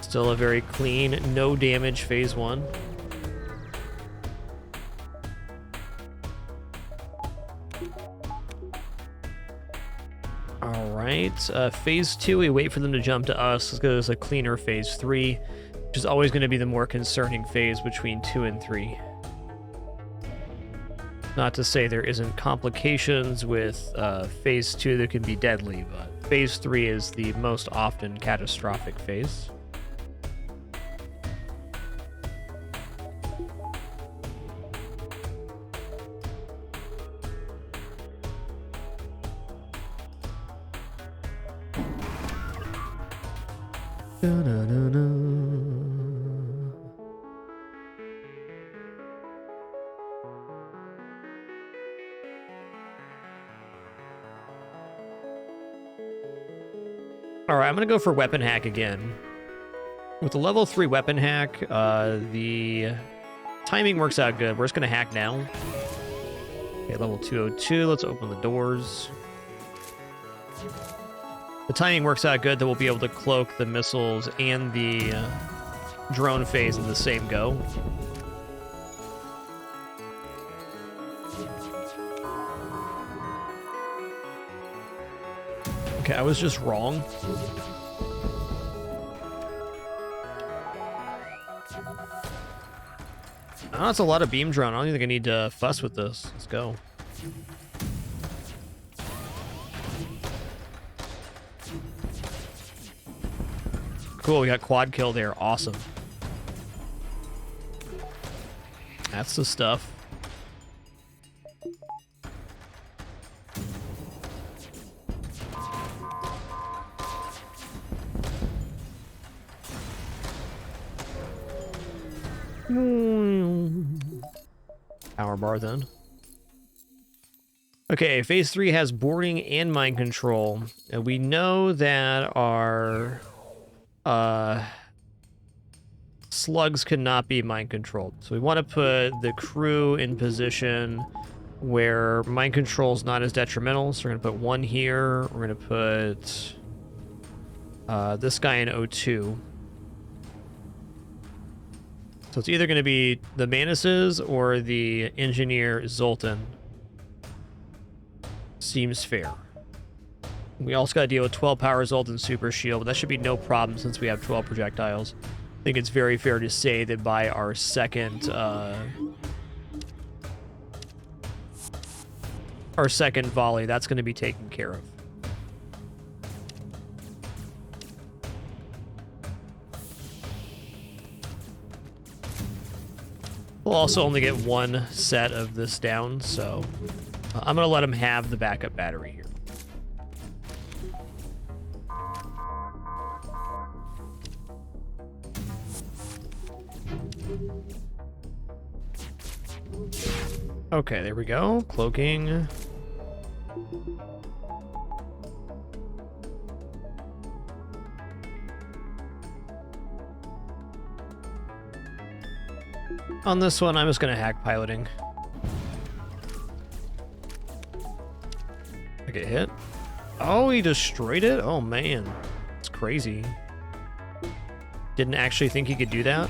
Still a very clean, no damage phase 1. All right, phase 2, we wait for them to jump to us. Let's go to a cleaner phase 3, which is always going to be the more concerning phase between 2 and 3. Not to say there isn't complications with phase 2 that can be deadly, but phase 3 is the most often catastrophic phase. Alright, I'm gonna go for weapon hack again. With the level 3 weapon hack, the timing works out good. We're just gonna hack now. Okay, level 202, let's open the doors. The timing works out good that we'll be able to cloak the missiles and the drone phase in the same go. Okay, I was just wrong. Oh, that's a lot of beam drone. I don't think I need to fuss with this. Let's go. Cool, we got quad kill there. Awesome. That's the stuff. Power bar then. Okay, phase 3 has boarding and mind control. And we know that our slugs cannot be mind controlled. So we want to put the crew in position where mind control is not as detrimental. So we're going to put one here. We're going to put this guy in O2. So it's either going to be the Manuses or the engineer Zoltan. Seems fair. We also got to deal with 12 power Zoltan super shield, but that should be no problem since we have 12 projectiles. I think it's very fair to say that by our second volley, that's going to be taken care of. We'll also only get one set of this down, so I'm going to let him have the backup battery here. Okay, there we go. Cloaking. On this one, I'm just going to hack piloting. I get hit. Oh, he destroyed it? Oh, man. It's crazy. Didn't actually think he could do that.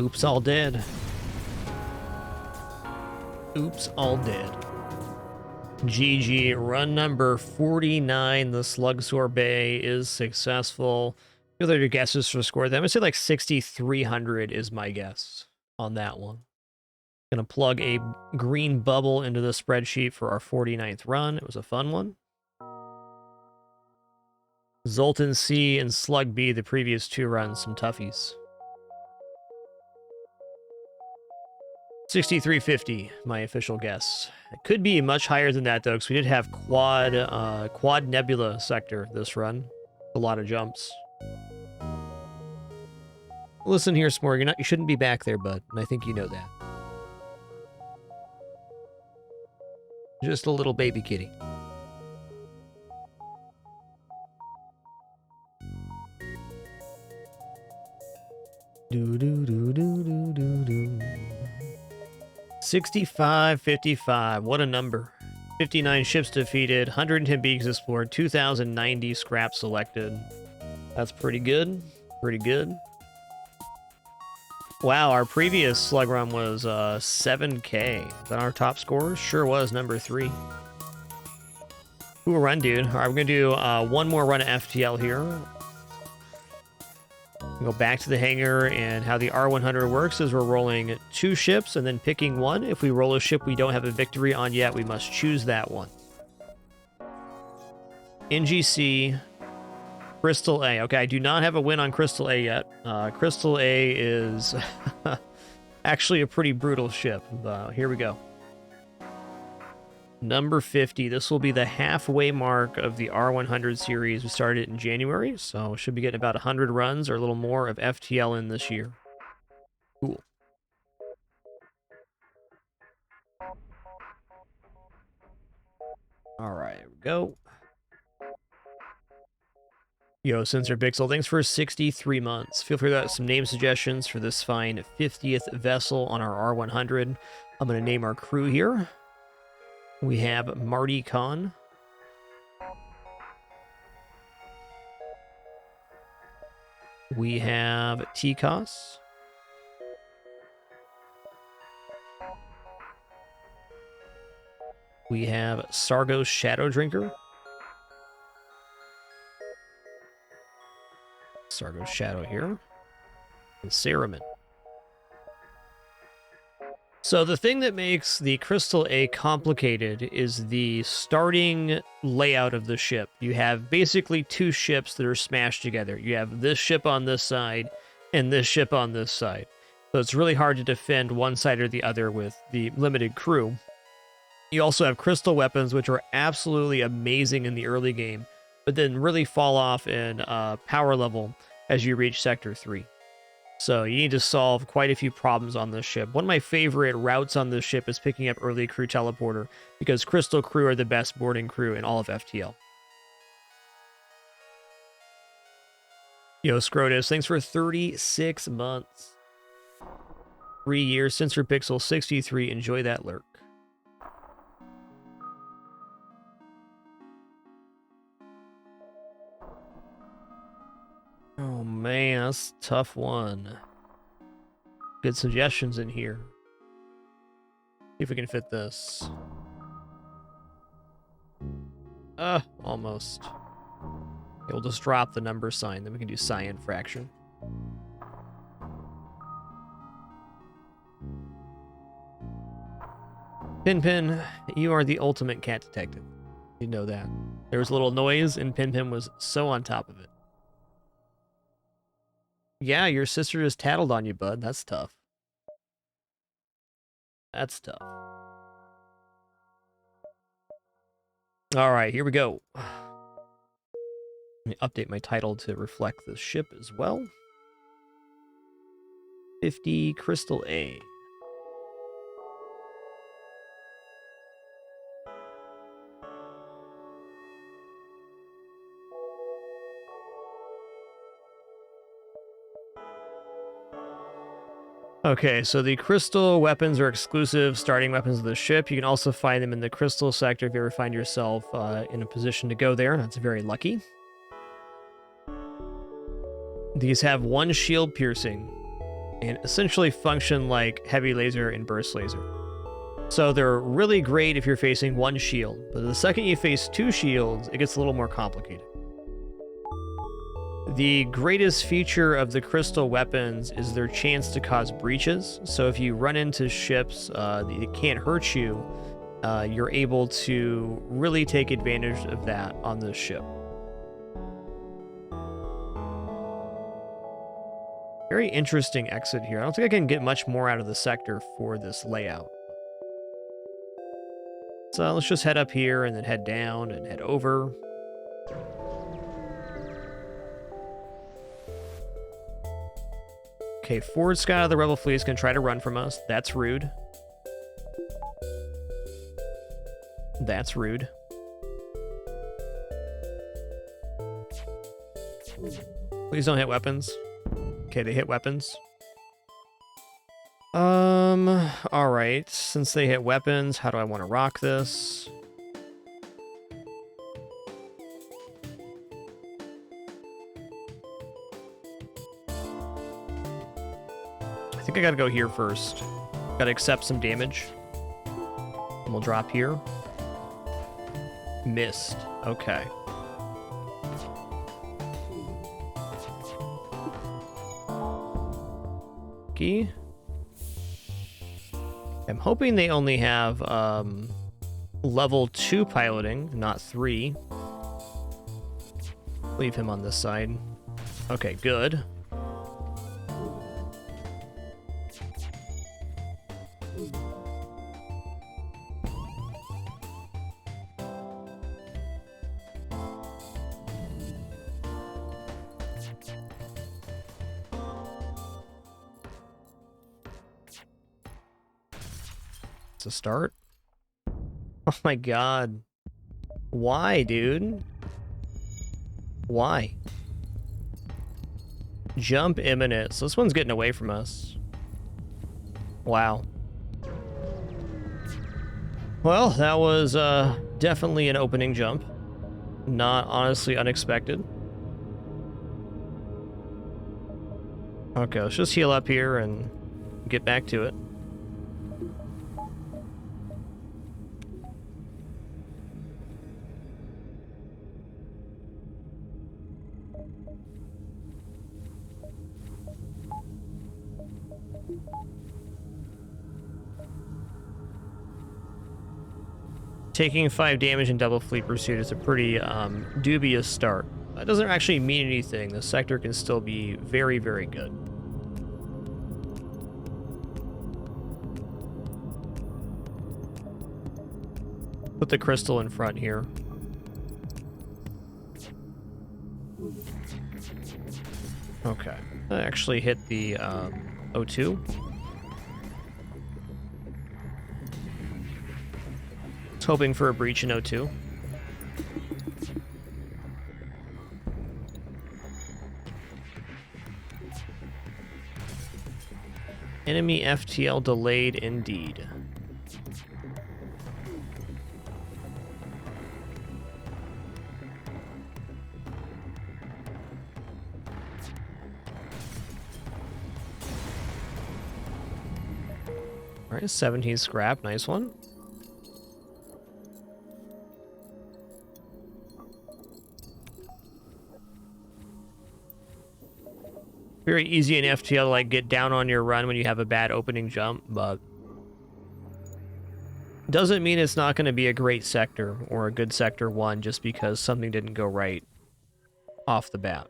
Oops, all dead. Oops, all dead. GG, run number 49, the Slug Sorbet is successful. What are your guesses for score? I'm going to say like 6,300 is my guess on that one. Going to plug a green bubble into the spreadsheet for our 49th run. It was a fun one. Zoltan C and Slug B, the previous two runs, some toughies. 6,350, my official guess. It could be much higher than that, though, because we did have quad Nebula sector this run. A lot of jumps. Listen here, S'more, you shouldn't be back there, bud, and I think you know that. Just a little baby kitty. Do do do do do do do. 65-55, what a number. 59 ships defeated, 110 beacons explored, 2,090 scraps selected. That's pretty good. Pretty good. Wow, our previous slug run was 7K. Is that our top score? Sure was, number 3. Cool run, dude. All right, we're going to do one more run of FTL here. Go back to the hangar, and how the R100 works is we're rolling 2 ships and then picking one. If we roll a ship we don't have a victory on yet, we must choose that one. NGC, Crystal A. Okay, I do not have a win on Crystal A yet. Crystal A is actually a pretty brutal ship. Here we go. Number 50. This will be the halfway mark of the R100 series. We started in January, so should be getting about 100 runs or a little more of FTL in this year. Cool. All right, here we go. Yo, Sensor Pixel, thanks for 63 months. Feel free to have some name suggestions for this fine 50th vessel on our R100. I'm going to name our crew here. We have Marty Khan. We have Tikos. We have Sargos Shadow Drinker. Sargos Shadow here. And Saruman. So the thing that makes the Crystal A complicated is the starting layout of the ship. You have basically two ships that are smashed together. You have this ship on this side and this ship on this side. So it's really hard to defend one side or the other with the limited crew. You also have crystal weapons, which are absolutely amazing in the early game, but then really fall off in power level as you reach Sector 3. So you need to solve quite a few problems on this ship. One of my favorite routes on this ship is picking up early crew teleporter, because crystal crew are the best boarding crew in all of FTL. Yo, Scrotus, thanks for 36 months. 3 years, Sensor Pixel 63, enjoy that lurk. Oh man, that's a tough one. Good suggestions in here. See if we can fit this. Almost. Okay, we'll just drop the number sign, then we can do cyan fraction. Pinpin, you are the ultimate cat detective. You know that. There was a little noise, and Pinpin was so on top of it. Yeah, your sister just tattled on you, bud. That's tough. That's tough. All right, here we go. Let me update my title to reflect the ship as well. 50 Crystal A. Okay, so the crystal weapons are exclusive starting weapons of the ship. You can also find them in the crystal sector if you ever find yourself in a position to go there. That's very lucky. These have one shield piercing and essentially function like heavy laser and burst laser. So they're really great if you're facing one shield, but the second you face two shields, it gets a little more complicated. The greatest feature of the crystal weapons is their chance to cause breaches. So if you run into ships that can't hurt you, you're able to really take advantage of that on this ship. Very interesting exit here. I don't think I can get much more out of the sector for this layout. So let's just head up here and then head down and head over. Okay, Ford Scott of the Rebel Fleet is going to try to run from us. That's rude. That's rude. Please don't hit weapons. Okay, they hit weapons. Alright. Since they hit weapons, how do I want to rock this? I think I gotta go here first. Gotta accept some damage. And we'll drop here. Missed. Okay. Key. I'm hoping they only have level 2 piloting, not 3. Leave him on this side. Okay, good. It's a start. Oh my god. Why, dude? Why? Jump imminent. So this one's getting away from us. Wow. Well, that was definitely an opening jump. Not honestly unexpected. Okay, let's just heal up here and get back to it. Taking 5 damage in double fleet pursuit is a pretty dubious start. That doesn't actually mean anything. The sector can still be very, very good. Put the crystal in front here. Okay. I actually hit the O2. Hoping for a breach in O2. Enemy FTL delayed indeed. Alright, 17 scrap, nice one. Very easy in FTL to like get down on your run when you have a bad opening jump, but doesn't mean it's not going to be a great sector or a good sector 1 just because something didn't go right off the bat.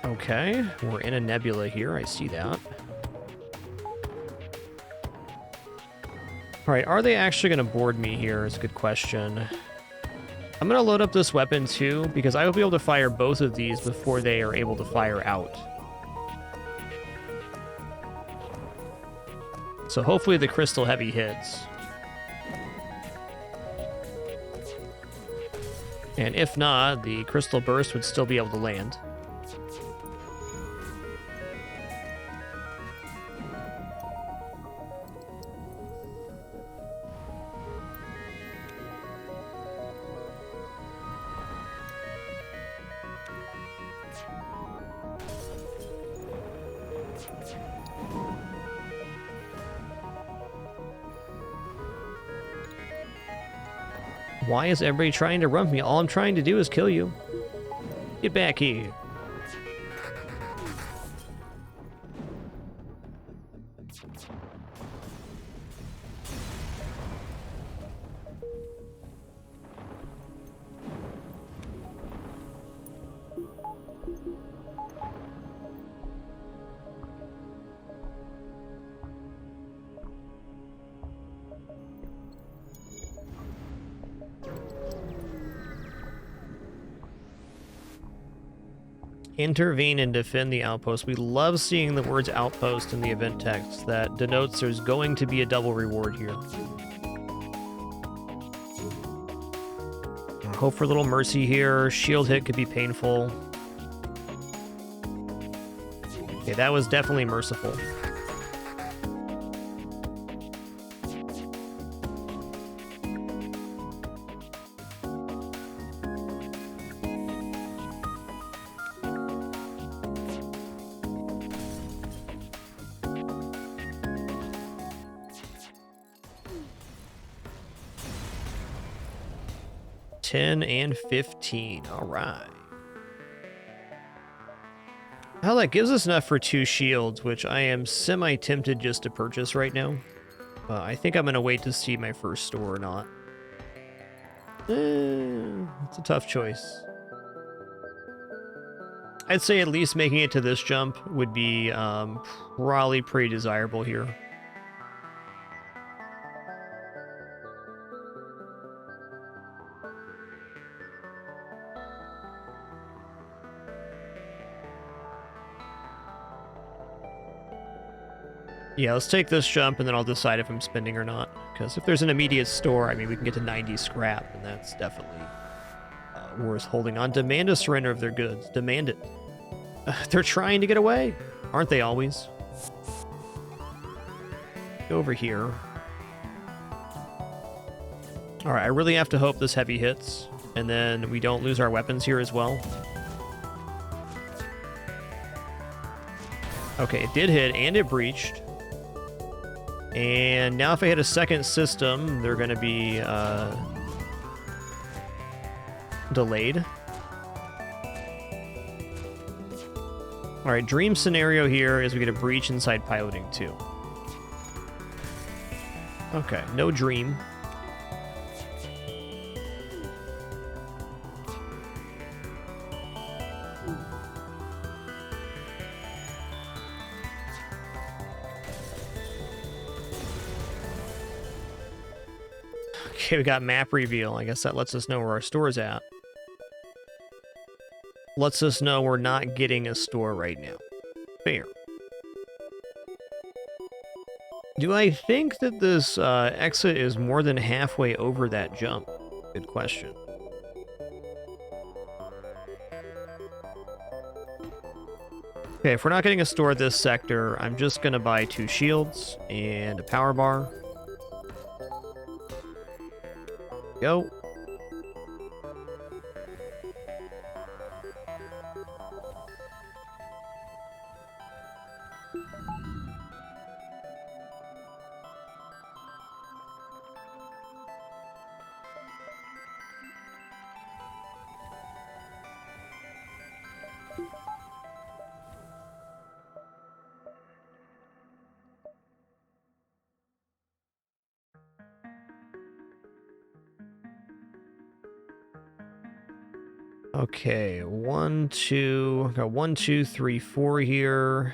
Okay, we're in a nebula here, I see that. Alright, are they actually going to board me here is a good question. I'm going to load up this weapon too, because I will be able to fire both of these before they are able to fire out. So hopefully the crystal heavy hits. And if not, the crystal burst would still be able to land. Why is everybody trying to run me? All I'm trying to do is kill you. Get back here. Intervene and defend the outpost. We love seeing the words outpost in the event text. That denotes there's going to be a double reward here. Hope for a little mercy here. Shield hit could be painful. Okay, that was definitely merciful. And 15. All right. Well, that gives us enough for 2 shields, which I am semi-tempted just to purchase right now. I think I'm going to wait to see my first store or not. It's a tough choice. I'd say at least making it to this jump would be probably pretty desirable here. Yeah, let's take this jump, and then I'll decide if I'm spending or not. Because if there's an immediate store, I mean, we can get to 90 scrap, and that's definitely worth holding on. Demand a surrender of their goods. Demand it. They're trying to get away. Aren't they always? Go over here. Alright, I really have to hope this heavy hits, and then we don't lose our weapons here as well. Okay, it did hit, and it breached. And now if I hit a second system, they're going to be delayed. Alright, dream scenario here is we get a breach inside piloting too. Okay, no dream. Okay, we got map reveal. I guess that lets us know where our store's at. Lets us know we're not getting a store right now. Fair. Do I think that this exit is more than halfway over that jump? Good question. Okay, if we're not getting a store at this sector, I'm just going to buy 2 shields and a power bar. Go. Okay, 1, 2, got 1, 2, 3, 4 here.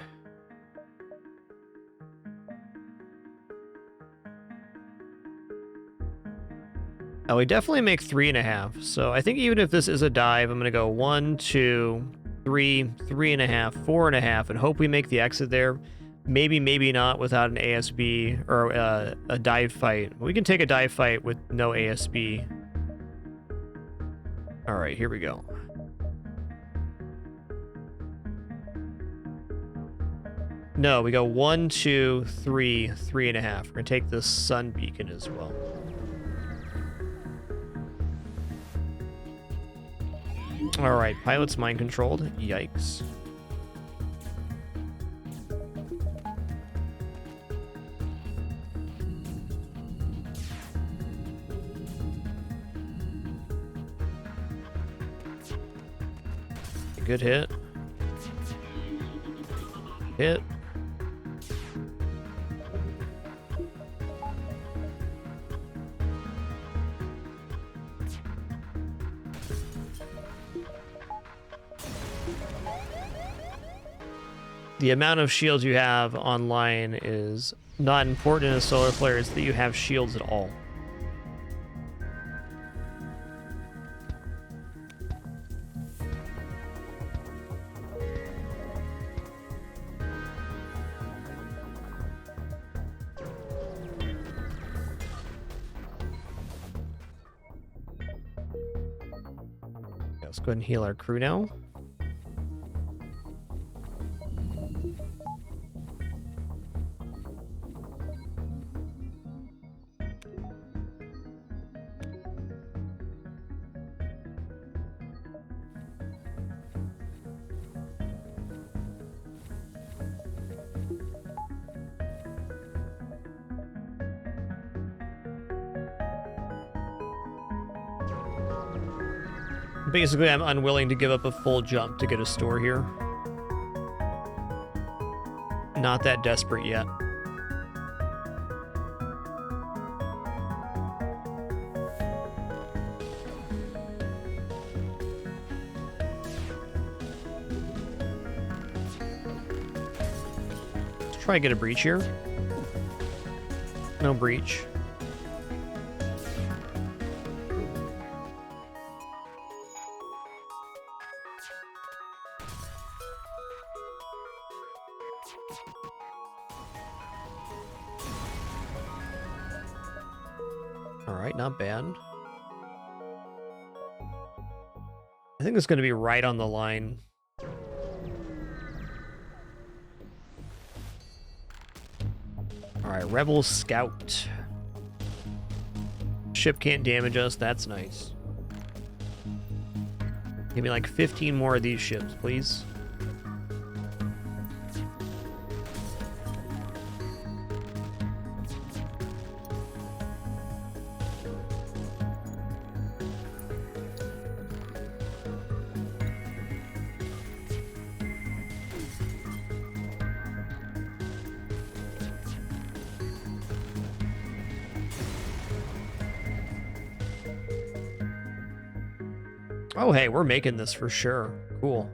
Oh, we definitely make 3.5. So I think even if this is a dive, I'm gonna go 1, 2, 3, 3.5, 4.5, and hope we make the exit there. Maybe, maybe not without an ASB or a dive fight. We can take a dive fight with no ASB. All right, here we go. No, we go 1, 2, 3, 3.5. We're gonna take the sun beacon as well. All right, pilot's mind controlled. Yikes. Good hit. Hit. The amount of shields you have online is not important in a solar flare, it's that you have shields at all. Let's go ahead and heal our crew now. Basically, I'm unwilling to give up a full jump to get a store here. Not that desperate yet. Let's try to get a breach here. No breach. Alright, not bad. I think it's going to be right on the line. Alright, Rebel Scout. Ship can't damage us, that's nice. Give me like 15 more of these ships, please. Oh, hey, we're making this for sure. Cool.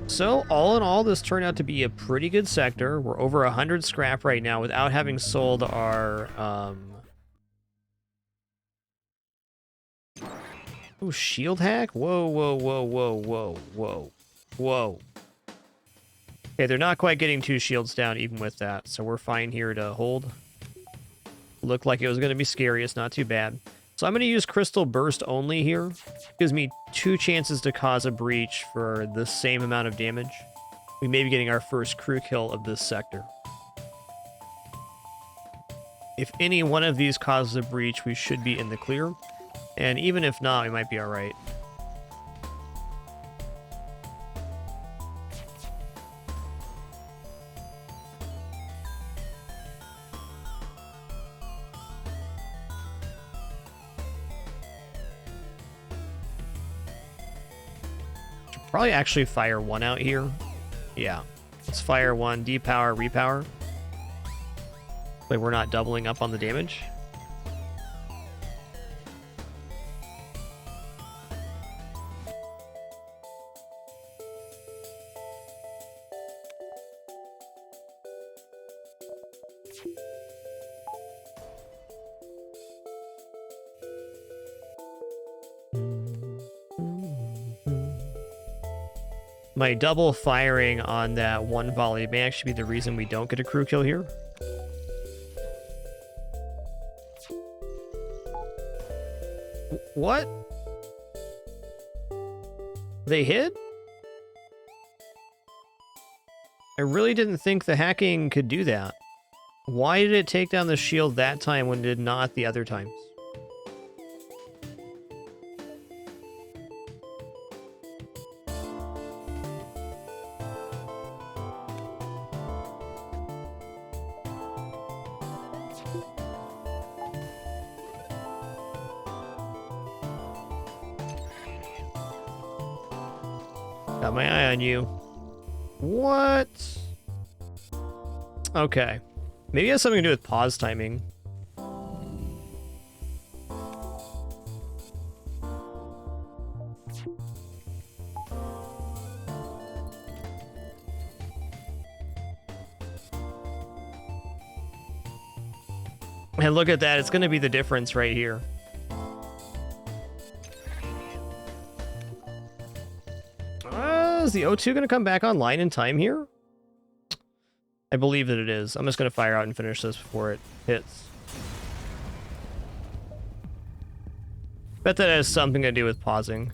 So, all in all, this turned out to be a pretty good sector. We're over 100 scrap right now without having sold our, Oh, shield hack? Whoa, whoa, whoa, whoa, whoa, whoa, whoa. Okay, they're not quite getting 2 shields down even with that, so we're fine here to hold. Looked like it was going to be scary. It's not too bad. So I'm going to use Crystal Burst only here. Gives me 2 chances to cause a breach for the same amount of damage. We may be getting our first crew kill of this sector. If any one of these causes a breach, we should be in the clear. And even if not, we might be alright. Probably actually fire 1 out here. Yeah. Let's fire 1, depower, repower. But we're not doubling up on the damage. My double firing on that 1 volley may actually be the reason we don't get a crew kill here. What? They hit? I really didn't think the hacking could do that. Why did it take down the shield that time when it did not the other times? Got my eye on you. What? Okay. Maybe it has something to do with pause timing. And look at that. It's going to be the difference right here. Is the O2 going to come back online in time here? I believe that it is. I'm just going to fire out and finish this before it hits. Bet that has something to do with pausing.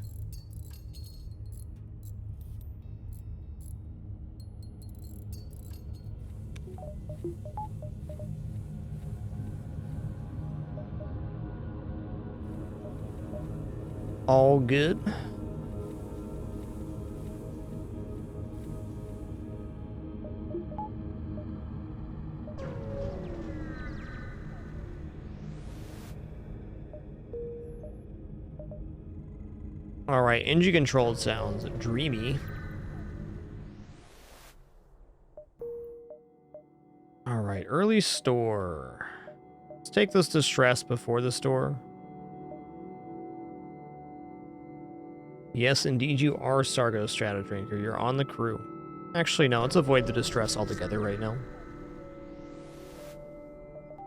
All good. Alright, engine controlled sounds dreamy. Alright, early store. Let's take this distress before the store. Yes, indeed you are, Sargo Stratodrinker. You're on the crew. Actually, no, let's avoid the distress altogether right now.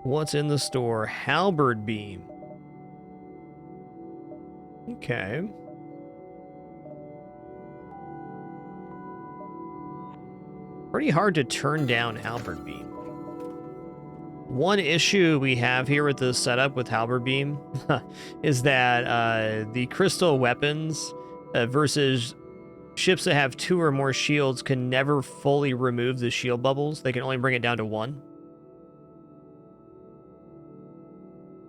What's in the store? Halberd beam. Okay. Pretty hard to turn down halberd beam. One issue we have here with this setup with Halberd Beam is that the crystal weapons versus ships that have 2 or more shields can never fully remove the shield bubbles. They can only bring it down to 1.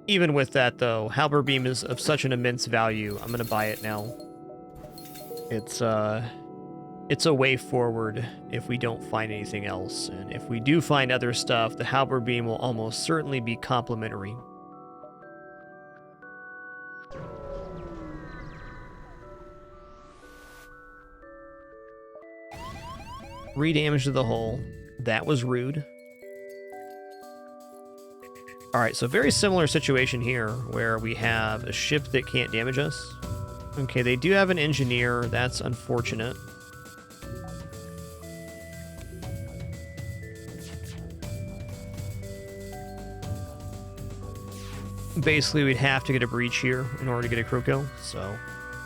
Even with that, though, Halberd Beam is of such an immense value. I'm going to buy it now. It's a way forward if we don't find anything else. And if we do find other stuff, the Halberd Beam will almost certainly be complementary. Three damage to the hull. That was rude. Alright, so very similar situation here, where we have a ship that can't damage us. Okay, they do have an engineer. That's unfortunate. Basically, we'd have to get a breach here in order to get a crew kill, so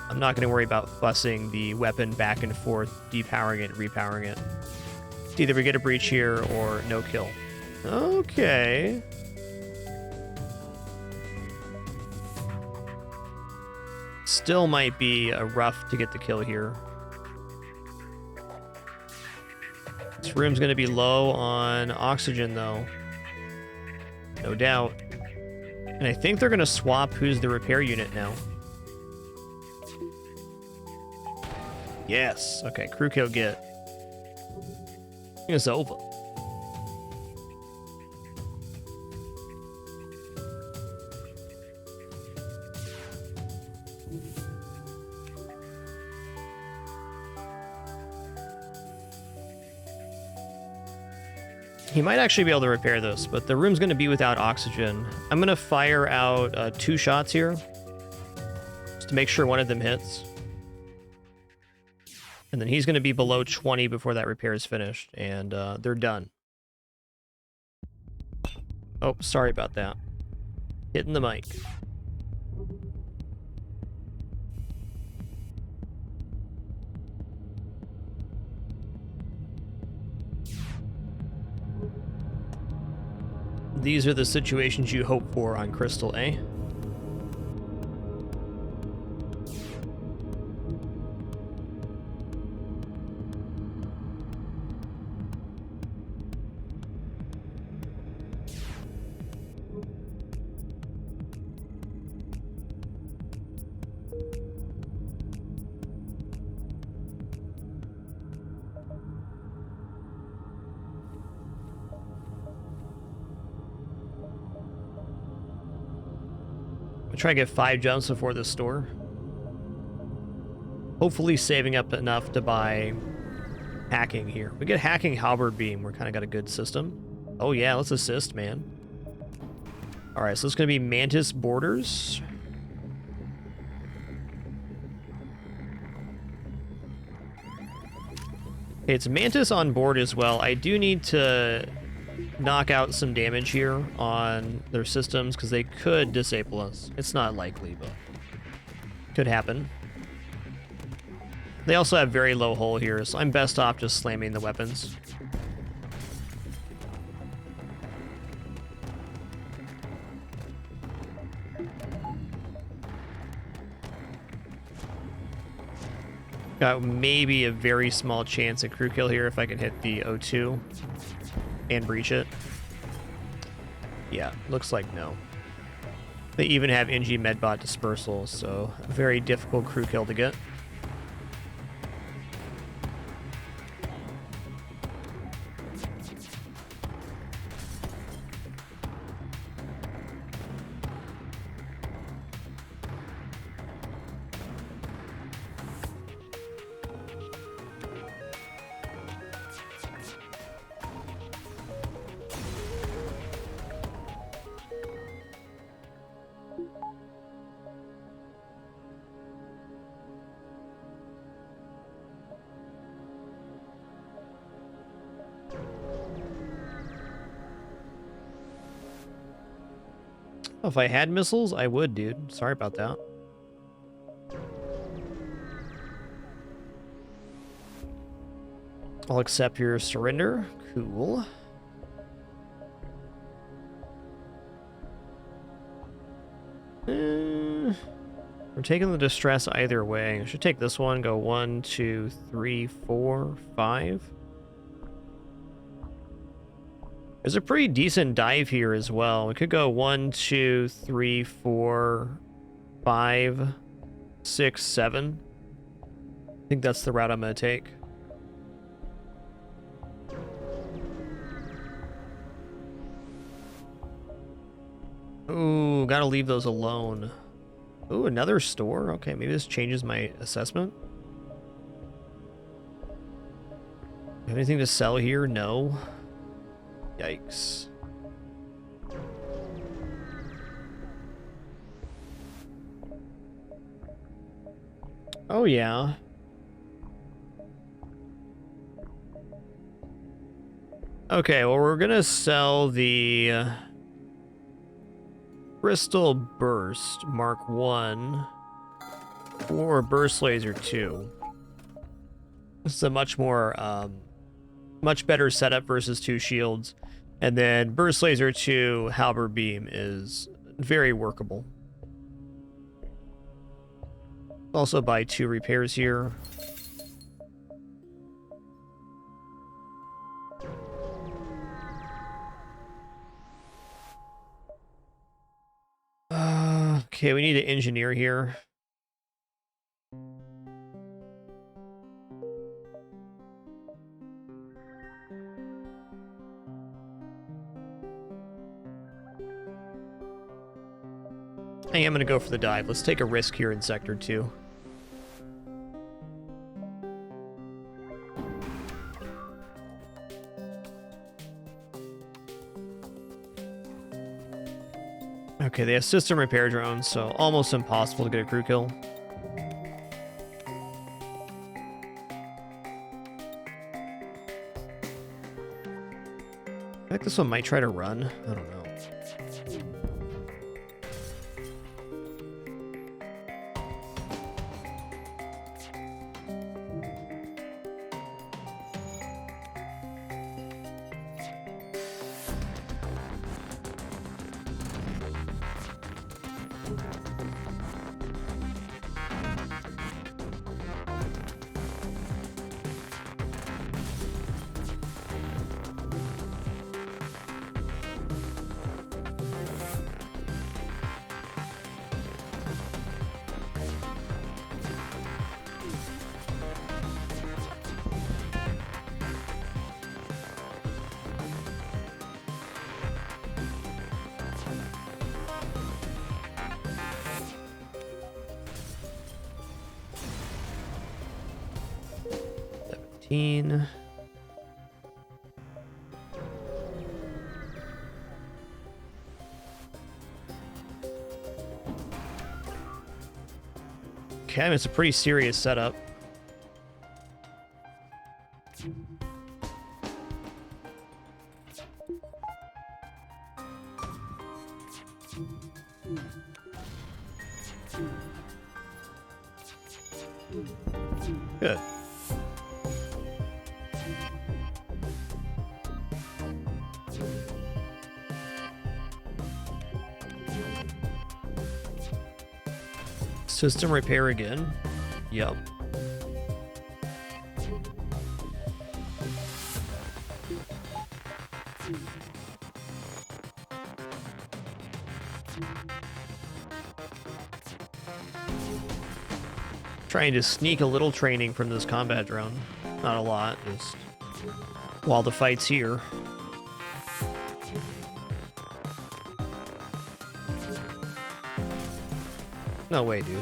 I'm not going to worry about fussing the weapon back and forth, depowering it, repowering it. It's either we get a breach here or no kill. Okay. Still might be rough to get the kill here. This room's going to be low on oxygen, though. No doubt. And I think they're going to swap who's the repair unit now. Yes. Okay, crew kill get. It's over. He might actually be able to repair this, but the room's going to be without oxygen. I'm going to fire out 2 shots here, just to make sure one of them hits. And then he's going to be below 20 before that repair is finished, and they're done. Oh, sorry about that. Hitting the mic. These are the situations you hope for on Crystal, eh? Try to get 5 jumps before the store. Hopefully saving up enough to buy hacking here. We get hacking Halberd Beam. We're kind of got a good system. Oh yeah, let's assist, man. All right, so it's going to be Mantis Borders. Okay, it's Mantis on board as well. I do need to knock out some damage here on their systems because they could disable us. It's not likely, but could happen. They also have very low hull here, so I'm best off just slamming the weapons. Got maybe a very small chance at crew kill here if I can hit the O2 and breach it. Yeah, looks like no. They even have NG Medbot dispersal, so a very difficult crew kill to get. Oh, if I had missiles, I would, dude. Sorry about that. I'll accept your surrender. Cool. We're taking the distress either way. I should take this one, go 1, 2, 3, 4, 5. There's a pretty decent dive here as well. We could go 1, 2, 3, 4, 5, 6, 7. I think that's the route I'm going to take. Ooh, gotta leave those alone. Ooh, another store? Okay, maybe this changes my assessment. Have anything to sell here? No. Yikes. Oh, yeah. Okay, well, we're gonna sell the Crystal Burst Mark 1 or Burst Laser 2. This is a much more, much better setup versus 2 shields. And then Burst Laser 2 Halberd Beam is very workable. Also buy 2 repairs here. Okay, we need an engineer here. I am going to go for the dive. Let's take a risk here in Sector 2. Okay, they have system repair drones, so almost impossible to get a crew kill. I think this one might try to run. I don't know. Okay, I mean, it's a pretty serious setup. Good. System repair again. Yep. Trying to sneak a little training from this combat drone. Not a lot, just while the fight's here. No way, dude.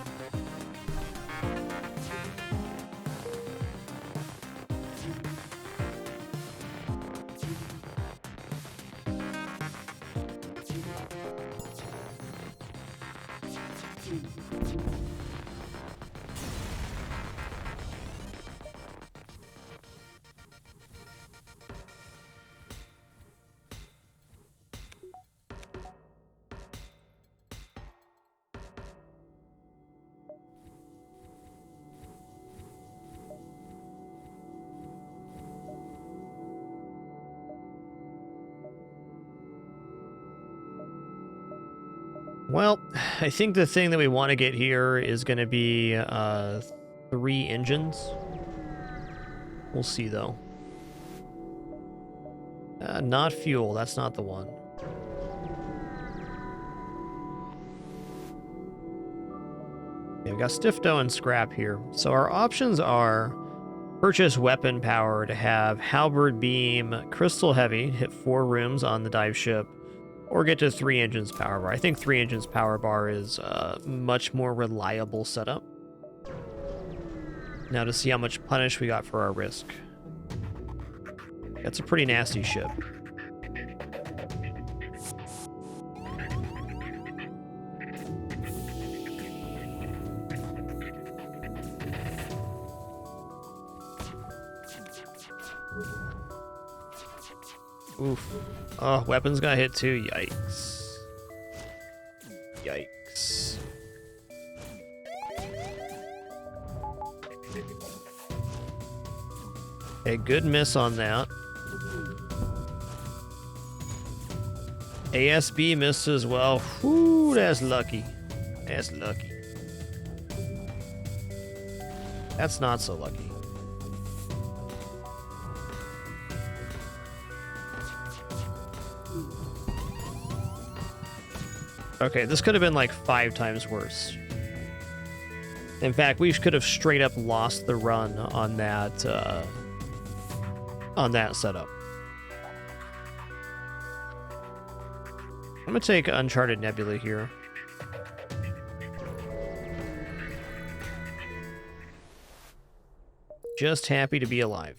Well, I think the thing that we want to get here is going to be 3 engines. We'll see, though. Not fuel. That's not the one. Yeah, we got Stifto and Scrap here. So our options are purchase weapon power to have Halberd Beam, Crystal Heavy, hit 4 rooms on the dive ship, or get to 3 engines power bar. I think 3 engines power bar is a much more reliable setup. Now to see how much punish we got for our risk. That's a pretty nasty ship. Oof. Oh, weapons got hit too. Yikes. Yikes. A good miss on that. ASB missed as well. Whew, that's lucky. That's lucky. That's not so lucky. Okay, this could have been like 5 times worse. In fact, we could have straight up lost the run on that setup. I'm gonna take Uncharted Nebula here. Just happy to be alive.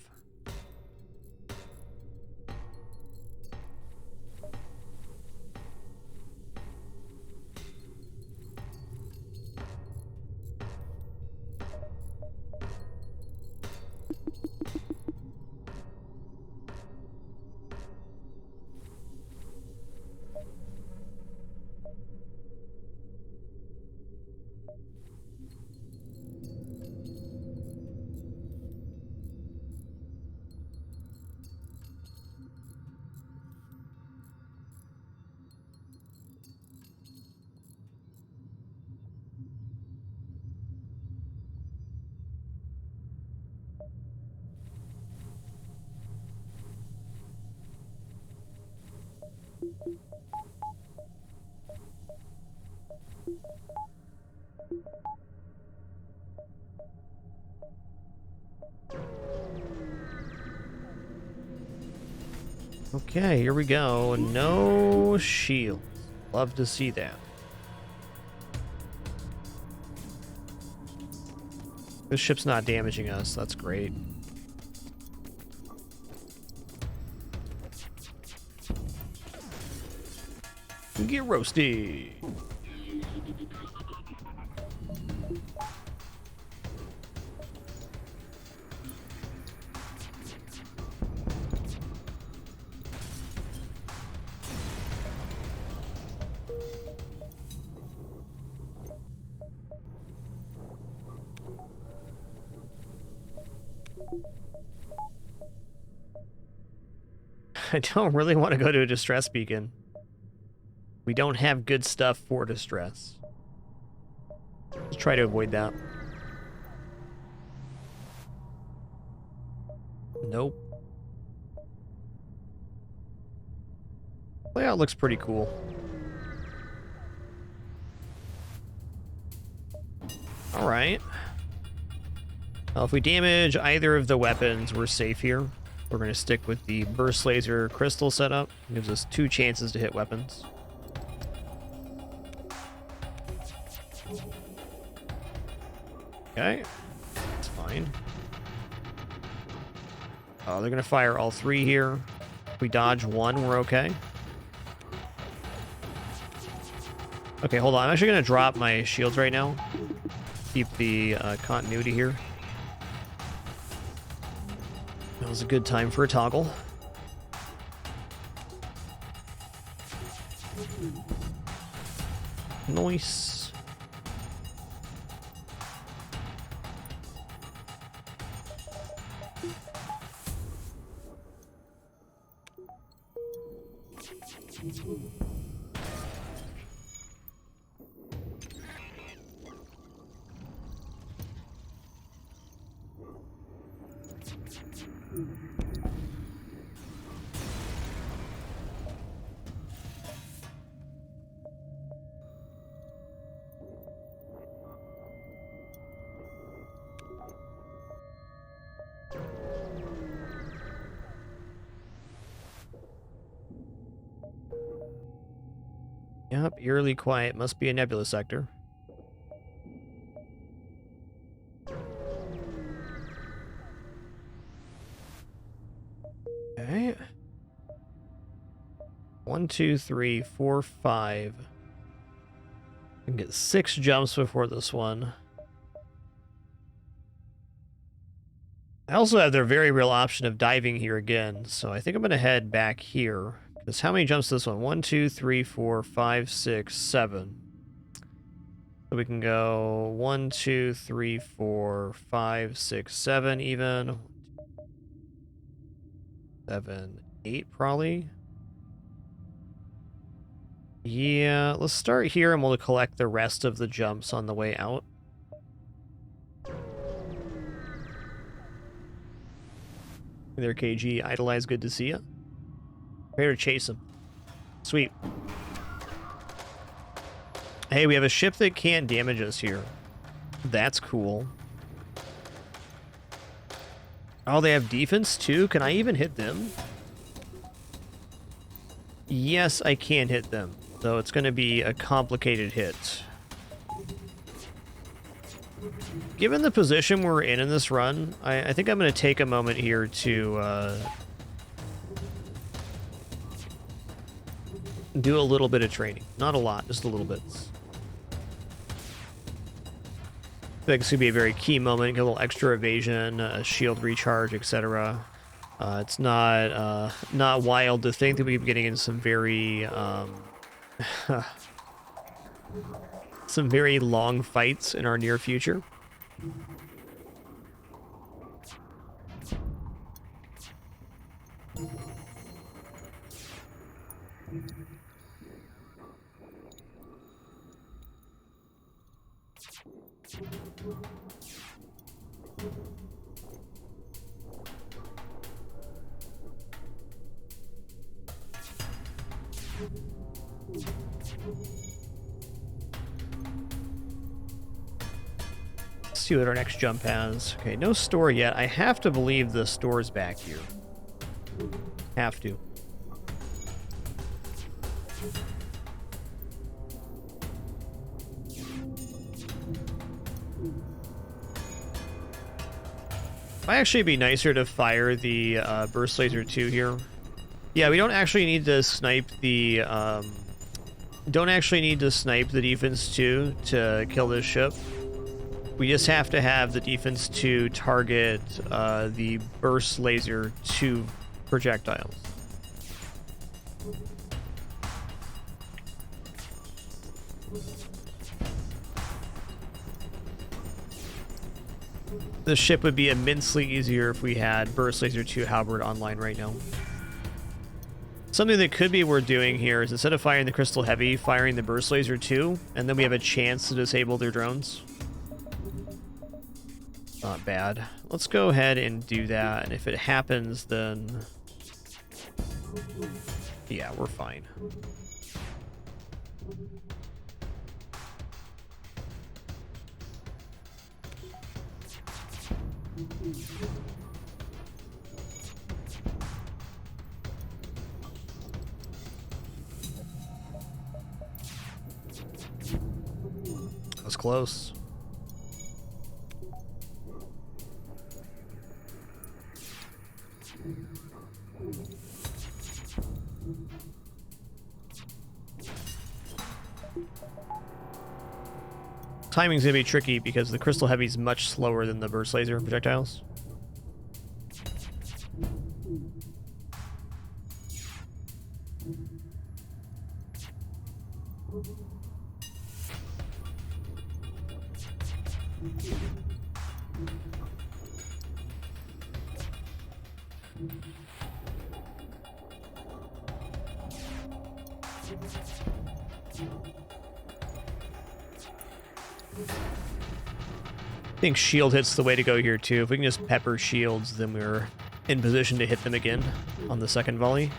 Okay, here we go. No shield. Love to see that. This ship's not damaging us. That's great. Get roasted. I don't really want to go to a distress beacon. We don't have good stuff for distress. Let's try to avoid that. Nope. Layout looks pretty cool. Alright. Well, if we damage either of the weapons, we're safe here. We're going to stick with the burst laser crystal setup. It gives us 2 chances to hit weapons. Okay, that's fine. Oh, they're going to fire all 3 here. If we dodge 1, we're okay. Okay, hold on. I'm actually going to drop my shields right now. Keep the continuity here. That was a good time for a toggle. Nice. Yep, eerily quiet. Must be a Nebula sector. Okay. 1, 2, 3, 4, 5. I can get 6 jumps before this one. I also have their very real option of diving here again, so I think I'm going to head back here. Because how many jumps is this one? 1, 2, 3, 4, 5, 6, 7. So we can go 1, 2, 3, 4, 5, 6, 7 even. 7, 8 probably. Yeah, let's start here and we'll collect the rest of the jumps on the way out. Hey there, KG. Idolize, good to see you. Prepare to chase him. Sweet. Hey, we have a ship that can't damage us here. That's cool. Oh, they have defense too? Can I even hit them? Yes, I can hit them, though it's going to be a complicated hit. Given the position we're in this run, I think I'm going to take a moment here to do a little bit of training. Not a lot, just a little bit. I think it's going to be a very key moment. Get a little extra evasion, shield recharge, etc. It's not wild to think that we'll be getting in some very some very long fights in our near future. Let's see what our next jump has. Okay, no store yet. I have to believe the store's back here. Have to. Might actually be nicer to fire the burst laser 2 here. Yeah, we don't actually need to snipe the defense 2 to kill this ship. We just have to have the defense 2 target the burst laser 2 projectiles. The ship would be immensely easier if we had burst laser 2 halberd online right now. Something that could be worth doing here is instead of firing the crystal heavy, firing the burst laser 2, and then we have a chance to disable their drones. Not bad. Let's go ahead and do that, and if it happens, then yeah, we're fine. That was close. Timing's gonna be tricky because the crystal heavy is much slower than the burst laser projectiles. I think shield hit's the way to go here too. If we can just pepper shields, then we're in position to hit them again on the second volley.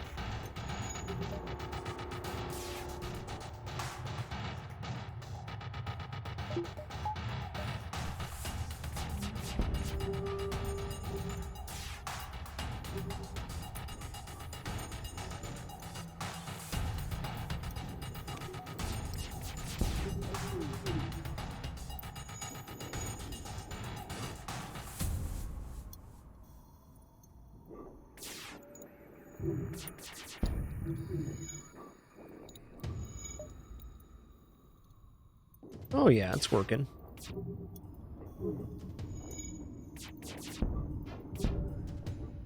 Oh yeah, it's working.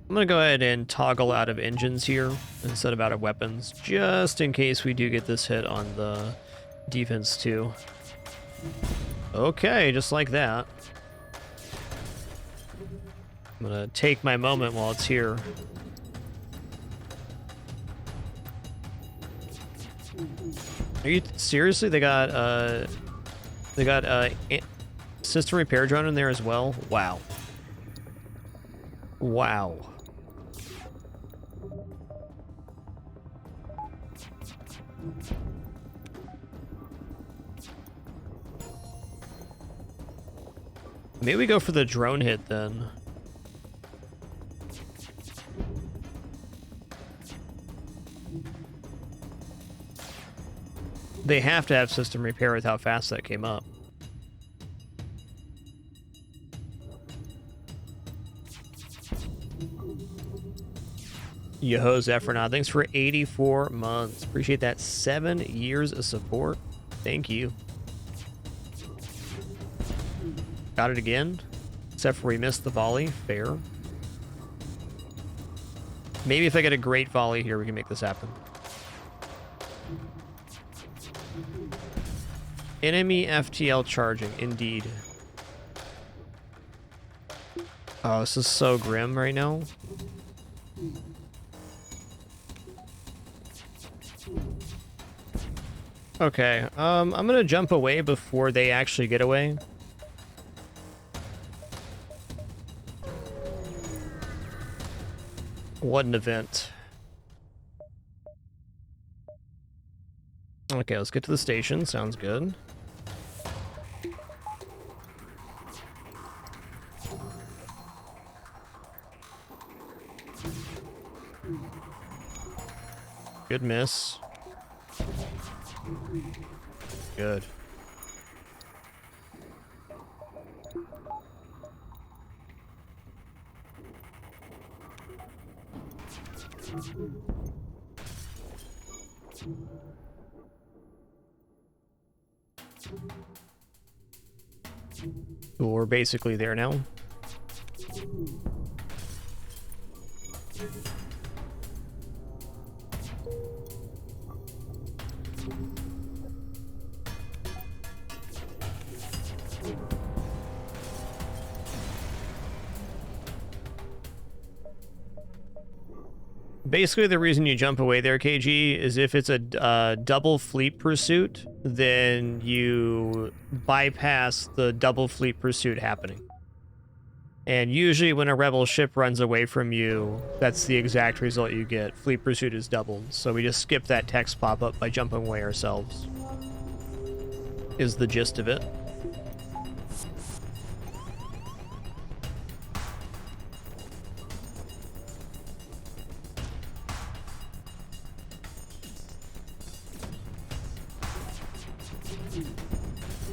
I'm gonna go ahead and toggle out of engines here instead of out of weapons, just in case we do get this hit on the defense too. Okay, just like that. I'm gonna take my moment while it's here. Are you seriously? They got system repair drone in there as well. Wow. Wow. Maybe we go for the drone hit then. They have to have system repair with how fast that came up. Yo, Zephyrnaut, thanks for 84 months. Appreciate that. 7 years of support. Thank you. Got it again. Except for we missed the volley. Fair. Maybe if I get a great volley here, we can make this happen. Enemy FTL charging, indeed. Oh, this is so grim right now. Okay, I'm gonna jump away before they actually get away. What an event. Okay, let's get to the station. Sounds good. Good miss. Good. Cool, we're basically there now. Basically, the reason you jump away there, KG, is if it's a double fleet pursuit, then you bypass the double fleet pursuit happening. And usually when a rebel ship runs away from you, that's the exact result you get. Fleet pursuit is doubled. So we just skip that text pop-up by jumping away ourselves. Is the gist of it.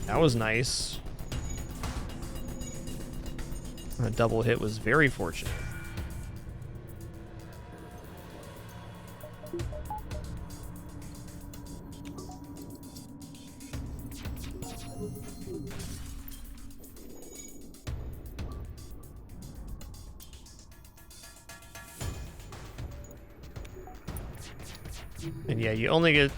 That was nice. A double hit was very fortunate. And yeah, you only get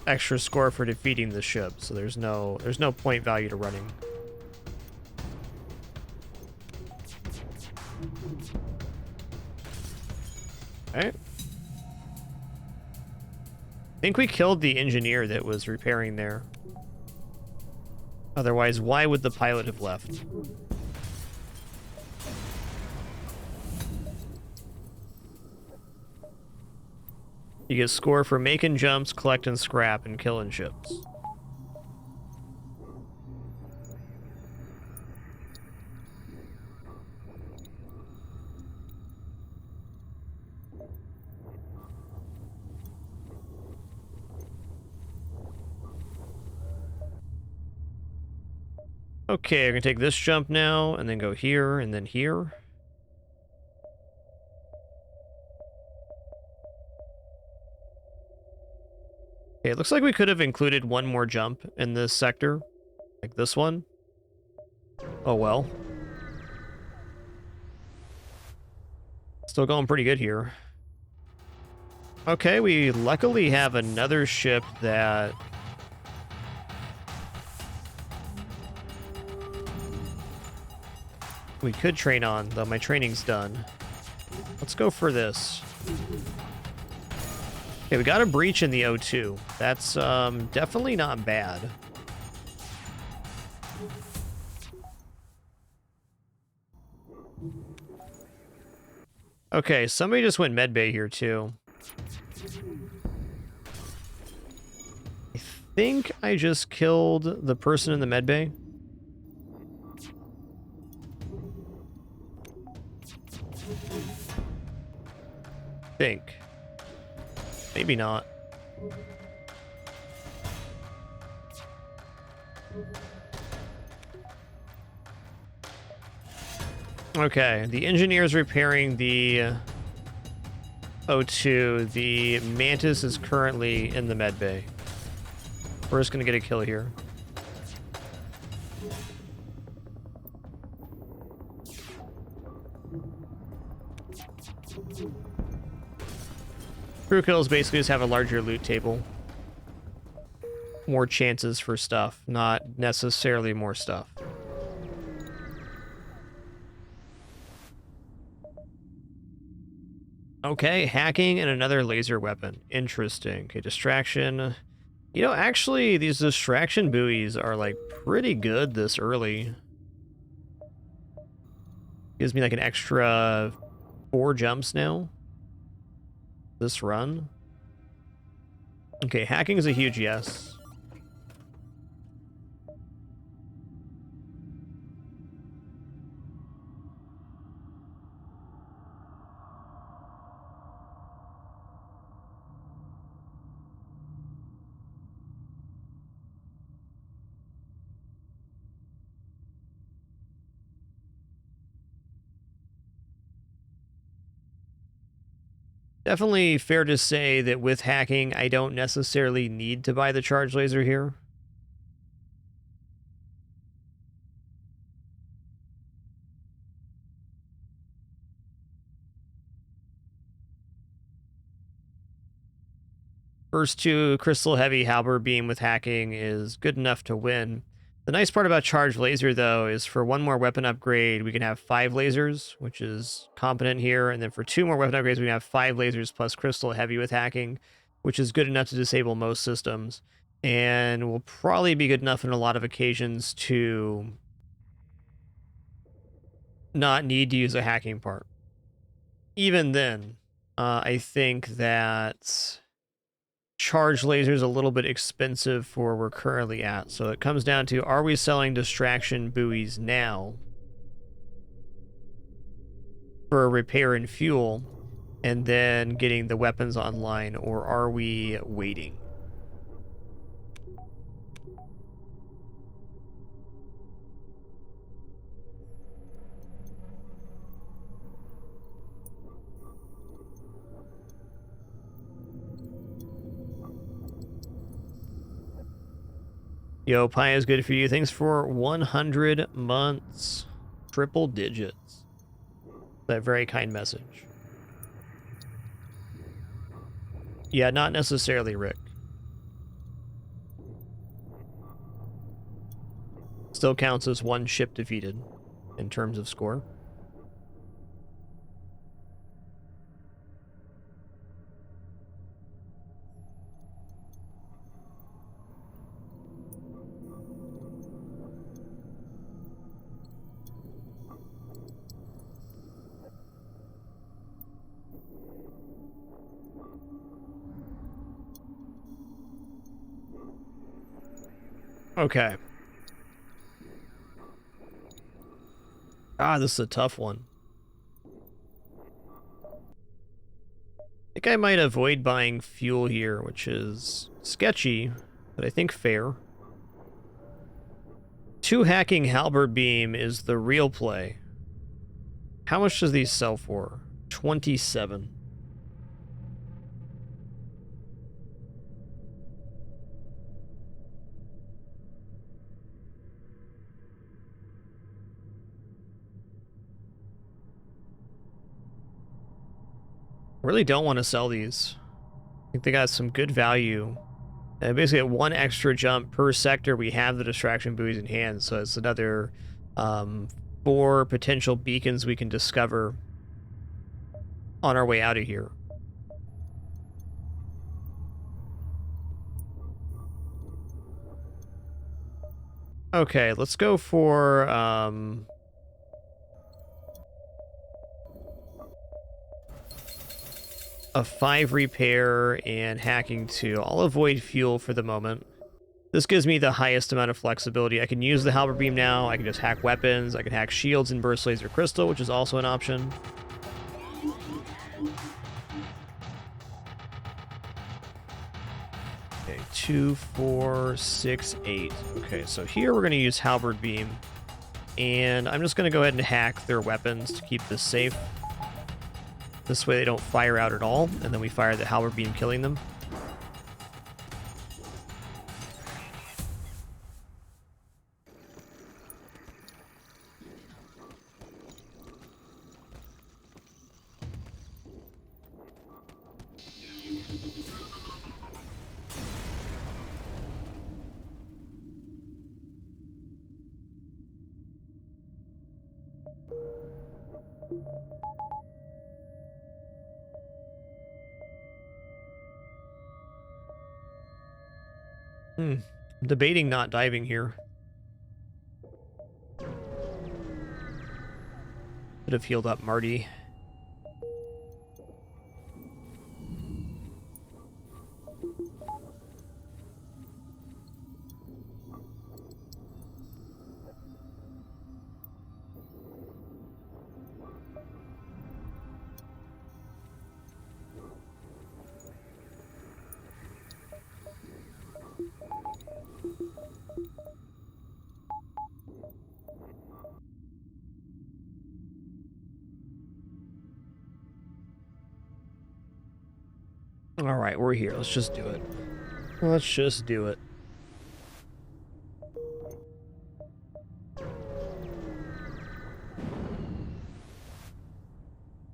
extra score for defeating the ship, so there's no point value to running. Alright. I think we killed the engineer that was repairing there. Otherwise, why would the pilot have left? You get score for making jumps, collecting scrap, and killing ships. Okay, I'm gonna take this jump now, and then go here, and then here. Okay, it looks like we could have included one more jump in this sector, like this one. Oh well. Still going pretty good here. Okay, we luckily have another ship that... we could train on, though my training's done. Let's go for this. Okay, we got a breach in the O2. That's definitely not bad. Okay, somebody just went medbay here too. I think I just killed the person in the medbay. Think. Maybe not. Okay, the engineer's repairing the O2. The Mantis is currently in the med bay. We're just gonna get a kill here. Crew kills basically just have a larger loot table. More chances for stuff, not necessarily more stuff. Okay, hacking and another laser weapon. Interesting. Okay, distraction. You know, actually, these distraction buoys are, like, pretty good this early. Gives me, like, an extra 4 jumps now. This run. Okay, hacking is a huge yes. Definitely fair to say that with hacking, I don't necessarily need to buy the charge laser here. First 2 crystal heavy halberd beam with hacking is good enough to win. The nice part about charge laser, though, is for 1 more weapon upgrade, we can have 5 lasers, which is competent here. And then for 2 more weapon upgrades, we can have 5 lasers plus crystal heavy with hacking, which is good enough to disable most systems. And will probably be good enough in a lot of occasions to not need to use a hacking part. Even then, I think that charge laser is a little bit expensive for where we're currently at. So it comes down to, are we selling distraction buoys now for repair and fuel and then getting the weapons online, or are we waiting? Yo, Pi is good for you. Thanks for 100 months. Triple digits. That very kind message. Yeah, not necessarily, Rick. Still counts as 1 ship defeated in terms of score. Okay. Ah, this is a tough one. I think I might avoid buying fuel here, which is sketchy, but I think fair. 2 hacking halberd beam is the real play. How much does these sell for? 27. Really don't want to sell these. I think they got some good value. And basically at 1 extra jump per sector, we have the distraction buoys in hand, so it's another 4 potential beacons we can discover on our way out of here. Okay, let's go for a 5 repair and hacking 2. I'll avoid fuel for the moment. This gives me the highest amount of flexibility. I can use the halberd beam now. I can just hack weapons. I can hack shields and burst laser crystal, which is also an option. Okay, 2, 4, 6, 8. Okay, so here we're going to use halberd beam. And I'm just going to go ahead and hack their weapons to keep this safe. This way they don't fire out at all, and then we fire the halberd beam, killing them. I'm debating not diving here. Could have healed up Marty. All right, we're here. Let's just do it. Let's just do it.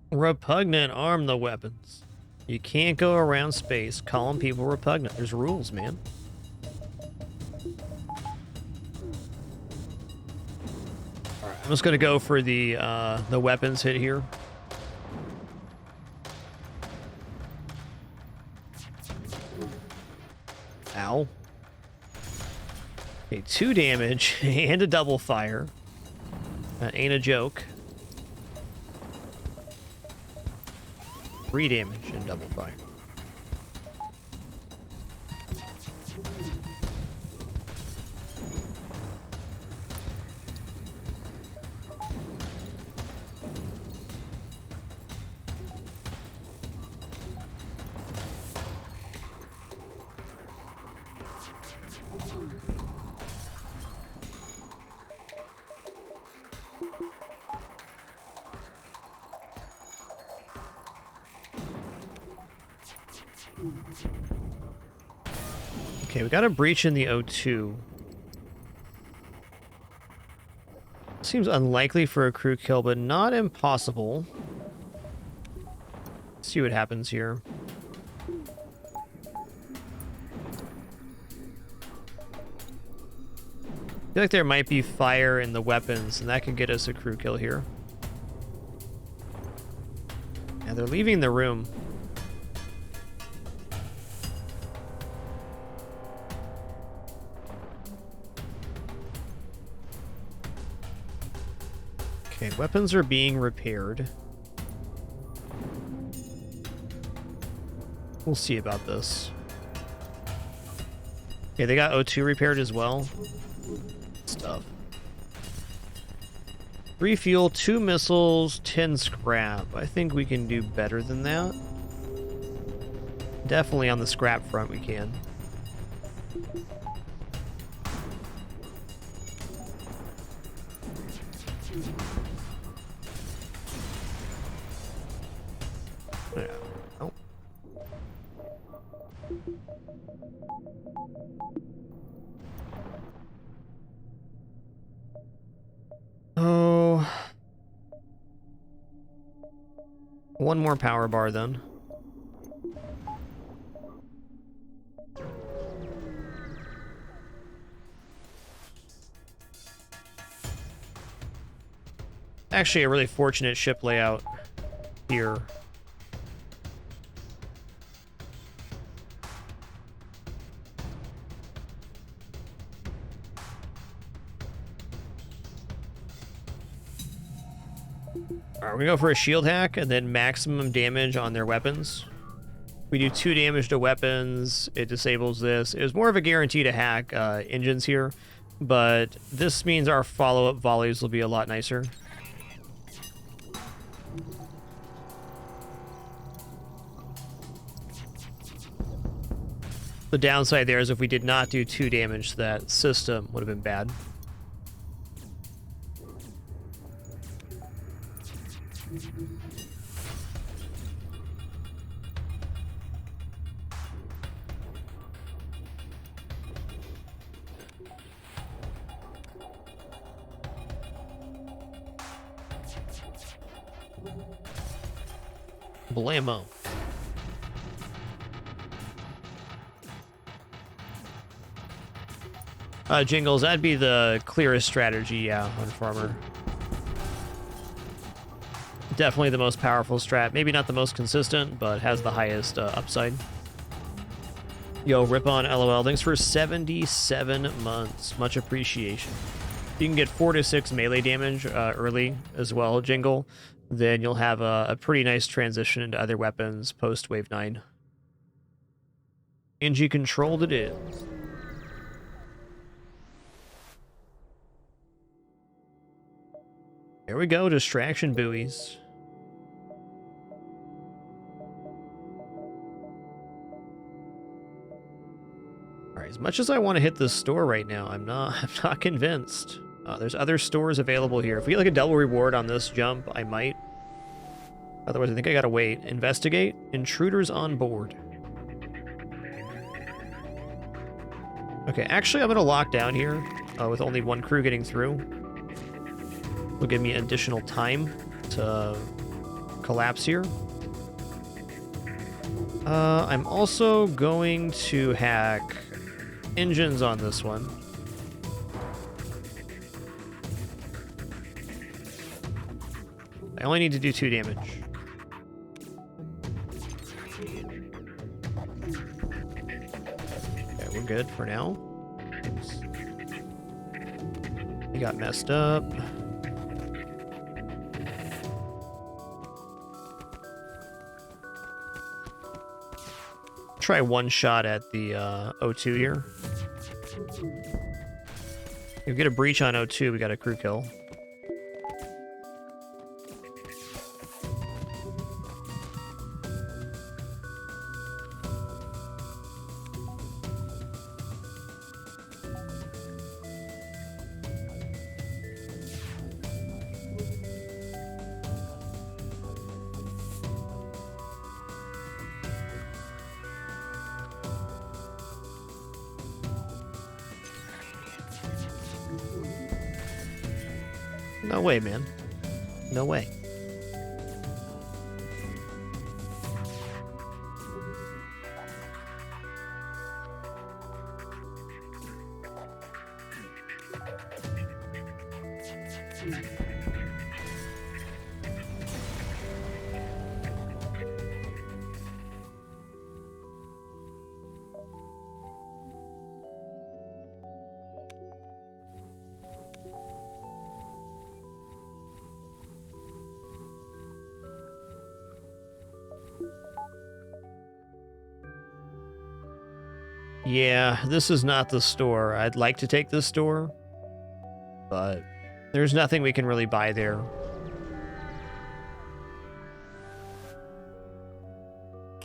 Repugnant, arm the weapons. You can't go around space calling people repugnant. There's rules, man. All right, I'm just gonna go for the weapons hit here. Ow. Okay, 2 damage and a double fire. That ain't a joke. 3 damage and double fire. Okay, we got a breach in the O2. Seems unlikely for a crew kill, but not impossible. Let's see what happens here. I feel like there might be fire in the weapons, and that could get us a crew kill here. Yeah, they're leaving the room. Okay, weapons are being repaired. We'll see about this. Okay, they got O2 repaired as well. Stuff. 3 fuel, 2 missiles, 10 scrap. I think we can do better than that. Definitely on the scrap front we can. Oh. One more power bar then. Actually, a really fortunate ship layout here. Alright, we're gonna go for a shield hack and then maximum damage on their weapons. We do 2 damage to weapons, it disables this. It was more of a guarantee to hack engines here, but this means our follow-up volleys will be a lot nicer. The downside there is if we did not do 2 damage to that system, would have been bad. Blammo. Jingles, that'd be the clearest strategy, yeah, on Farmer. Definitely the most powerful strat. Maybe not the most consistent, but has the highest upside. Yo, rip on LOL. Thanks for 77 months. Much appreciation. You can get 4 to 6 melee damage early as well, Jingle. Then you'll have a pretty nice transition into other weapons post Wave 9. NG controlled it is. There we go, distraction buoys. Alright, as much as I want to hit this store right now, I'm not convinced. There's other stores available here. If we get like a double reward on this jump, I might. Otherwise, I think I gotta wait. Investigate. Intruders on board. Okay, actually, I'm gonna lock down here with only 1 crew getting through. Will give me additional time to collapse here. I'm also going to hack engines on this one. I only need to do 2 damage. Okay, we're good for now. Oops. We got messed up. Try 1 shot at the O2 here. If we get a breach on O2, we got a crew kill. No way, man. No way. Yeah, this is not the store. I'd like to take this store, but there's nothing we can really buy there.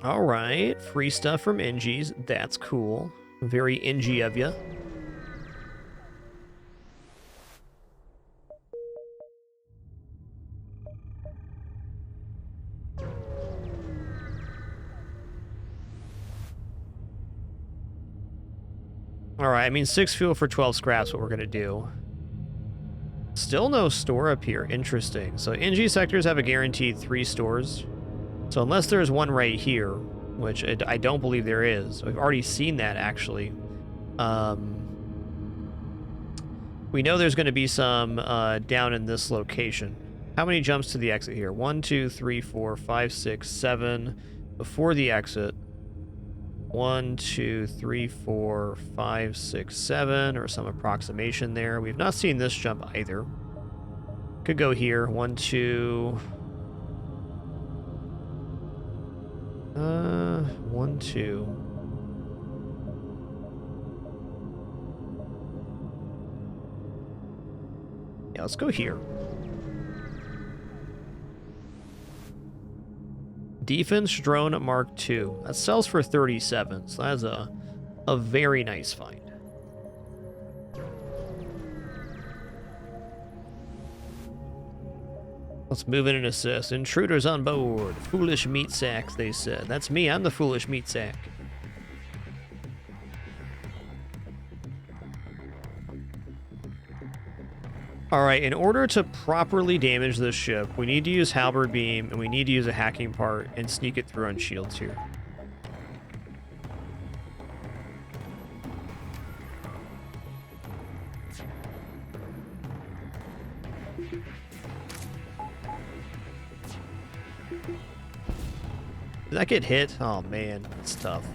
All right, free stuff from NGs. That's cool. Very NG of you. Alright, I mean 6 fuel for 12 scraps, what we're gonna do. Still no store up here. Interesting. So NG sectors have a guaranteed 3 stores. So unless there's one right here, which I don't believe there is. We've already seen that, actually. We know there's going to be some down in this location. How many jumps to the exit here? 1, 2, 3, 4, 5, 6, 7. Before the exit. 1, 2, 3, 4, 5, 6, 7, or some approximation there. We've not seen this jump either. Could go here. 1, 2. 1, 2. Yeah, let's go here. Defense Drone Mark II. That sells for 37, so that's a very nice find. Let's move in and assist. Intruders on board. Foolish meat sacks, they said. That's me, I'm the foolish meat sack. Alright, in order to properly damage this ship, we need to use Halberd Beam, and we need to use a hacking part and sneak it through on shields here. Did that get hit? Oh man, that's tough.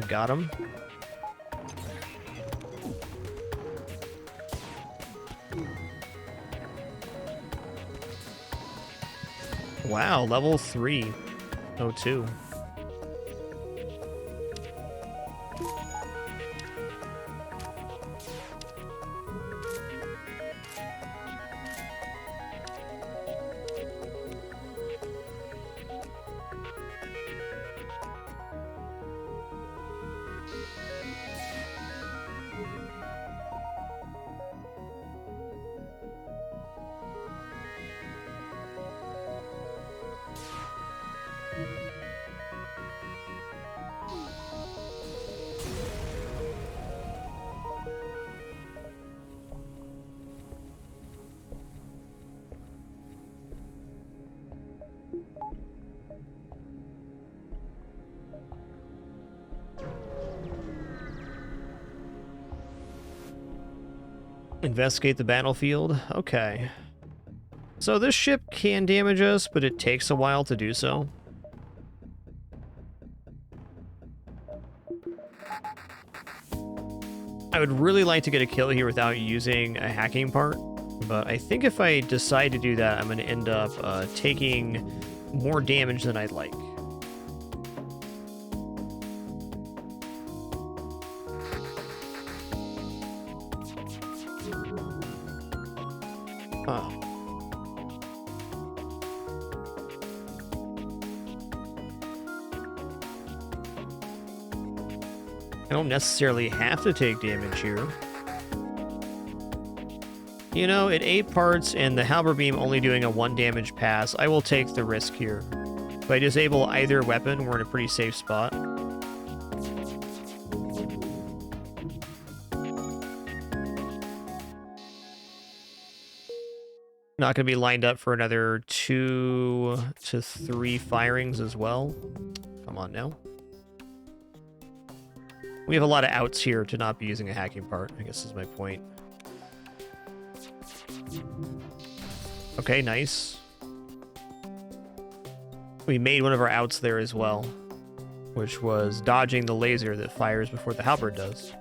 Got him. Wow, level 302. Investigate the battlefield. Okay. So this ship can damage us, but it takes a while to do so. I would really like to get a kill here without using a hacking part, but I think if I decide to do that, I'm going to end up taking more damage than I'd like. Oh. I don't necessarily have to take damage here. You know, at 8 parts and the Halberd Beam only doing a 1 damage pass, I will take the risk here. If I disable either weapon, we're in a pretty safe spot. Not going to be lined up for another 2 to 3 firings as well. Come on now. We have a lot of outs here to not be using a hacking part, I guess is my point. Okay, nice. We made one of our outs there as well, which was dodging the laser that fires before the halberd does.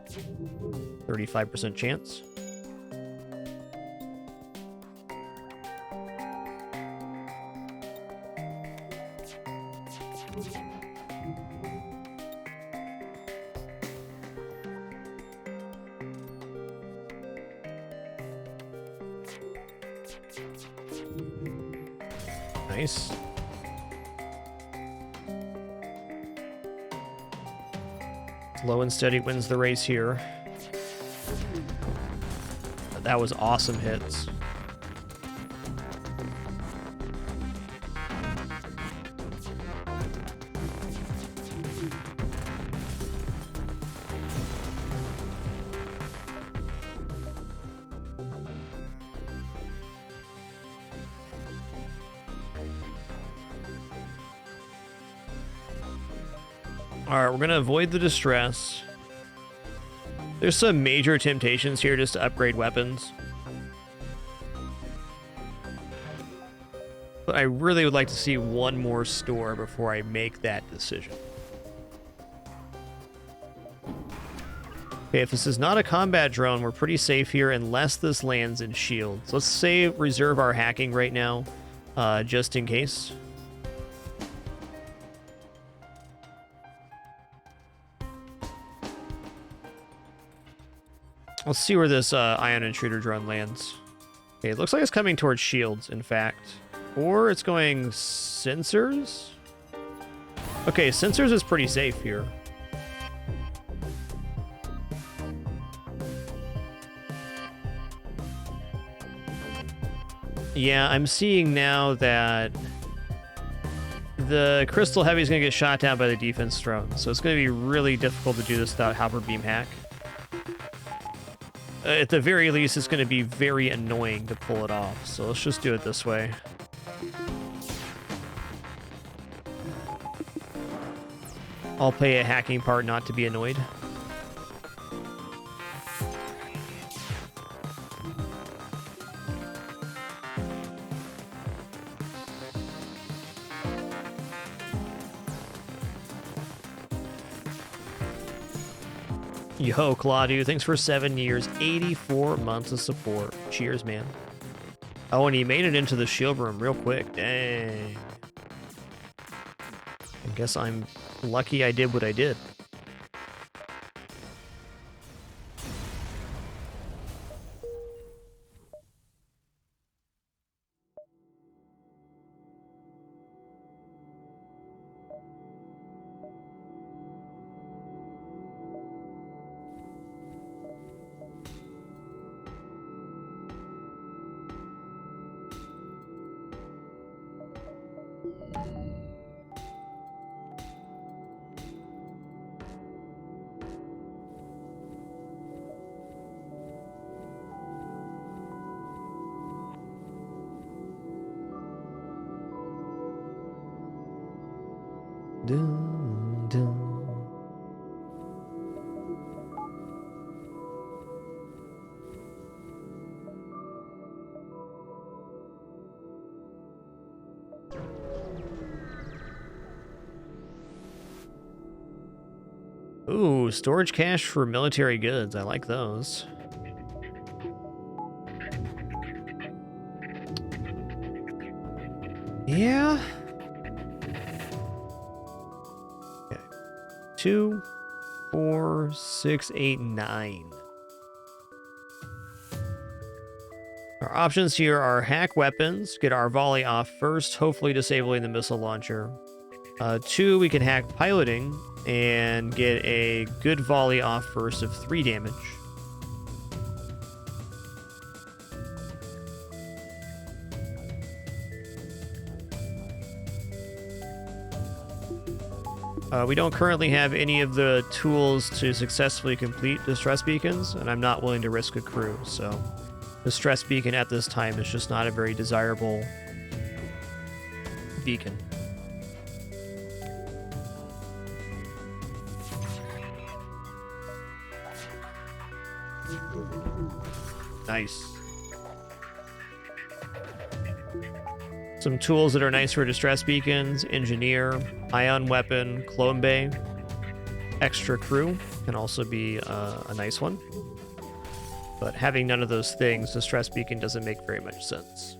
35% chance. Nice. Slow and steady wins the race here. That was awesome hits. Alright, we're gonna avoid the distress. There's some major temptations here just to upgrade weapons. But I really would like to see one more store before I make that decision. Okay, if this is not a combat drone, we're pretty safe here unless this lands in shields. Let's say reserve our hacking right now, just in case. Let's see where this ion intruder drone lands. Okay, it looks like it's coming towards shields, in fact. Or it's going sensors? Okay, sensors is pretty safe here. Yeah, I'm seeing now that the Crystal Heavy is going to get shot down by the defense drone, so it's going to be really difficult to do this without Halberd Beam Hack. At the very least, it's going to be very annoying to pull it off, so let's just do it this way. I'll play a hacking part not to be annoyed. Yo, Claudio, thanks for 7 years, 84 months of support. Cheers, man. Oh, and he made it into the shield room real quick. Dang. I guess I'm lucky I did what I did. Dun, dun. Ooh, storage cache for military goods. I like those. Yeah. 2, 4, 6, 8, 9. Our options here are hack weapons, get our volley off first, hopefully disabling the missile launcher. 2, we can hack piloting and get a good volley off first of 3 damage. We don't currently have any of the tools to successfully complete distress beacons, and I'm not willing to risk a crew, so distress beacon at this time is just not a very desirable beacon. Nice. Some tools that are nice for distress beacons: engineer, ion weapon, clone bay, extra crew can also be a nice one. But having none of those things, distress beacon doesn't make very much sense.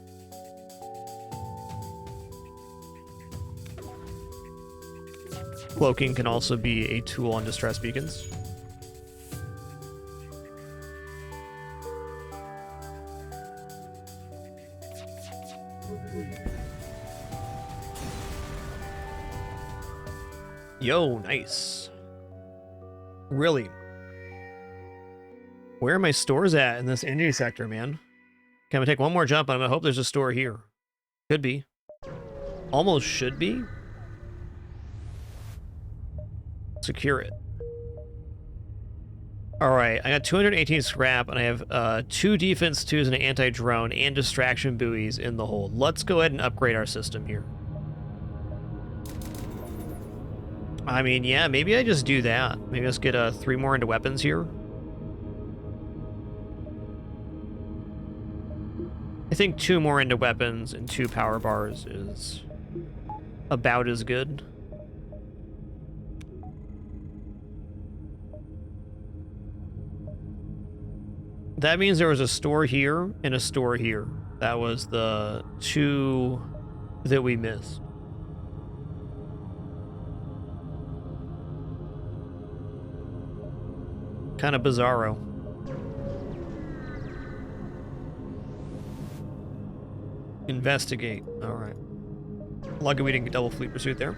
Cloaking can also be a tool on distress beacons. Yo, nice. Really? Where are my stores at in this energy sector, man? Okay, I'm gonna take one more jump, and I'm gonna hope there's a store here. Could be. Almost should be. Secure it. Alright, I got 218 scrap, and I have 2 defense 2s and an anti-drone and distraction buoys in the hold. Let's go ahead and upgrade our system here. I mean, yeah, maybe I just do that. Maybe let's get 3 more into weapons here. I think 2 more into weapons and 2 power bars is about as good. That means there was a store here and a store here. That was the 2 that we missed. Kind of bizarro. Investigate. All right. Lucky we didn't get double fleet pursuit there.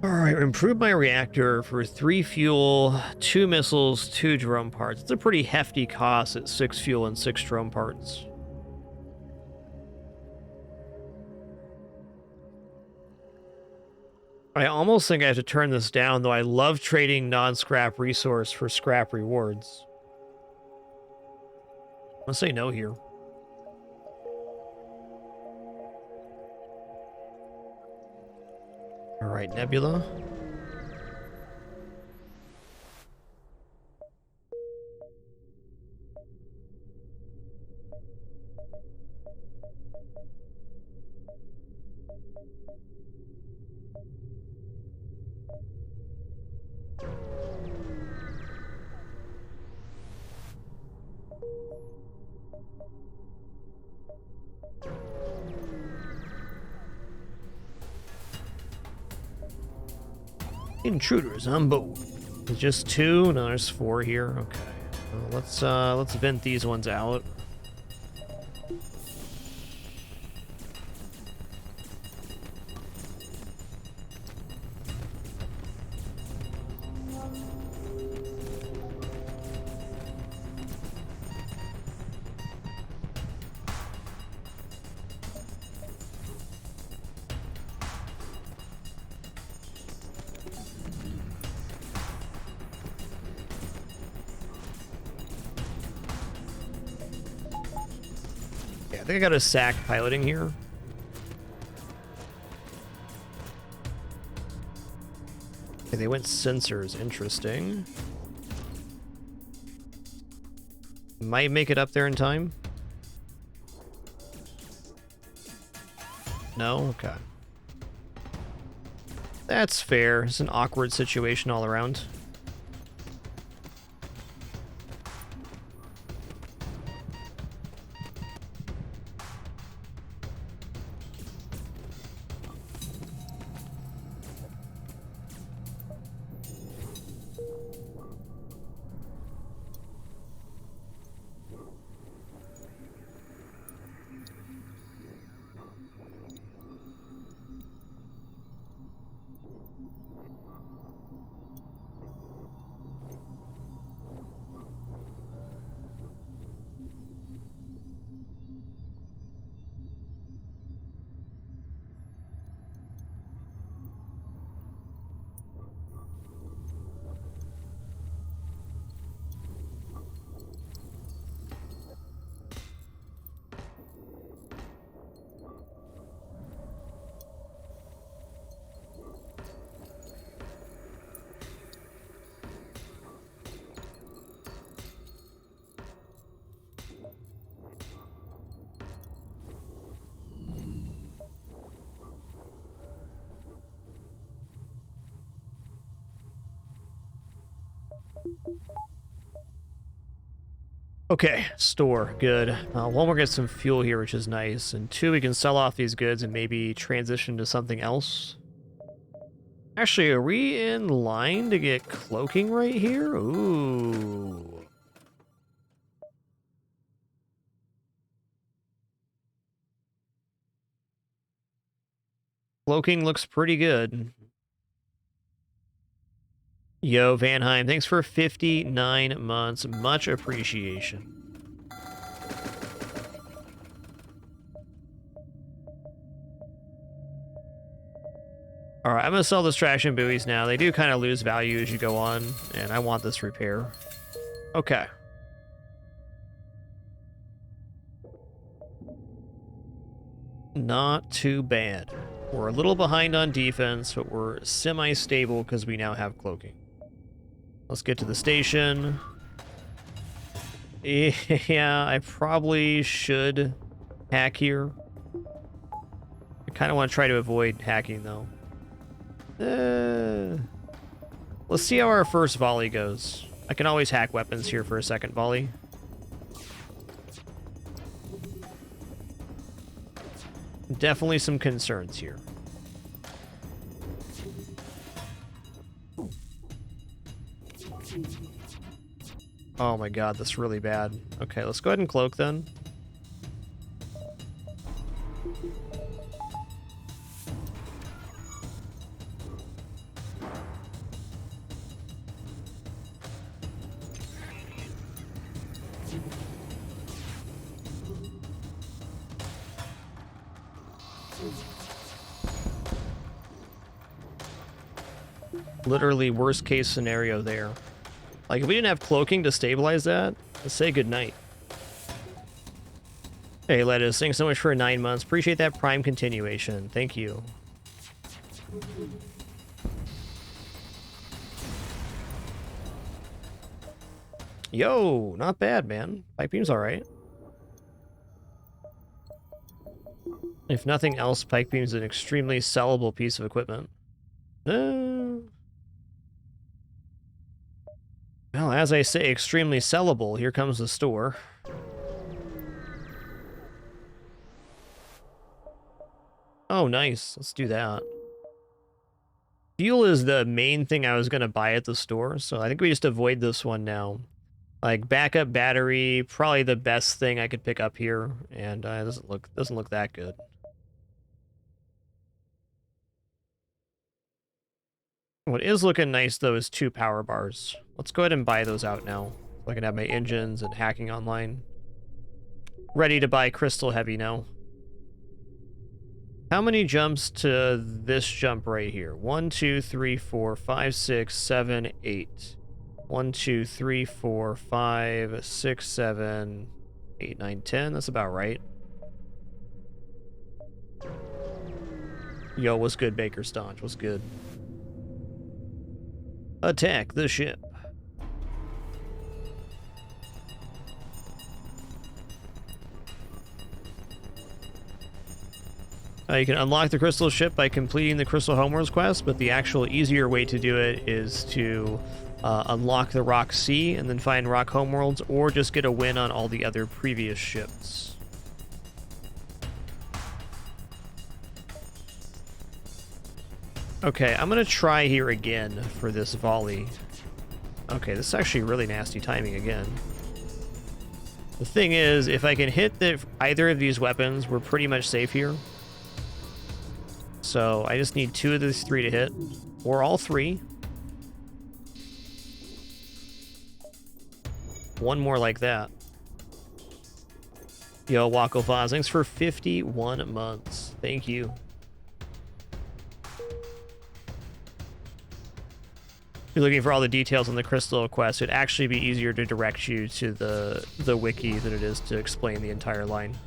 All right, improve my reactor for 3 fuel, 2 missiles, 2 drone parts. It's a pretty hefty cost at 6 fuel and 6 drone parts. I almost think I have to turn this down, though I love trading non-scrap resource for scrap rewards. I'm gonna say no here. All right, Nebula. Intruders on board. It's just 2. No, there's 4 here. Okay. Well, let's vent these ones out. I think I got a sack piloting here. Okay, they went sensors. Interesting. Might make it up there in time. No? Okay. That's fair. It's an awkward situation all around. Okay, store, good. One, we'll get some fuel here, which is nice. And 2, we can sell off these goods and maybe transition to something else. Actually, are we in line to get cloaking right here? Ooh. Cloaking looks pretty good. Yo, Vanheim, thanks for 59 months. Much appreciation. All right, I'm going to sell distraction buoys now. They do kind of lose value as you go on, and I want this repair. Okay. not too bad. We're a little behind on defense, but we're semi-stable because we now have cloaking. Let's get to the station. Yeah, I probably should hack here. I kind of want to try to avoid hacking, though. Let's see how our first volley goes. I can always hack weapons here for a second volley. Definitely some concerns here. Oh my god, that's really bad. Okay, let's go ahead and cloak then. Literally worst case scenario there. Like, if we didn't have cloaking to stabilize that, let's say goodnight. Hey, Lettuce, thanks so much for 9 months. Appreciate that Prime continuation. Thank you. Yo, not bad, man. Pipe beam's alright. If nothing else, Pike Beam's an extremely sellable piece of equipment. Well, as I say, extremely sellable. Here comes the store. Oh, nice. Let's do that. Fuel is the main thing I was going to buy at the store, so I think we just avoid this one now. Like, backup battery, probably the best thing I could pick up here, and it doesn't look that good. What is looking nice, though, is 2 power bars. Let's go ahead and buy those out now, so I can have my engines and hacking online. Ready to buy Crystal Heavy now. How many jumps to this jump right here? 1, 2, 3, 4, 5, 6, 7, 8. 1, 2, 3, 4, 5, 6, 7, 8, 9, 10. That's about right. Yo, what's good, Baker Staunch? What's good? Attack the ship. You can unlock the crystal ship by completing the Crystal Homeworlds quest, but the actual easier way to do it is to unlock the Rock Sea and then find Rock Homeworlds, or just get a win on all the other previous ships. Okay, I'm gonna try here again for this volley. Okay, this is actually really nasty timing again. The thing is, if I can hit either of these weapons, we're pretty much safe here. So I just need 2 of these 3 to hit, or all 3. One more like that. Yo, Wako Vaz, thanks for 51 months. Thank you. If you're looking for all the details on the Crystal quest, it'd actually be easier to direct you to the wiki than it is to explain the entire line.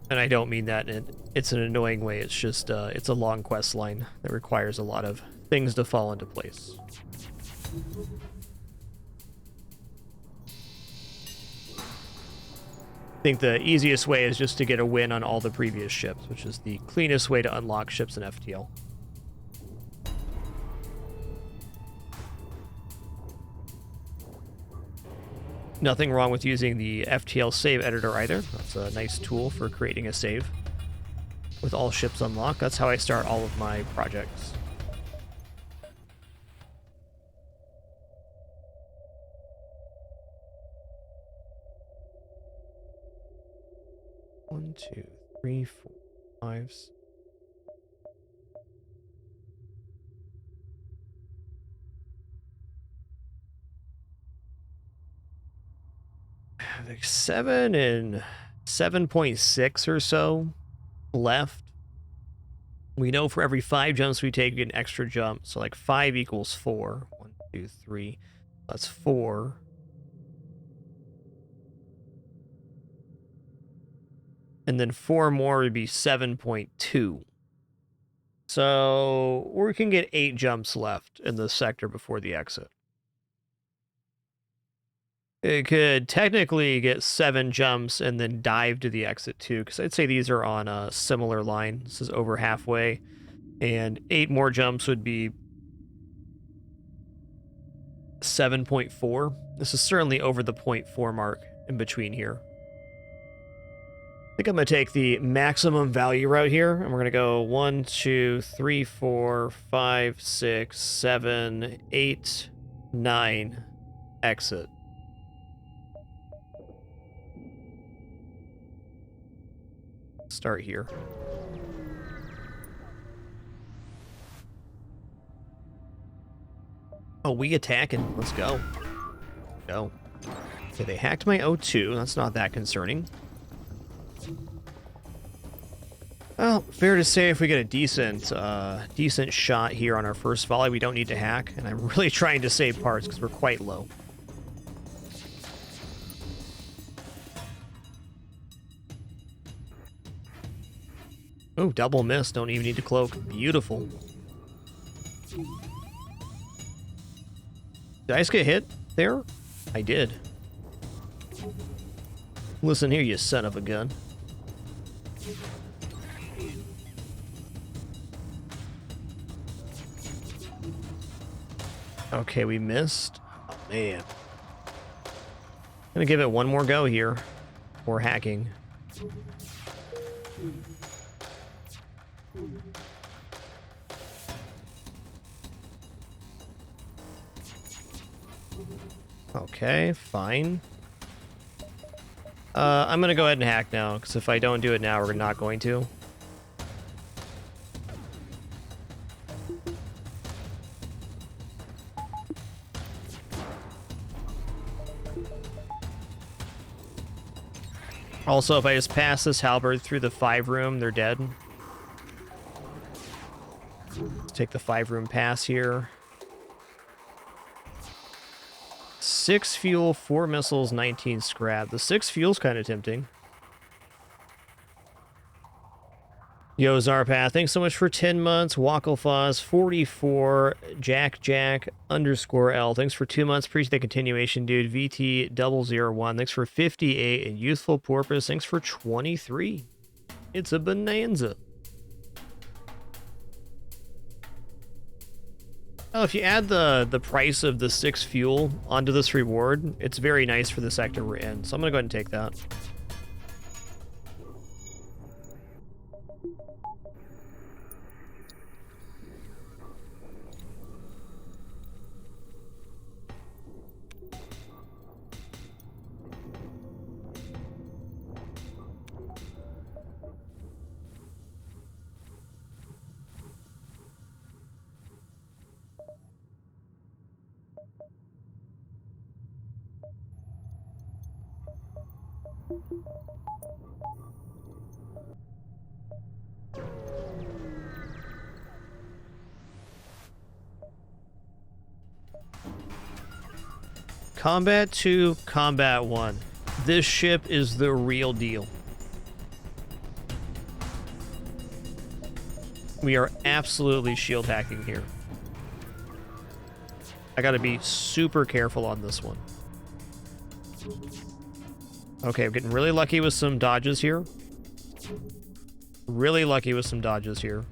And I don't mean that it's an annoying way, it's just, it's a long quest line that requires a lot of things to fall into place. I think the easiest way is just to get a win on all the previous ships, which is the cleanest way to unlock ships in FTL. Nothing wrong with using the FTL save editor either. That's a nice tool for creating a save with all ships unlocked. That's how I start all of my projects. One, 2, 3, 4, 5, 6. Like 7 and 7.6 or so left. We know for every 5 jumps we take, we get an extra jump. So like 5 equals 4. 1, 2, 3. That's 4. And then 4 more would be 7.2. So we can get 8 jumps left in the sector before the exit. It could technically get 7 jumps and then dive to the exit too, because I'd say these are on a similar line. This is over halfway, and 8 more jumps would be 7.4. This is certainly over the 0.4 mark in between here. I think I'm going to take the maximum value route here, and we're going to go 1, 2, 3, 4, 5, 6, 7, 8, 9, exit. Start here. Oh, we attacking. Let's go. Go. Okay, they hacked my O2. That's not that concerning. Well, fair to say if we get a decent shot here on our first volley, we don't need to hack. And I'm really trying to save parts because we're quite low. Oh, double miss. Don't even need to cloak. Beautiful. Did I just get hit there? I did. Listen here, you son of a gun. Okay, we missed. Oh, man. I'm gonna give it one more go here. Or hacking. Okay, fine. I'm gonna go ahead and hack now, because if I don't do it now, we're not going to. Also, if I just pass this halberd through the 5 room, they're dead. Let's take the 5 room pass here. 6 fuel, 4 missiles, 19 scrap. The 6 fuel's kind of tempting. Yo, Zarpath, thanks so much for 10 months. Wackelfuzz, 44. Jack_L, thanks for 2 months. Appreciate the continuation, dude. VT001, thanks for 58. And Youthful Porpoise, thanks for 23. It's a bonanza. Oh, if you add the price of the 6 fuel onto this reward, it's very nice for the sector we're in. So I'm going to go ahead and take that. Combat 2, Combat 1. This ship is the real deal. We are absolutely shield hacking here. I gotta be super careful on this one. Okay, I'm getting really lucky with some dodges here. Really lucky with some dodges here.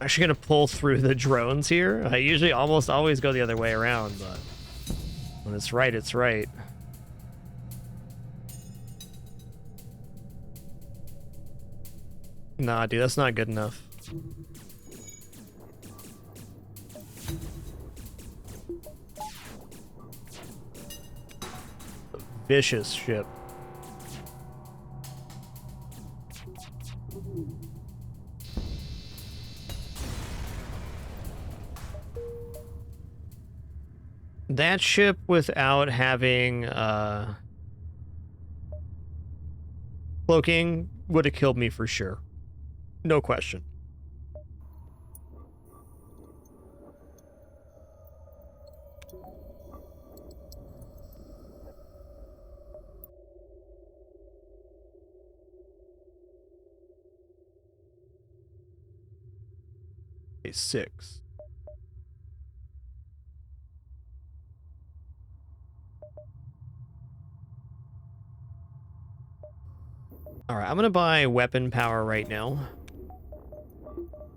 Actually gonna pull through the drones here. I usually almost always go the other way around, but when it's right, it's right. Nah, dude, that's not good enough. Vicious ship. That ship without having cloaking would have killed me for sure. No question. Okay, 6. All right, I'm gonna buy weapon power right now,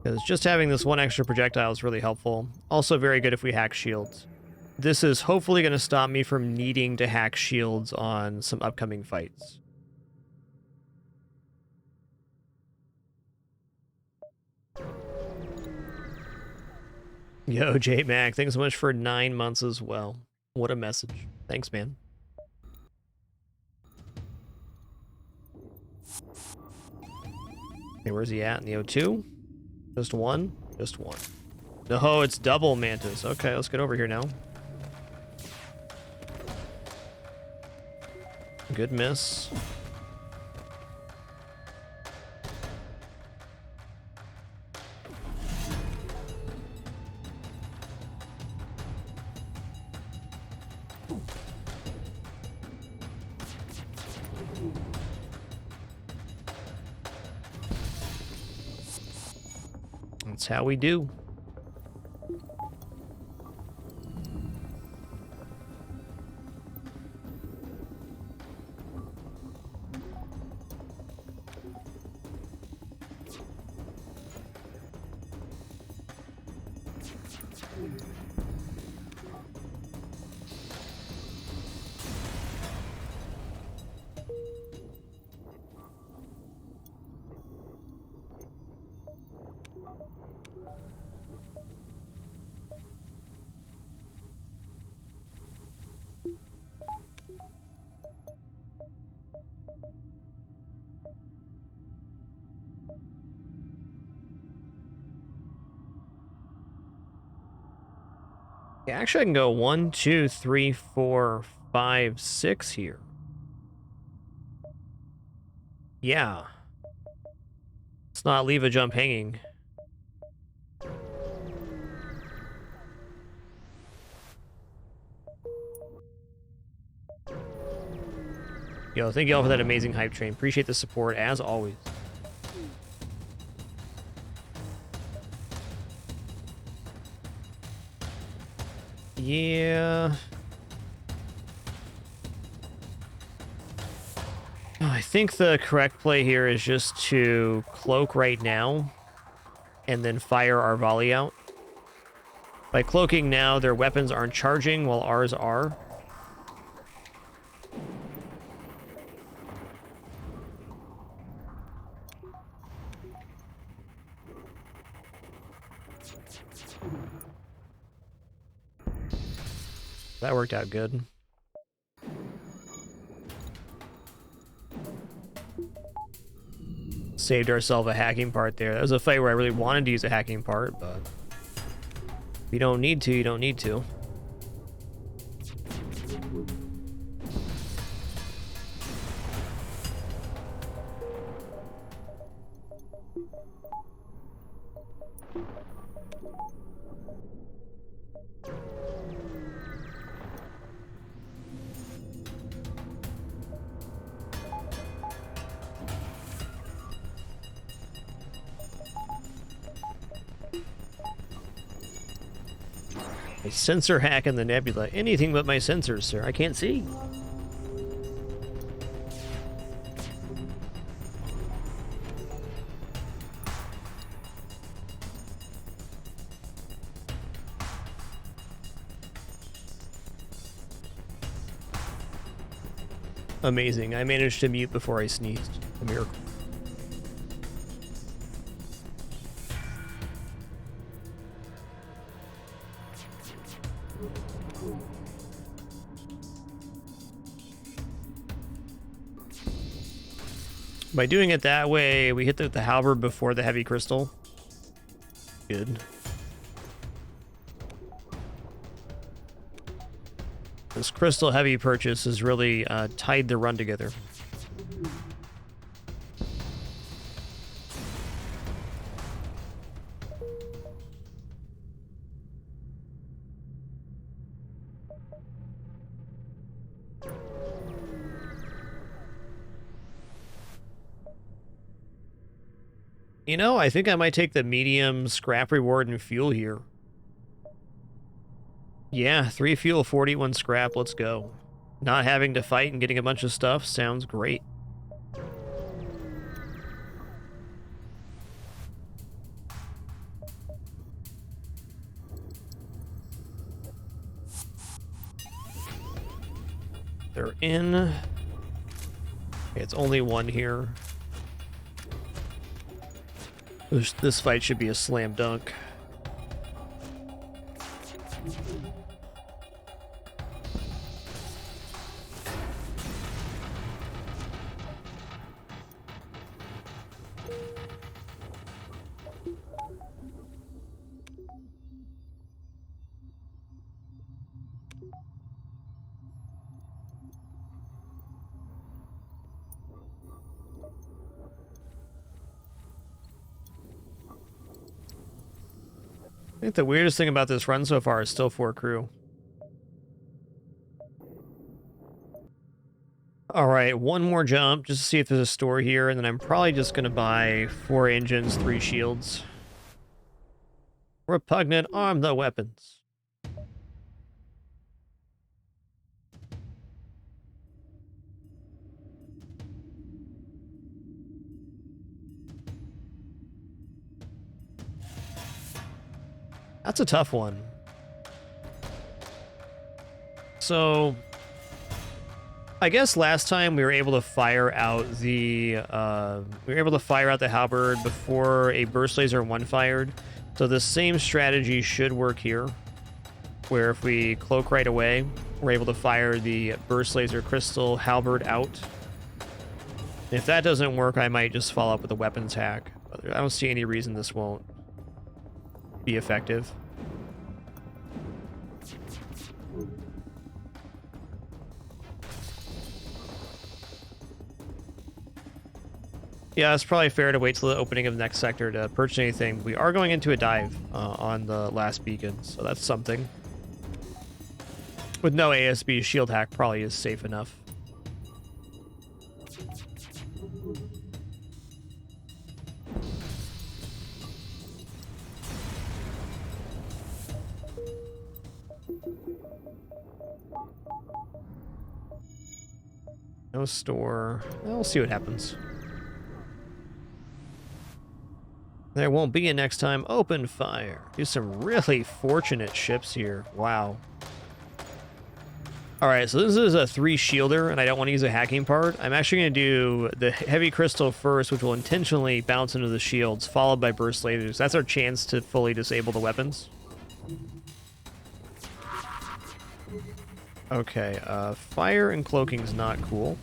because just having this one extra projectile is really helpful. Also very good if we hack shields. This is hopefully going to stop me from needing to hack shields on some upcoming fights. Yo, J-Mac, thanks so much for 9 months as well. What a message. Thanks, man. Okay, where's he at in the O2? Just one? Just one. No, it's double Mantis. Okay, let's get over here now. Good miss. That's how we do. Yeah, actually, I can go 1, 2, 3, 4, 5, 6 here. Yeah. Let's not leave a jump hanging. Yo, thank you all for that amazing hype train. Appreciate the support, as always. Yeah. I think the correct play here is just to cloak right now and then fire our volley out. By cloaking now, their weapons aren't charging while ours are. That worked out good. Saved ourselves a hacking part there. That was a fight where I really wanted to use a hacking part, but if you don't need to, you don't need to. A sensor hack in the Nebula. Anything but my sensors, sir. I can't see. Amazing. I managed to mute before I sneezed. A miracle. By doing it that way, we hit the halberd before the heavy crystal. Good. This crystal heavy purchase has really tied the run together. You know, I think I might take the medium scrap reward and fuel here. Yeah, 3 fuel, 41 scrap, let's go. Not having to fight and getting a bunch of stuff sounds great. They're in. Okay, it's only one here. This fight should be a slam dunk. I think the weirdest thing about this run so far is still 4 crew. Alright, one more jump just to see if there's a store here, and then I'm probably just going to buy 4 engines, 3 shields. Repugnant, arm the weapons. That's a tough one. So, I guess last time we were able to fire out the halberd before a burst laser 1 fired. So the same strategy should work here, where if we cloak right away, we're able to fire the burst laser crystal halberd out. If that doesn't work, I might just follow up with a weapons hack. But I don't see any reason this won't be effective. Yeah, it's probably fair to wait till the opening of the next sector to purchase anything. We are going into a dive on the last beacon, so that's something. With no ASB, shield hack probably is safe enough. No store. We'll see what happens. There won't be a next time. Open fire. Do some really fortunate ships here. Wow. Alright, so this is a 3 shielder, and I don't want to use a hacking part. I'm actually going to do the heavy crystal first, which will intentionally bounce into the shields, followed by burst lasers. That's our chance to fully disable the weapons. Okay, fire and cloaking is not cool.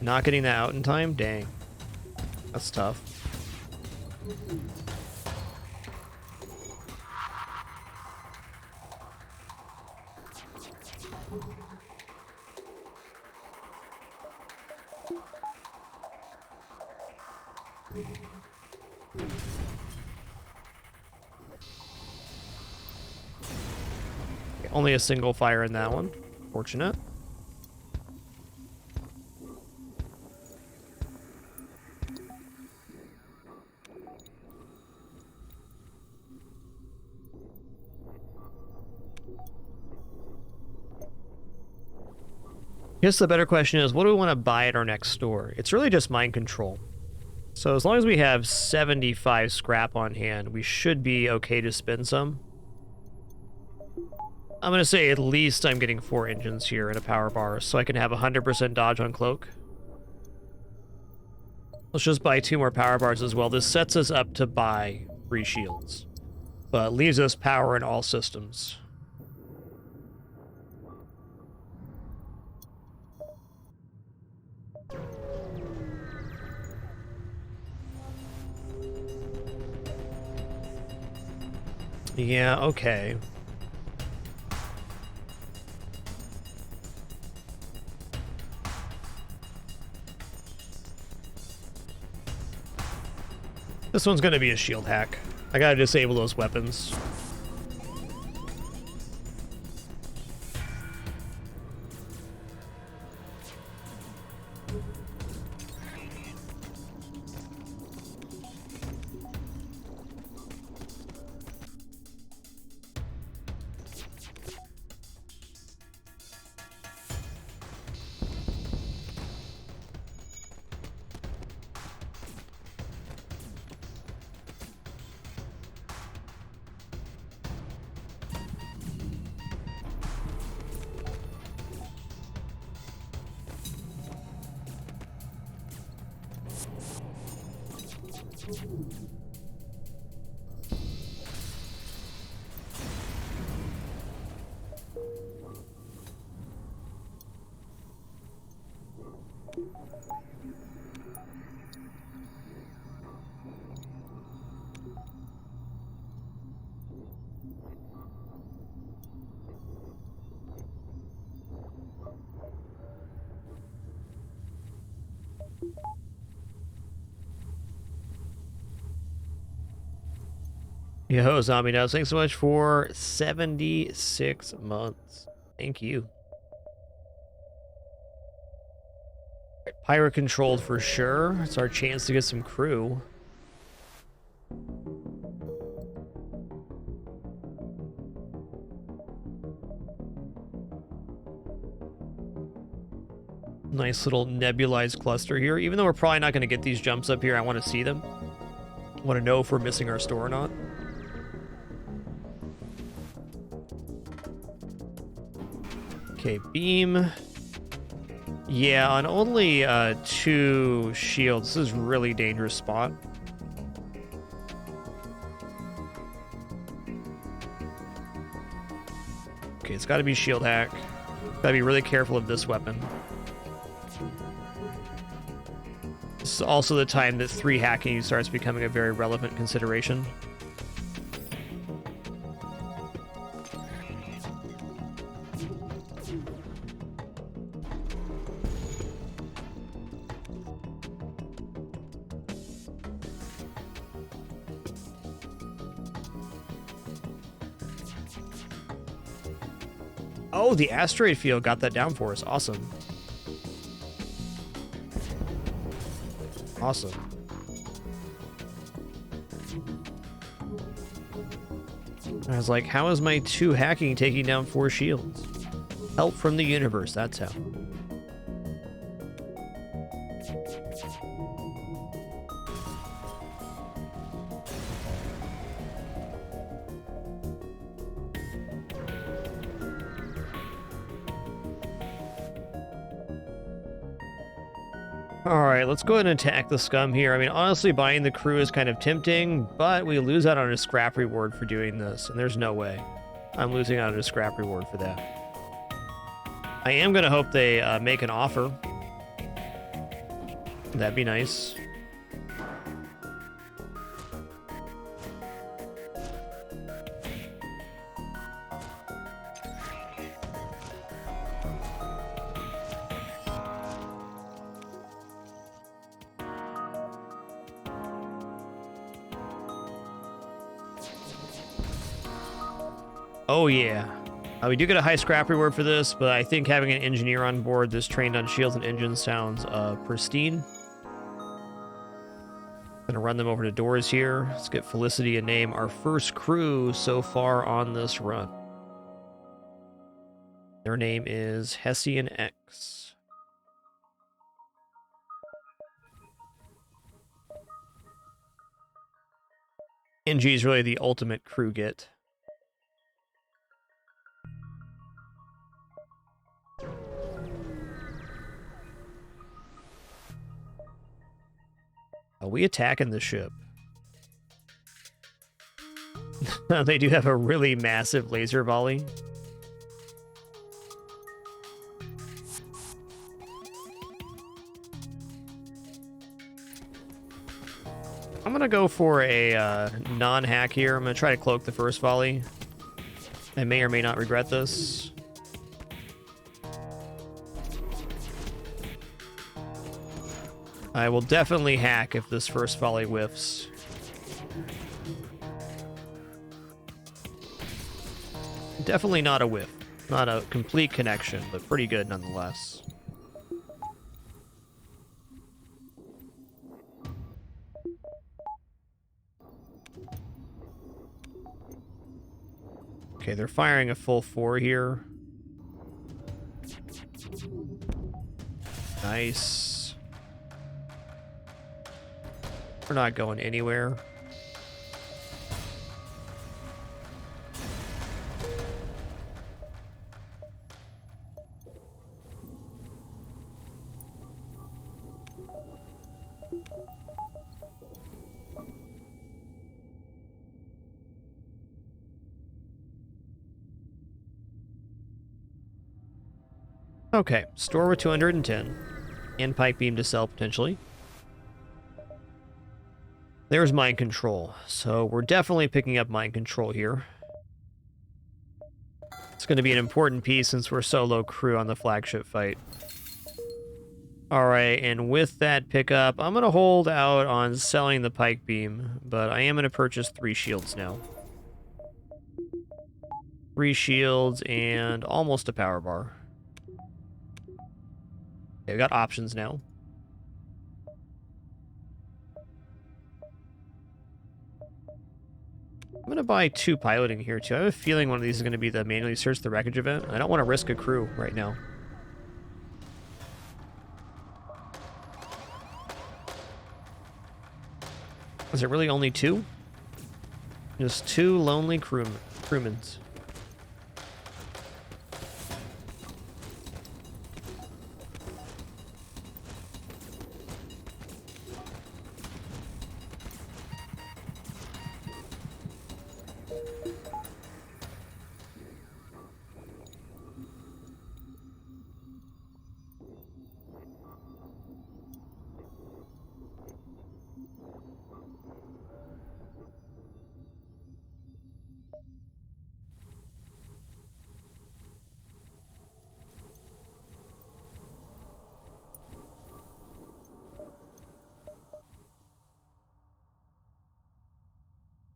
Not getting that out in time? Dang. That's tough. Only a single fire in that one. Fortunate. I guess the better question is, what do we want to buy at our next store? It's really just mind control. So as long as we have 75 scrap on hand, we should be okay to spend some. I'm going to say at least I'm getting 4 engines here and a power bar, so I can have 100% dodge on cloak. Let's just buy 2 more power bars as well. This sets us up to buy 3 shields, but leaves us power in all systems. Yeah, okay. This one's gonna be a shield hack. I gotta disable those weapons. Yo, Zombie Nose, thanks so much for 76 months. Thank you. Pirate controlled for sure. It's our chance to get some crew. Nice little nebulized cluster here. Even though we're probably not going to get these jumps up here, I want to see them. I want to know if we're missing our store or not. Okay, beam. Yeah, on only 2 shields, this is a really dangerous spot. Okay, it's got to be shield hack. Gotta be really careful of this weapon. This is also the time that 3 hacking starts becoming a very relevant consideration. Oh, the asteroid field got that down for us. Awesome. Awesome. I was like, how is my 2 hacking taking down 4 shields? Help from the universe, that's how. Alright, let's go ahead and attack the scum here. I mean, honestly, buying the crew is kind of tempting, but we lose out on a scrap reward for doing this, and there's no way I'm losing out on a scrap reward for that. I am going to hope they make an offer. That'd be nice. Oh yeah. We do get a high scrap reward for this, but I think having an engineer on board that's trained on shields and engines sounds pristine. Gonna run them over to doors here. Let's get Felicity a name. Our first crew so far on this run. Their name is Hessian X. NG is really the ultimate crew get. Are we attacking the ship? They do have a really massive laser volley. I'm gonna go for a non-hack here. I'm gonna try to cloak the first volley. I may or may not regret this. I will definitely hack if this first volley whiffs. Definitely not a whiff. Not a complete connection, but pretty good nonetheless. Okay, they're firing a full 4 here. Nice. We're not going anywhere. Okay, store with 210. And pike beam to sell, potentially. There's mind control. So we're definitely picking up mind control here. It's going to be an important piece since we're solo crew on the flagship fight. Alright, and with that pickup, I'm going to hold out on selling the pike beam, but I am going to purchase 3 shields now. 3 shields and almost a power bar. Okay, we got options now. I'm going to buy 2 piloting here, too. I have a feeling one of these is going to be the manually search the wreckage event. I don't want to risk a crew right now. Is it really only 2? Just 2 lonely crewmen.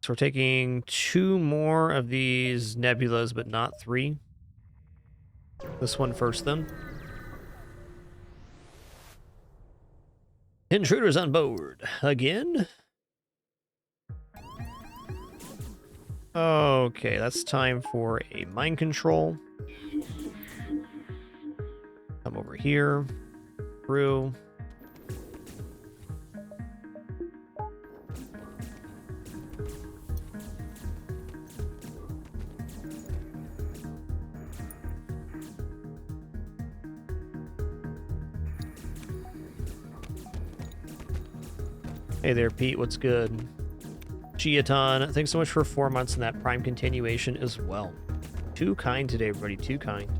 So we're taking 2 more of these nebulas, but not 3. This one first, then. Intruders on board. Again? Okay, that's time for a mind control. Come over here. Through. Hey there, Pete. What's good? Giaton, thanks so much for 4 months in that Prime continuation as well. Too kind today, everybody. Too kind.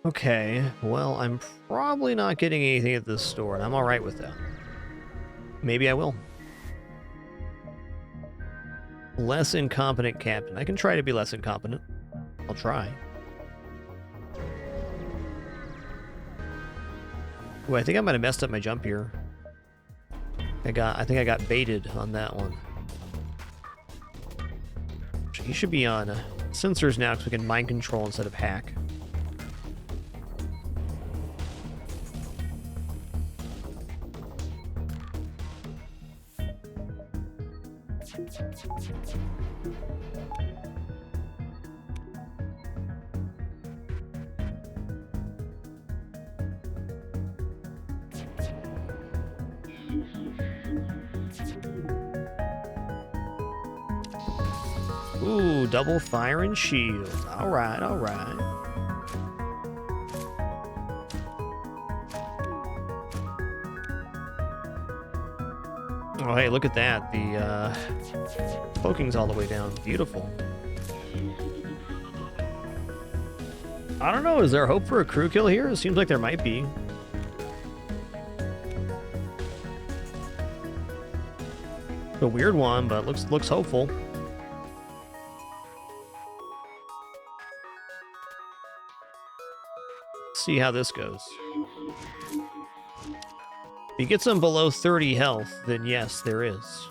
Okay, well, I'm probably not getting anything at this store, and I'm alright with that. Maybe I will. Less incompetent captain. I can try to be less incompetent. I'll try. Ooh, I think I might have messed up my jump here. I think I got baited on that one. He should be on sensors now, because we can mind control instead of hack. Ooh, double fire and shield. Alright, alright. Oh, hey, look at that. The cloaking's all the way down. Beautiful. I don't know, is there hope for a crew kill here? It seems like there might be. A weird one, but looks hopeful. See how this goes. If he gets them below 30 health, then yes, there is.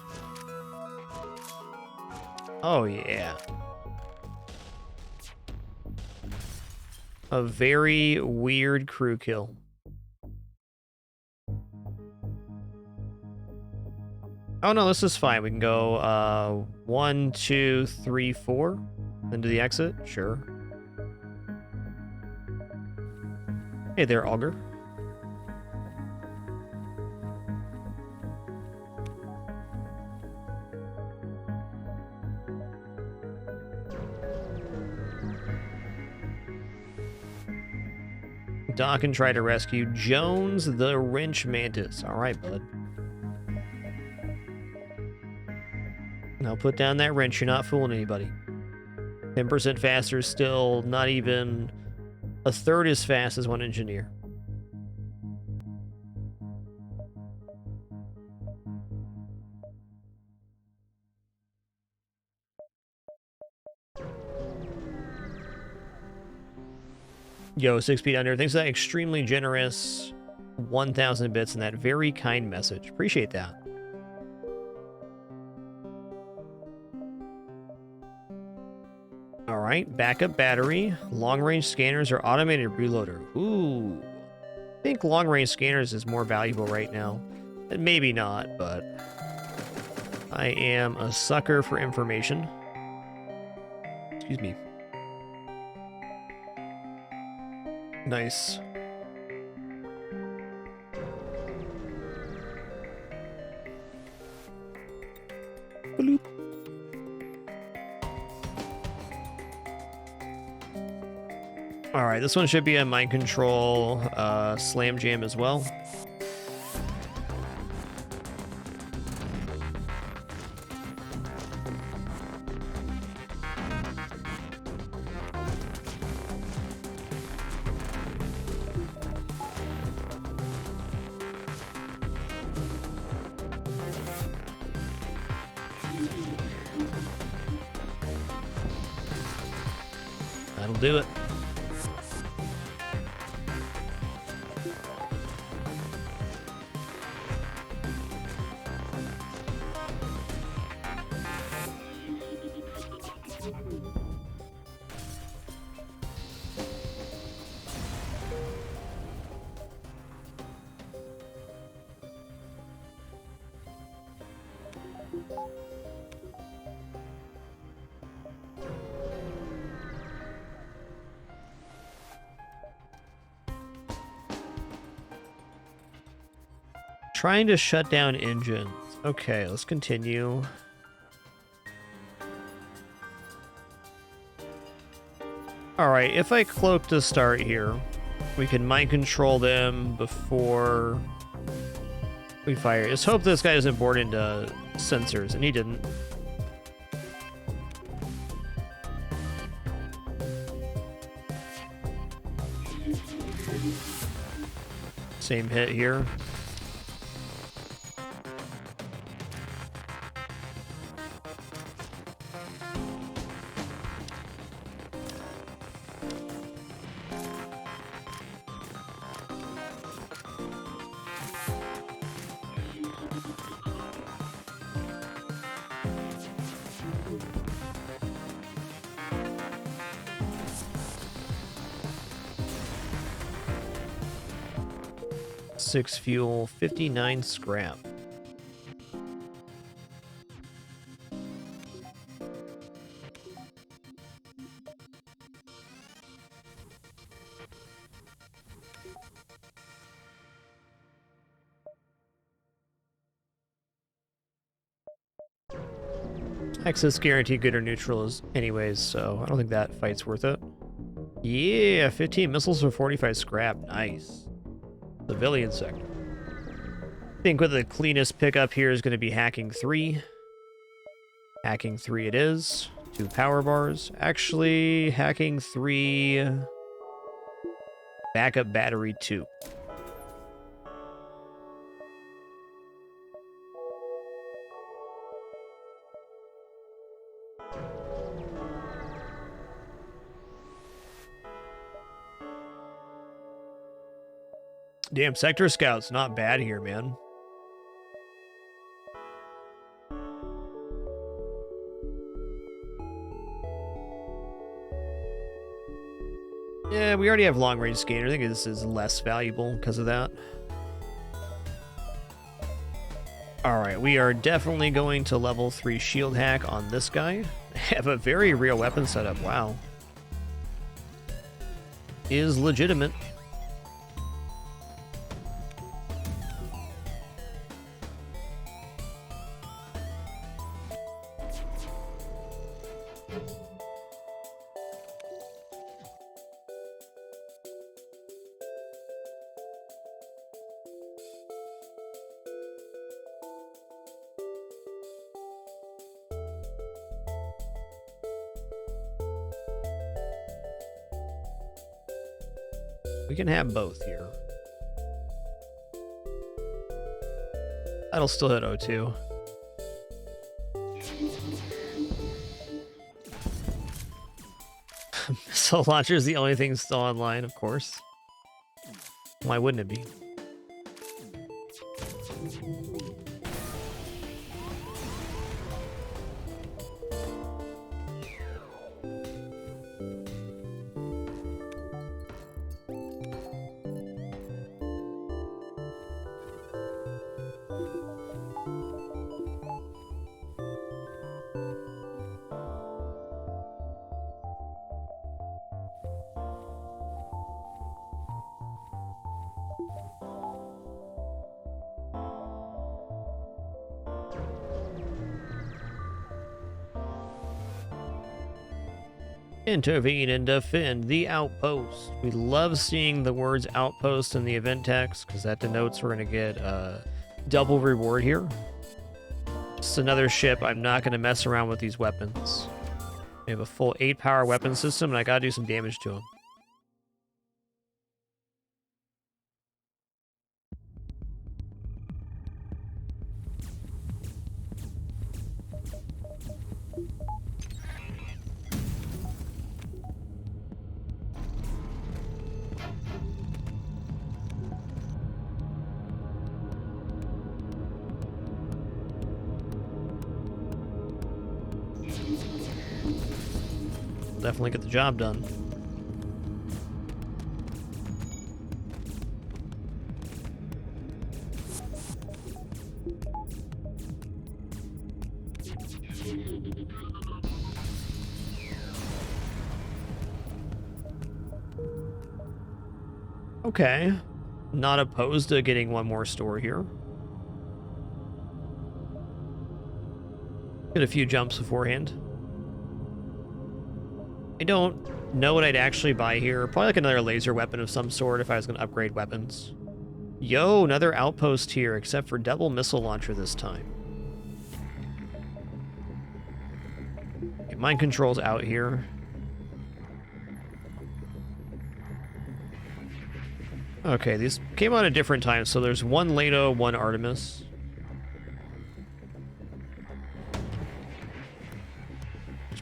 Oh, yeah. A very weird crew kill. Oh no, this is fine. We can go 1, 2, 3, 4 into the exit. Sure. Hey there, Augur. Doc and try to rescue Jones the Wrench Mantis. All right, bud. Now put down that wrench. You're not fooling anybody. 10% faster, still not even a third as fast as one engineer. Yo, 6 feet down there. Thanks for that extremely generous 1,000 bits and that very kind message. Appreciate that. All right, backup battery. Long-range scanners or automated reloader. Ooh. I think long-range scanners is more valuable right now. And maybe not, but I am a sucker for information. Excuse me. Nice. Bloop. All right, this one should be a mind control slam jam as well. That'll do it. Trying to shut down engines. Okay, let's continue. Alright, if I cloak to start here, we can mind control them before we fire. Just hope this guy doesn't board into sensors, and he didn't. Same hit here. Six fuel, 59 scrap. Access guarantee good or neutral is anyways, so I don't think that fight's worth it. Yeah, 15 missiles for 45 scrap. Nice. Civilian sector. I think with the cleanest pickup here is going to be hacking 3. Hacking 3 it is. 2 power bars. Actually, hacking 3. Backup battery 2. Damn, sector scout's not bad here, man. Yeah, we already have long-range scanner. I think this is less valuable because of that. Alright, we are definitely going to level 3 shield hack on this guy. Have a very real weapon setup. Wow. Is legitimate. We can have both here. That'll still hit O2. Missile launcher is the only thing still online, of course. Why wouldn't it be? Intervene and defend the outpost. We love seeing the words outpost in the event text because that denotes we're going to get a double reward here. It's another ship. I'm not going to mess around with these weapons. We have a full 8-power weapon system and I got to do some damage to them. Definitely get the job done. Okay. Not opposed to getting one more store here. Get a few jumps beforehand. I don't know what I'd actually buy here. Probably like another laser weapon of some sort if I was going to upgrade weapons. Yo, another outpost here, except for double missile launcher this time. Okay, mind control's out here. Okay, these came out at different times, so there's one Lato, one Artemis.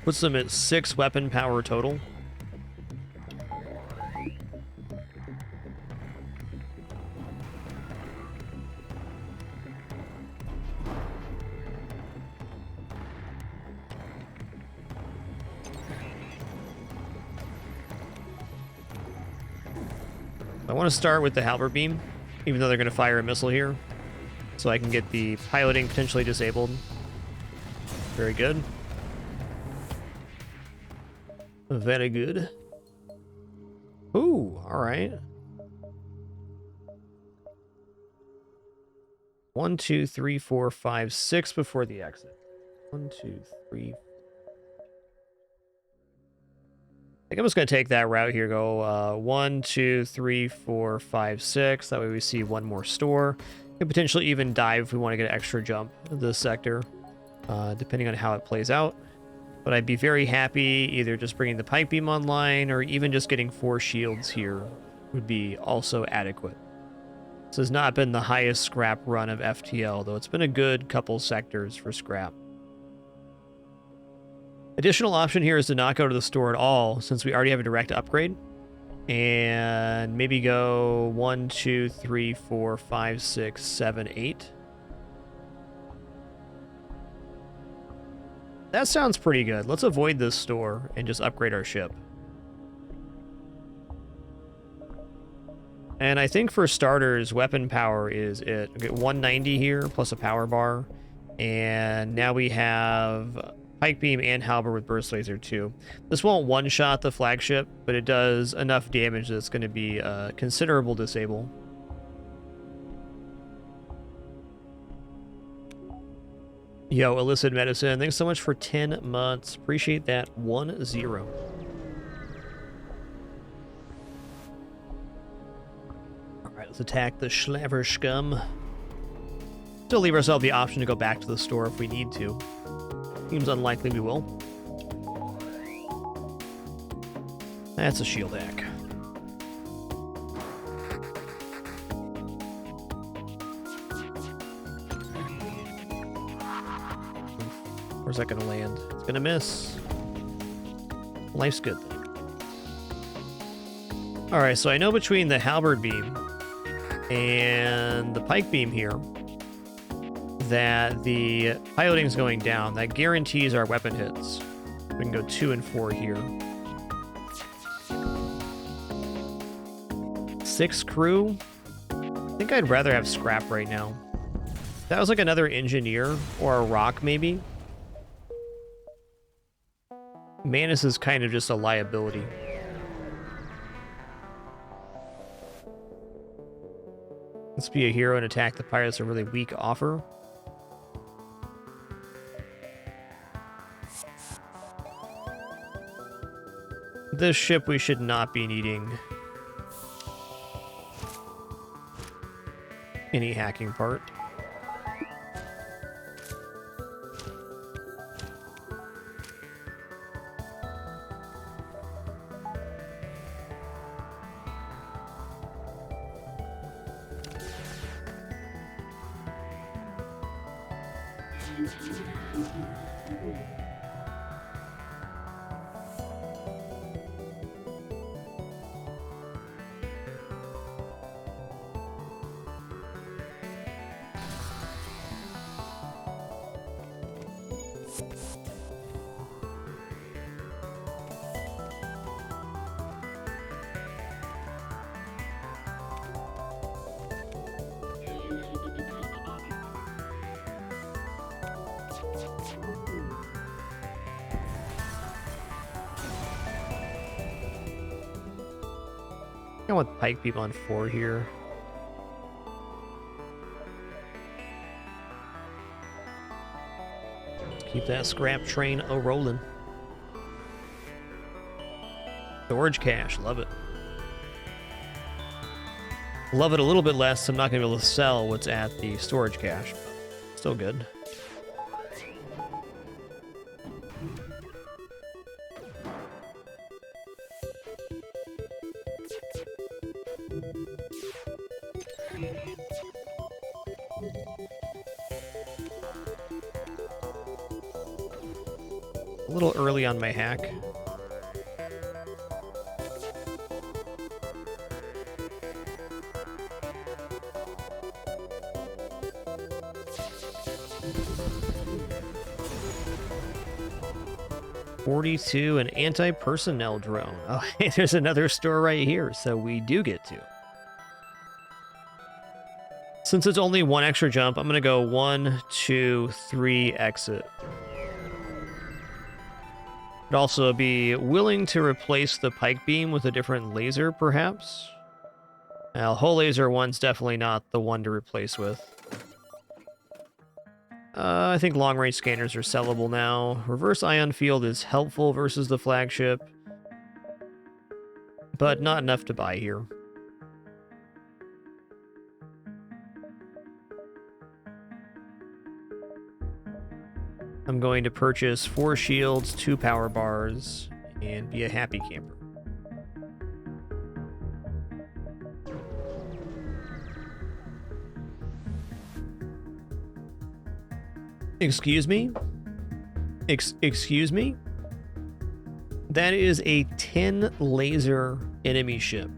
Puts them at 6 weapon power total. I want to start with the halberd beam, even though they're going to fire a missile here, so I can get the piloting potentially disabled. Very good. Very good. Ooh, all right. 1, 2, 3, 4, 5, 6 before the exit. 1, 2, 3. I think I'm just going to take that route here. Go 1, 2, 3, 4, 5, 6. That way we see one more store. Could potentially even dive if we want to get an extra jump to this sector, depending on how it plays out. But I'd be very happy either just bringing the pipe beam online or even just getting 4 shields here would be also adequate. This has not been the highest scrap run of FTL, though it's been a good couple sectors for scrap. Additional option here is to not go to the store at all, since we already have a direct upgrade. And maybe go 1, 2, 3, 4, 5, 6, 7, 8. That sounds pretty good. Let's avoid this store and just upgrade our ship. And I think for starters, weapon power is it. We get 190 here, plus a power bar. And now we have pike beam and halberd with burst laser too. This won't one-shot the flagship, but it does enough damage that it's going to be a considerable disable. Yo, illicit medicine, thanks so much for 10 months. Appreciate that. 1-0. Alright, let's attack the Schlaver scum. Still leave ourselves the option to go back to the store if we need to. Seems unlikely we will. That's a shield hack. Where's that gonna land? It's gonna miss. Life's good. Alright, so I know between the halberd beam and the pike beam here that the piloting's going down. That guarantees our weapon hits. We can go 2 and 4 here. 6 crew. I think I'd rather have scrap right now. That was like another engineer or a rock maybe. Manus is kind of just a liability. Let's be a hero and attack the pirates. A really weak offer. This ship we should not be needing any hacking part. I want pike beam on 4 here. Keep that scrap train a-rolling. Storage cache, love it. Love it a little bit less, I'm not going to be able to sell what's at the storage cache. Still good. A little early on my hack. $42, an anti-personnel drone. Oh, hey, there's another store right here, so we do get to. Since it's only 1 extra jump, I'm going to go 1, 2, 3, exit. I'd also be willing to replace the pike beam with a different laser, perhaps. Now, hull laser 1's definitely not the one to replace with. I think long-range scanners are sellable now. Reverse ion field is helpful versus the flagship, but not enough to buy here. I'm going to purchase 4 shields, 2 power bars, and be a happy camper. Excuse me? Excuse me? That is a 10 laser enemy ship.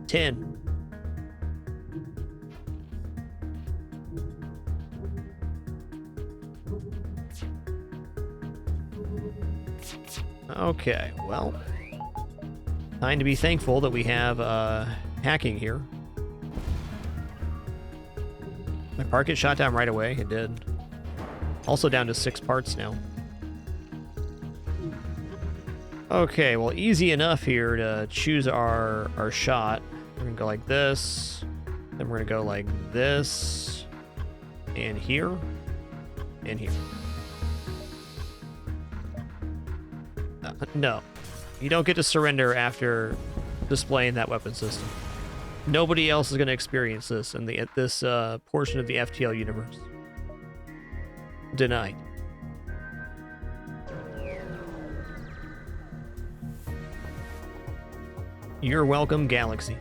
10. Okay, well, time to be thankful that we have hacking here. My part get shot down right away? It did. Also down to 6 parts now. Okay, well, easy enough here to choose our shot. We're gonna go like this. Then we're gonna go like this. And here. And here. No. You don't get to surrender after displaying that weapon system. Nobody else is going to experience this in this portion of the FTL universe. Denied. You're welcome, Galaxy.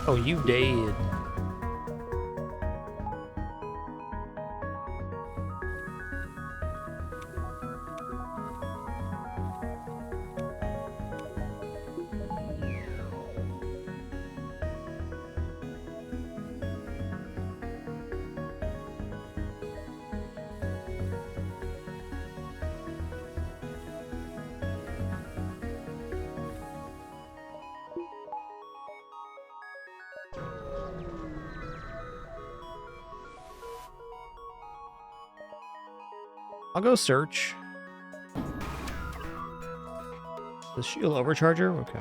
Oh, you dead. I'll go search. The shield overcharger? Okay.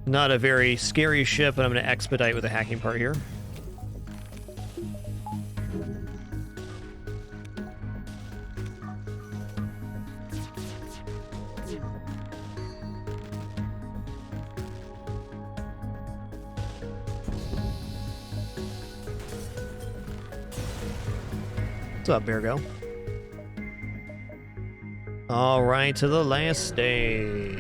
Not a very scary ship, but I'm going to expedite with a hacking part here. What's up, Virgo? All right, to the last day.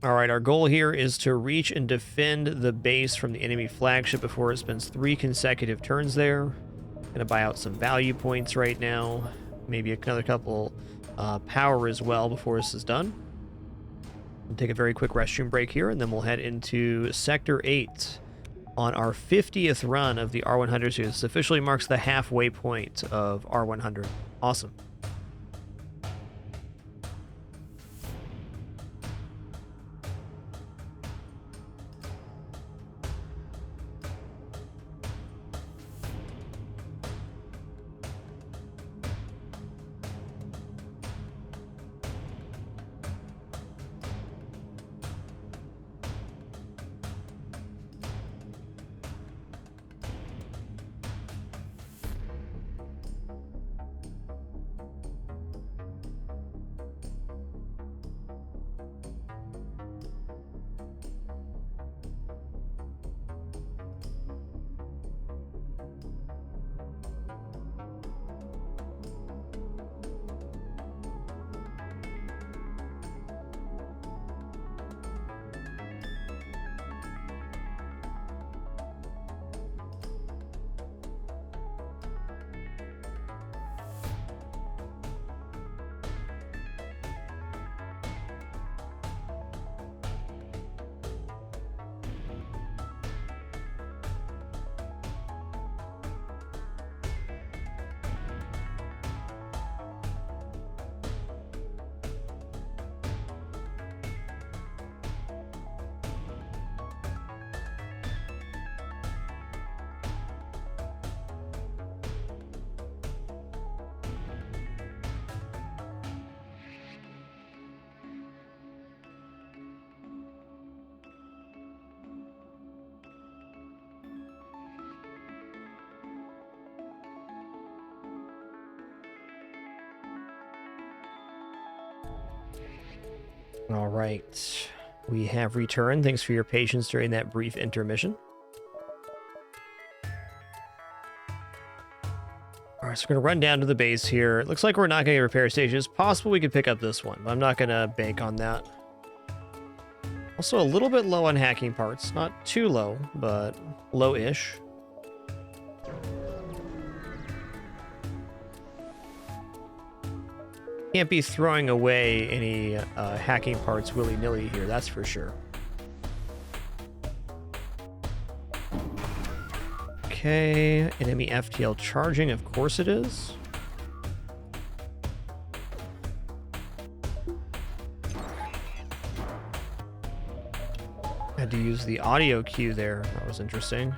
All right, our goal here is to reach and defend the base from the enemy flagship before it spends 3 consecutive turns there. Gonna buy out some value points right now. Maybe another couple power as well before this is done. We'll take a very quick restroom break here, and then we'll head into Sector 8 on our 50th run of the R100 series. This officially marks the halfway point of R100. Awesome. All right. We have returned. Thanks for your patience during that brief intermission. All right, so we're going to run down to the base here. It looks like we're not going to get repair stations. Possible we could pick up this one, but I'm not going to bank on that. Also a little bit low on hacking parts. Not too low, but low-ish. Can't be throwing away any hacking parts willy-nilly here, that's for sure. Okay, enemy FTL charging, of course it is. Had to use the audio cue there, that was interesting.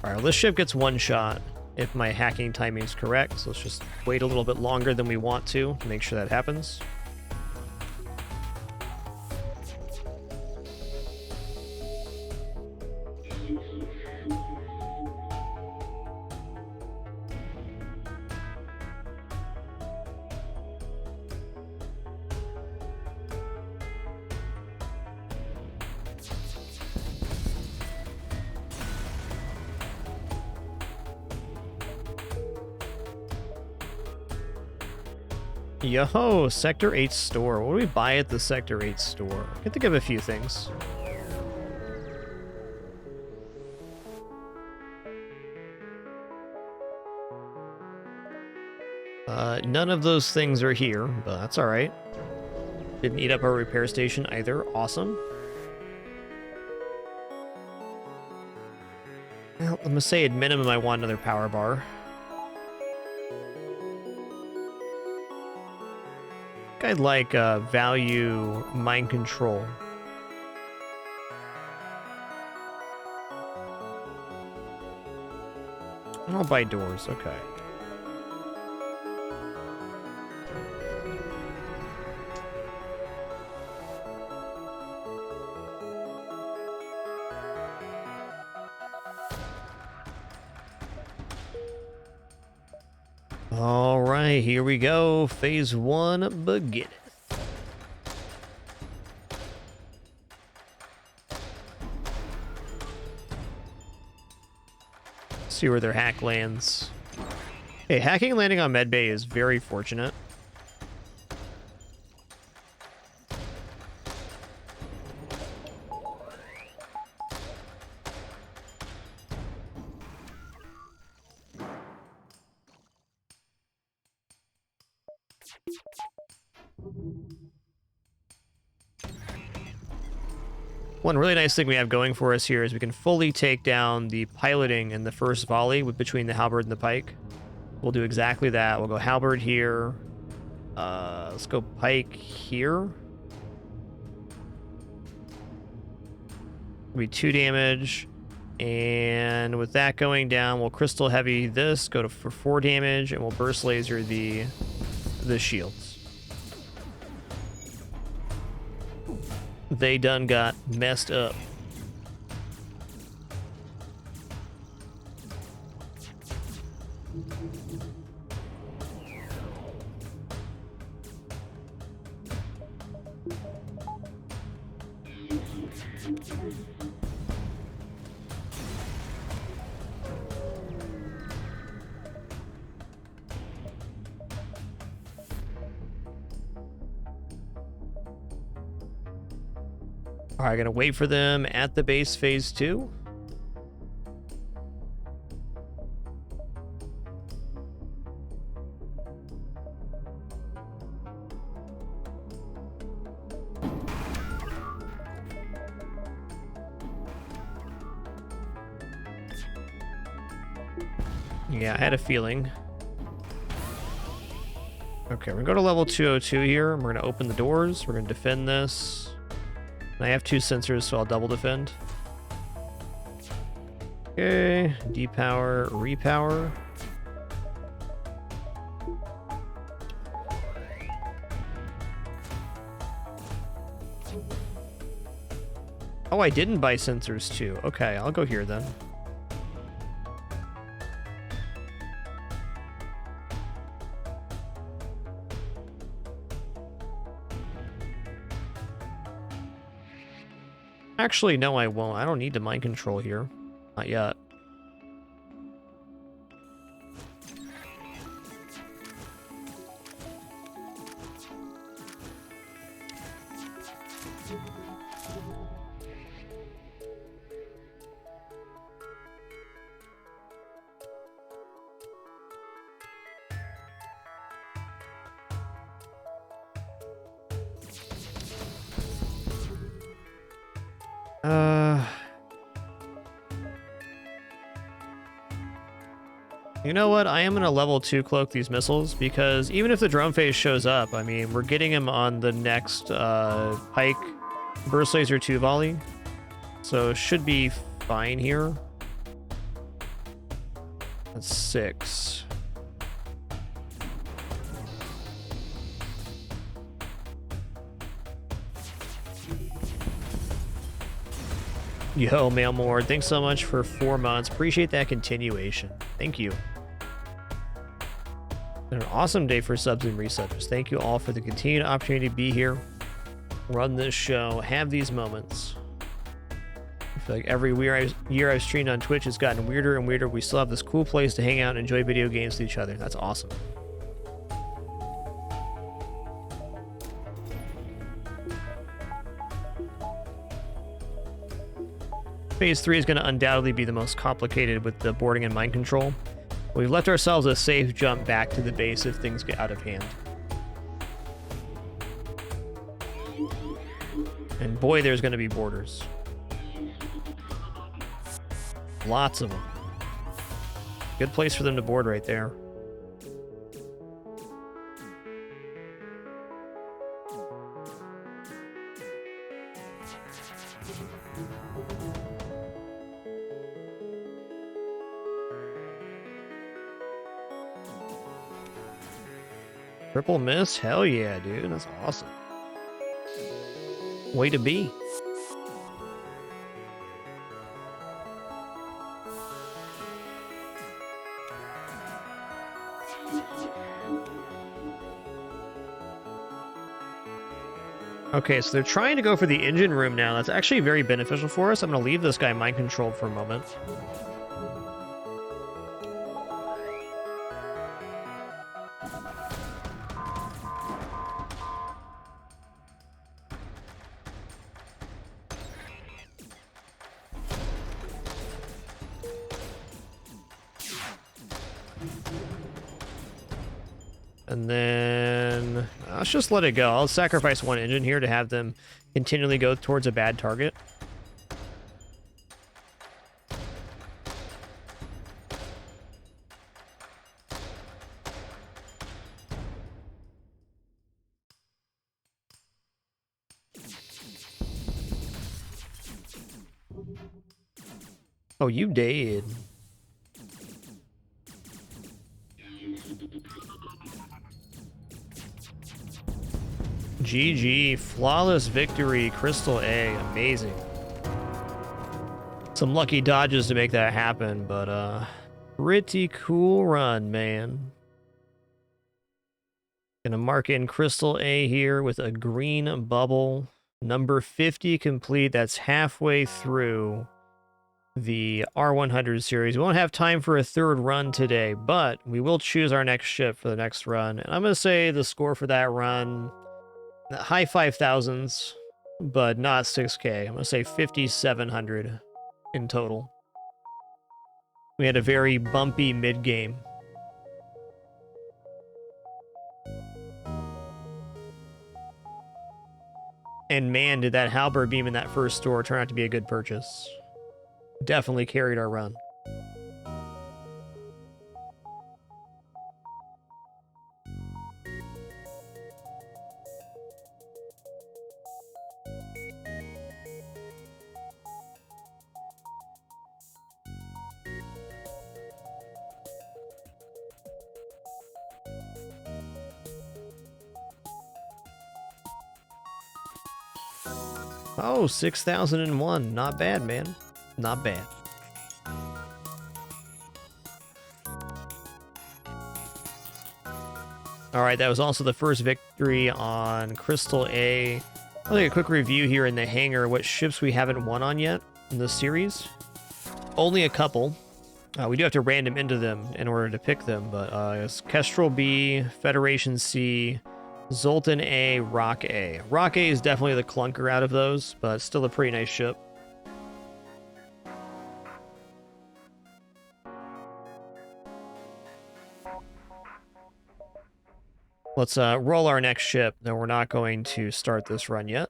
Alright, well, this ship gets one shot if my hacking timing is correct, so let's just wait a little bit longer than we want to make sure that happens. Yo, Sector 8 store. What do we buy at the Sector 8 store? I can think of a few things. None of those things are here, but that's alright. Didn't eat up our repair station either. Awesome. Well, I'm gonna say at minimum I want another power bar. I'd like value mind control. I'll buy doors, okay. All right, here we go. Phase 1 beginneth. See where their hack lands. Hey, hacking landing on medbay is very fortunate. One really nice thing we have going for us here is we can fully take down the piloting in the first volley between the halberd and the pike. We'll do exactly that. We'll go halberd here. Let's go pike here. It'll be 2 damage. And with that going down, we'll crystal heavy this, go for 4 damage, and we'll burst laser the shields. They done got messed up. All right, gonna wait for them at the base phase 2. Yeah, I had a feeling. Okay, we're gonna go to level 202 here. We're gonna open the doors. We're gonna defend this. And I have 2 sensors, so I'll double defend. Okay, depower, repower. Oh, I didn't buy sensors too. Okay, I'll go here then. Actually, no, I won't. I don't need to mind control here. Not yet. You know what? I am going to level 2 cloak these missiles, because even if the drone phase shows up, I mean, we're getting him on the next Pike Burst Laser 2 volley. So should be fine here. That's 6. Yo, Mailmore, thanks so much for 4 months. Appreciate that continuation. Thank you. Been an awesome day for subs and resetters. Thank you all for the continued opportunity to be here, run this show, have these moments. I feel like every year I've streamed on Twitch has gotten weirder and weirder. We still have this cool place to hang out and enjoy video games with each other. That's awesome. Phase 3 is going to undoubtedly be the most complicated with the boarding and mind control. We've left ourselves a safe jump back to the base if things get out of hand. And boy, there's going to be boarders. Lots of them. Good place for them to board right there. Triple miss? Hell yeah, dude. That's awesome. Way to be. Okay, so they're trying to go for the engine room now. That's actually very beneficial for us. I'm going to leave this guy mind controlled for a moment. And then let's just let it go. I'll sacrifice 1 engine here to have them continually go towards a bad target. Oh, you did. GG, flawless victory, Crystal A, amazing. Some lucky dodges to make that happen, but pretty cool run, man. Gonna mark in Crystal A here with a green bubble. Number 50 complete, that's halfway through the R100 series. We won't have time for a 3rd run today, but we will choose our next ship for the next run. And I'm gonna say the score for that run, high 5,000s, but not 6K. I'm going to say 5,700 in total. We had a very bumpy mid-game. And man, did that halberd beam in that first store turn out to be a good purchase. Definitely carried our run. Oh, 6,001. Not bad, man. Not bad. All right, that was also the first victory on Crystal A. I'll take a quick review here in the hangar what ships we haven't won on yet in this series. Only a couple. We do have to random into them in order to pick them, but it's Kestrel B, Federation C, Zoltan A, Rock A. Rock A is definitely the clunker out of those, but still a pretty nice ship. Let's roll our next ship. No, we're not going to start this run yet.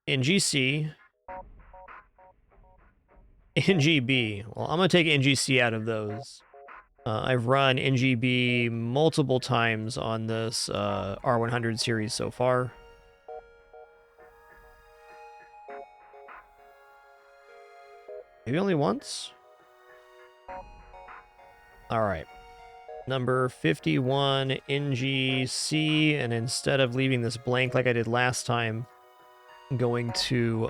NGC. NGB. Well, I'm going to take NGC out of those. I've run NGB multiple times on this R100 series so far. Maybe only once? Alright. Number 51, NGC, and instead of leaving this blank like I did last time, I'm going to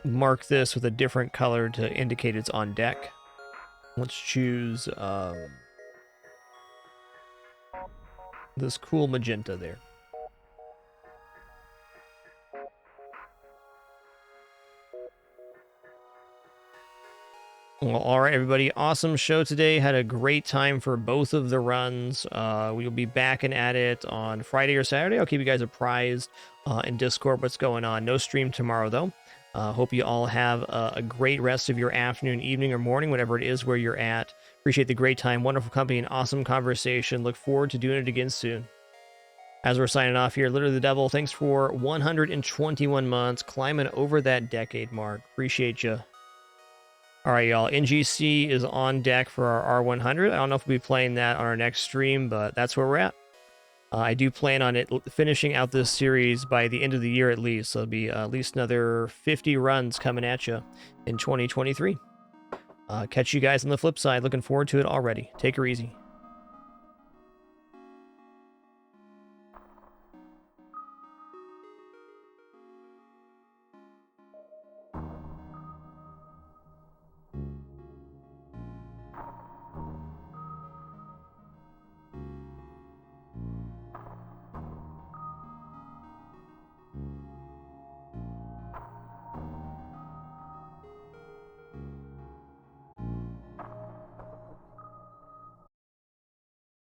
mark this with a different color to indicate it's on deck. Let's choose this cool magenta there. Well, all right, everybody. Awesome show today. Had a great time for both of the runs. We'll be back and at it on Friday or Saturday. I'll keep you guys apprised in Discord what's going on. No stream tomorrow, though. Hope you all have a great rest of your afternoon, evening, or morning, whatever it is where you're at. Appreciate the great time, wonderful company, and awesome conversation. Look forward to doing it again soon. As we're signing off here, Literally the Devil, thanks for 121 months, climbing over that decade mark. Appreciate you. All right, y'all. NGC is on deck for our R100. I don't know if we'll be playing that on our next stream, but that's where we're at. I do plan on it finishing out this series by the end of the year at least. So it'll be at least another 50 runs coming at you in 2023. Catch you guys on the flip side. Looking forward to it already. Take her easy.